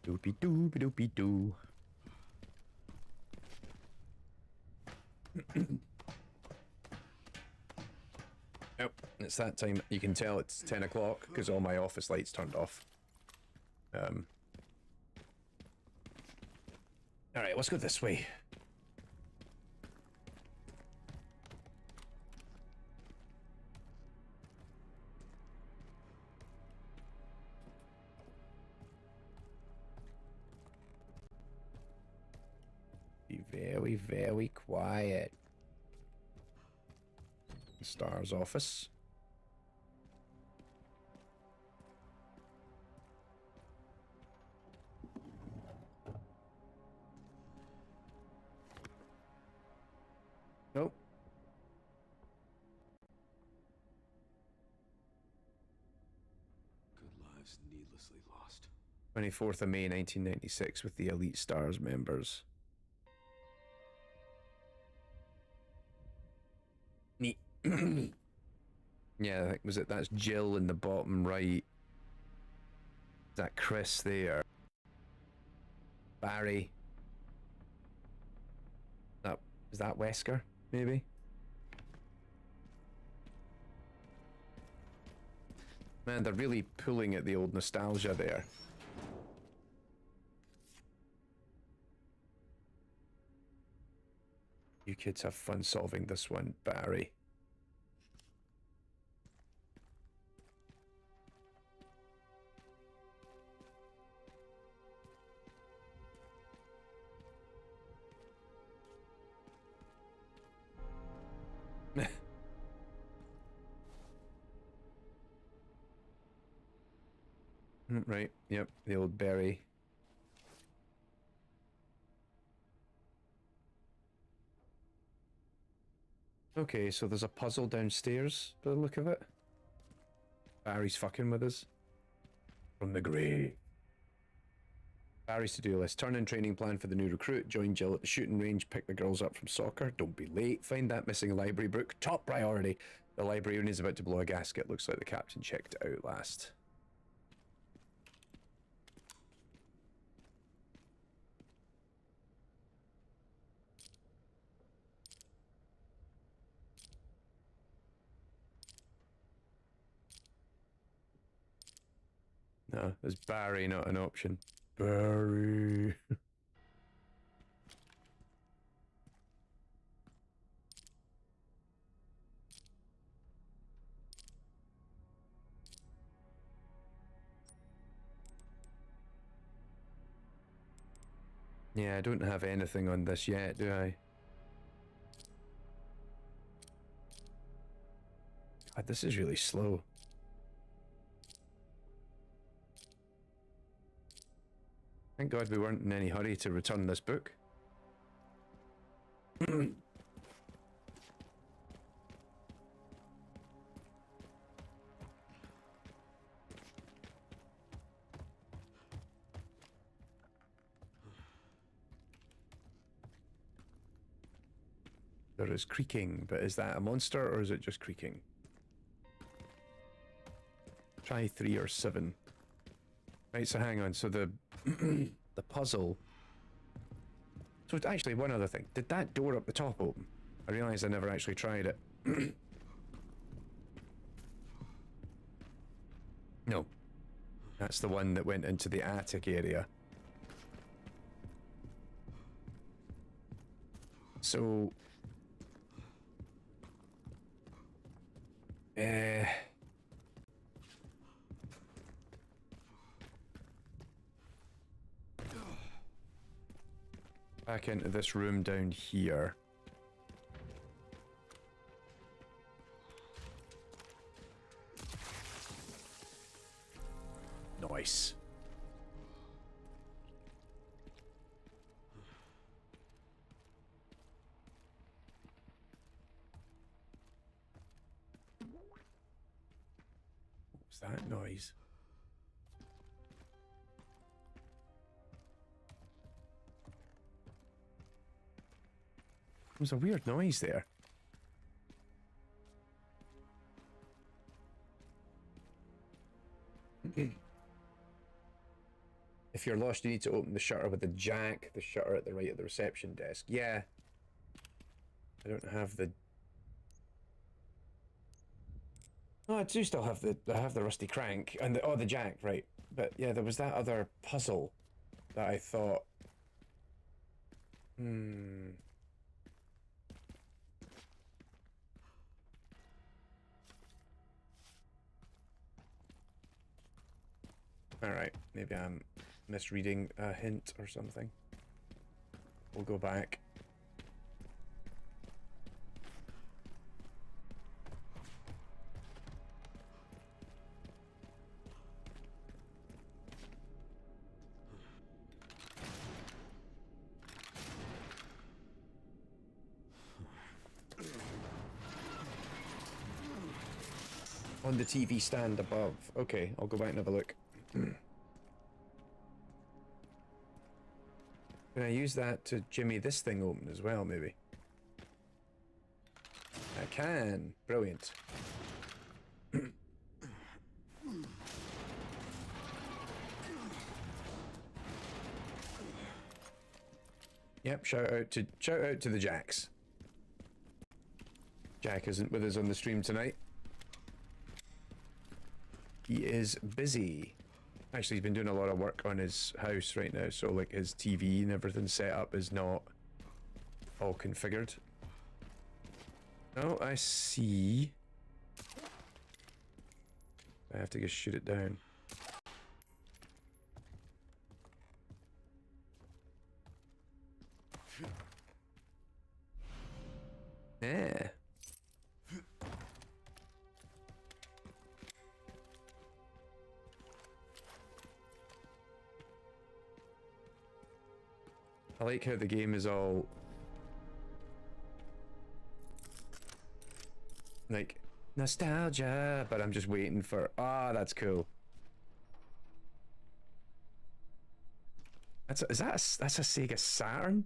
Doopy doopy doopy doo. Oh, it's that time. You can tell it's 10 o'clock because all my office lights turned off. Alright, let's go this way. Be very, very quiet. Star's office. Nope. Good lives needlessly lost. 24th of May 1996 with the Elite Stars members. Neat. Yeah, I think was it that's Jill in the bottom right. Is that Chris there? Barry. That is that Wesker, maybe? Man, they're really pulling at the old nostalgia there. You kids have fun solving this one, Barry. Right, yep, the old Barry. Okay, so there's a puzzle downstairs by the look of it. Barry's fucking with us. From the grave. Barry's to-do list. Turn in training plan for the new recruit. Join Jill at the shooting range. Pick the girls up from soccer. Don't be late. Find that missing library book. Top priority. The librarian is about to blow a gasket. Looks like the captain checked it out last. No, there's Barry, not an option. Barry. Yeah, I don't have anything on this yet, do I? God, this is really slow. Thank God we weren't in any hurry to return this book. There is creaking, but is that a monster or is it just creaking? Try 3 or 7. Right, so hang on, so the the puzzle. So actually, one other thing. Did that door up the top open? I realised I never actually tried it. No. That's the one that went into the attic area. So... back into this room down here. Nice. that noise? There was a weird noise there. If you're lost, you need to open the shutter with the jack, the shutter at the right of the reception desk. Yeah. I don't have the... Oh, I do still have the... I have the rusty crank and the... Oh, the jack, right. But yeah, there was that other puzzle that I thought... Alright, maybe I'm misreading a hint or something. We'll go back. On the TV stand above. Okay, I'll go back and have a look. Can I use that to jimmy this thing open as well, maybe? I can. Brilliant. Yep, shout out to the Jacks. Jack isn't with us on the stream tonight. He is busy. Actually, he's been doing a lot of work on his house right now, so like his TV and everything set up is not all configured. Oh, I see. I have to just shoot it down. Yeah. I like how the game is all like nostalgia, but I'm just waiting for... Ah, that's cool. That's a Sega Saturn?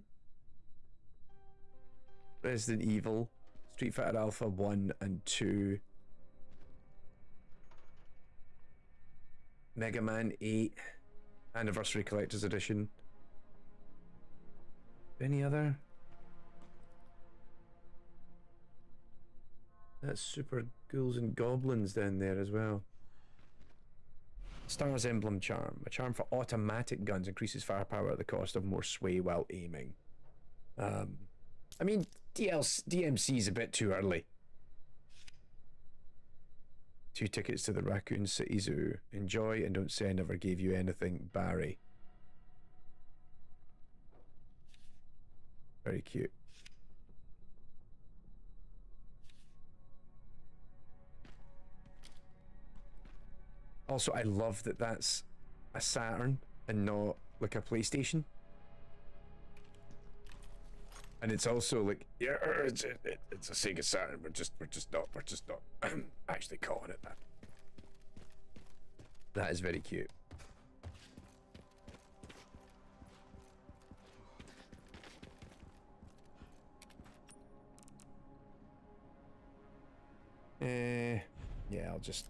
Resident Evil, Street Fighter Alpha 1 and 2, Mega Man 8, Anniversary Collector's Edition. Any other? That's Super Ghouls and Goblins down there as well. Star's Emblem Charm. A charm for automatic guns increases firepower at the cost of more sway while aiming. I mean, DMC's a bit too early. 2 tickets to the Racoon City Zoo. Enjoy and don't say I never gave you anything, Barry. Very cute. Also, I love that that's a Saturn and not like a PlayStation. And it's also like, yeah, it's a Sega Saturn. We're just not actually calling it that. That is very cute. Yeah, I'll just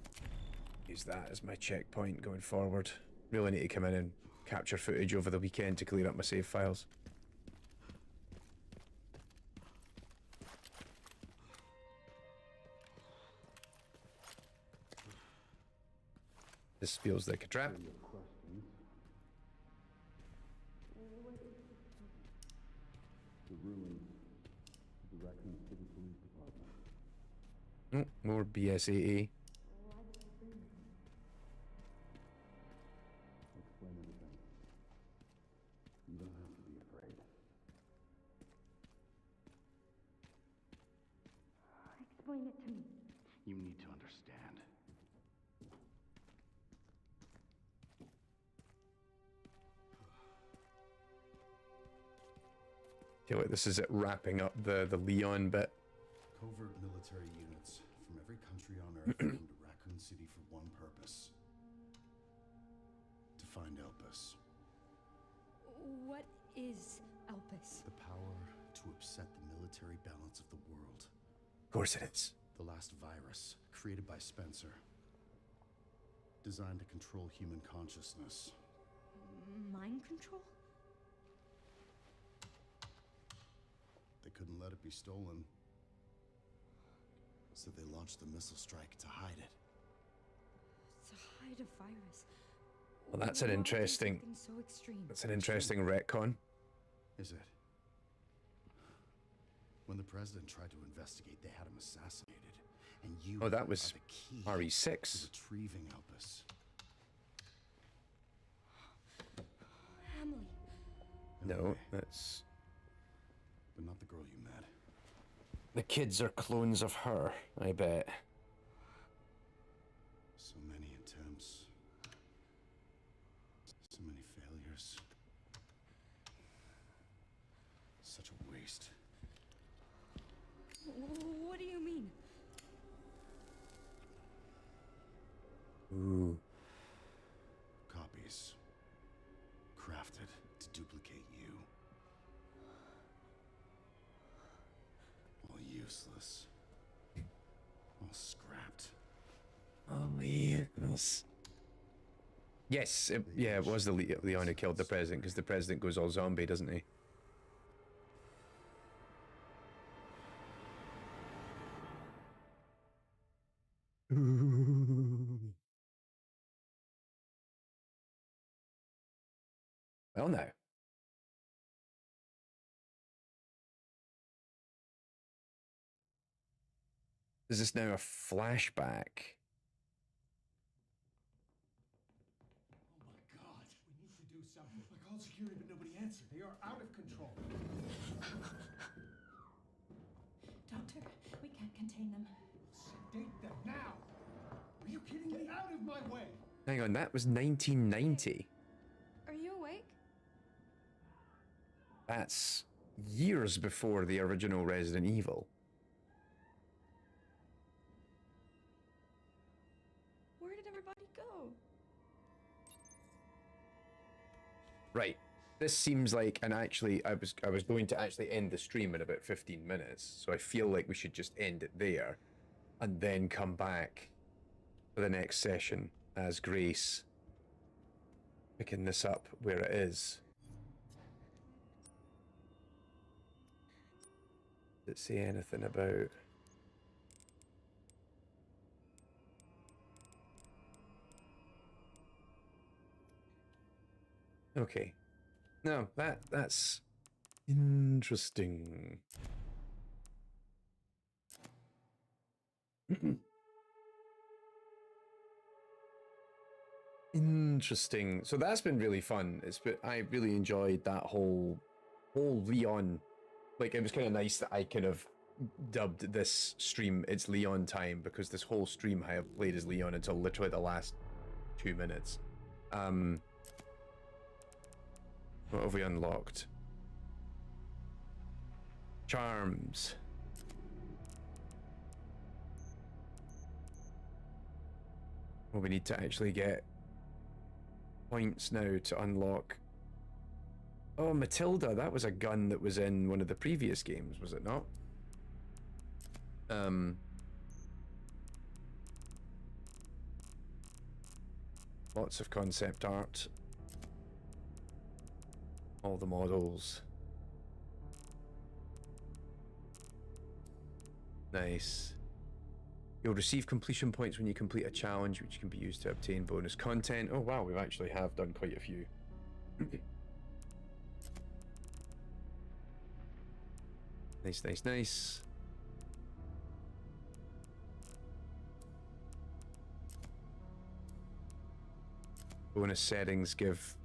use that as my checkpoint going forward. Really need to come in and capture footage over the weekend to clear up my save files. This feels like a trap. The ruins of the Racoon City Police Department. Oh, more BSAA. Explain everything. You don't have to be afraid. Explain it to me. You need to understand. Feel like this is it wrapping up the Leon bit. Covert military units from every country on Earth come to Racoon City for one purpose. To find Elpis. What is Elpis? The power to upset the military balance of the world. Of course it is. The last virus, created by Spencer. Designed to control human consciousness. Mind control? They couldn't let it be stolen. So they launched the missile strike to hide it. To hide a virus. Well, that's an Why interesting. something so extreme? That's an interesting retcon. Is it? When the president tried to investigate, they had him assassinated. And you Oh, that are was the key RE6. to retrieving Elpis. Emily. No, Anyway, that's. but not the girl you met. The kids are clones of her, I bet. So many attempts. So many failures. Such a waste. What do you mean? Ooh. Copies. Crafted to duplicate you. All useless. All scrapped. Oh, yes. Yes, it was the Leon who killed the president, because the president goes all zombie, doesn't he? Well, now. Is this now a flashback? Oh my God, we need to do something. I called security, but nobody answered. They are out of control. Doctor, we can't contain them. Sedate them now. Are you kidding me? Out of my way. Hang on, that was 1990. Are you awake? That's years before the original Resident Evil. Where did everybody go? Right. This seems like, and actually, I was going to actually end the stream in about 15 minutes, so I feel like we should just end it there, and then come back for the next session as Grace, picking this up where it is. Does it say anything about? Okay. No, that's interesting. Interesting. So that's been really fun. I really enjoyed that whole Leon. Like, it was kind of nice that I kind of dubbed this stream "It's Leon Time," because this whole stream I have played as Leon until literally the last 2 minutes. What have we unlocked? Charms. Well, we need to actually get points now to unlock. Oh, Matilda, that was a gun that was in one of the previous games, was it not? Lots of concept art. All the models. Nice. You'll receive completion points when you complete a challenge, which can be used to obtain bonus content. Oh wow, we actually have done quite a few. Nice, nice, nice. Bonus settings give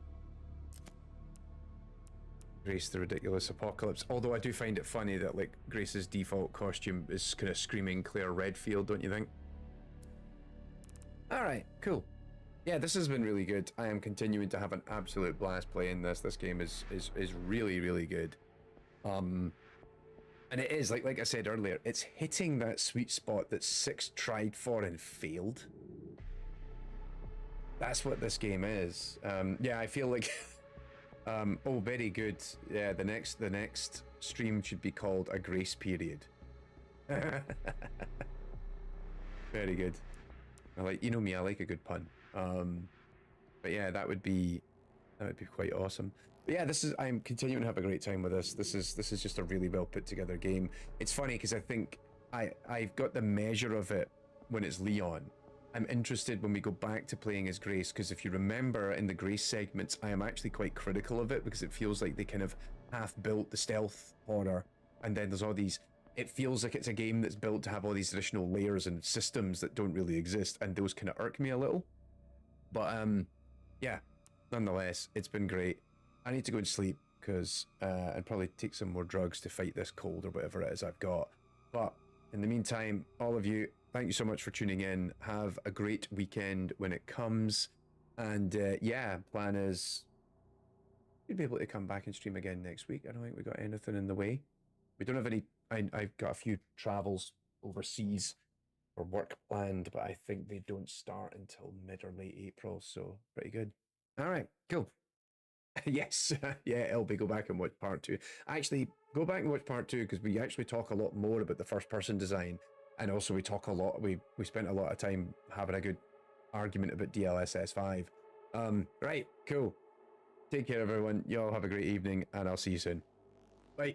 Grace the ridiculous apocalypse. Although I do find it funny that, like, Grace's default costume is kind of screaming Claire Redfield, don't you think? Alright, cool. Yeah, this has been really good. I am continuing to have an absolute blast playing this. This game is really, really good. And it is, like I said earlier, it's hitting that sweet spot that 6 tried for and failed. That's what this game is. Yeah, I feel like oh, very good. Yeah, the next stream should be called a grace period. Very good. I like, you know me, I like a good pun. But yeah, that would be quite awesome. But yeah, I'm continuing to have a great time with this. This is just a really well put together game. It's funny because I think I've got the measure of it when it's Leon. I'm interested when we go back to playing as Grace, because if you remember in the Grace segments, I am actually quite critical of it because it feels like they kind of half built the stealth horror, and then there's all these. It feels like it's a game that's built to have all these additional layers and systems that don't really exist, and those kind of irk me a little. But yeah, nonetheless, it's been great. I need to go and sleep because I'd probably take some more drugs to fight this cold or whatever it is I've got. But in the meantime, all of you, thank you so much for tuning in. Have a great weekend when it comes. And yeah, plan is we'll be able to come back and stream again next week. I don't think we got anything in the way. We don't have any. I've got a few travels overseas for work planned, but I think they don't start until mid or late April. So pretty good. All right, cool. Yes, yeah, LB, go back and watch part 2. Actually, go back and watch part 2 because we actually talk a lot more about the first person design, and also we talk a lot. We spent a lot of time having a good argument about DLSS 5. Right, cool. Take care, everyone. You all have a great evening, and I'll see you soon. Bye.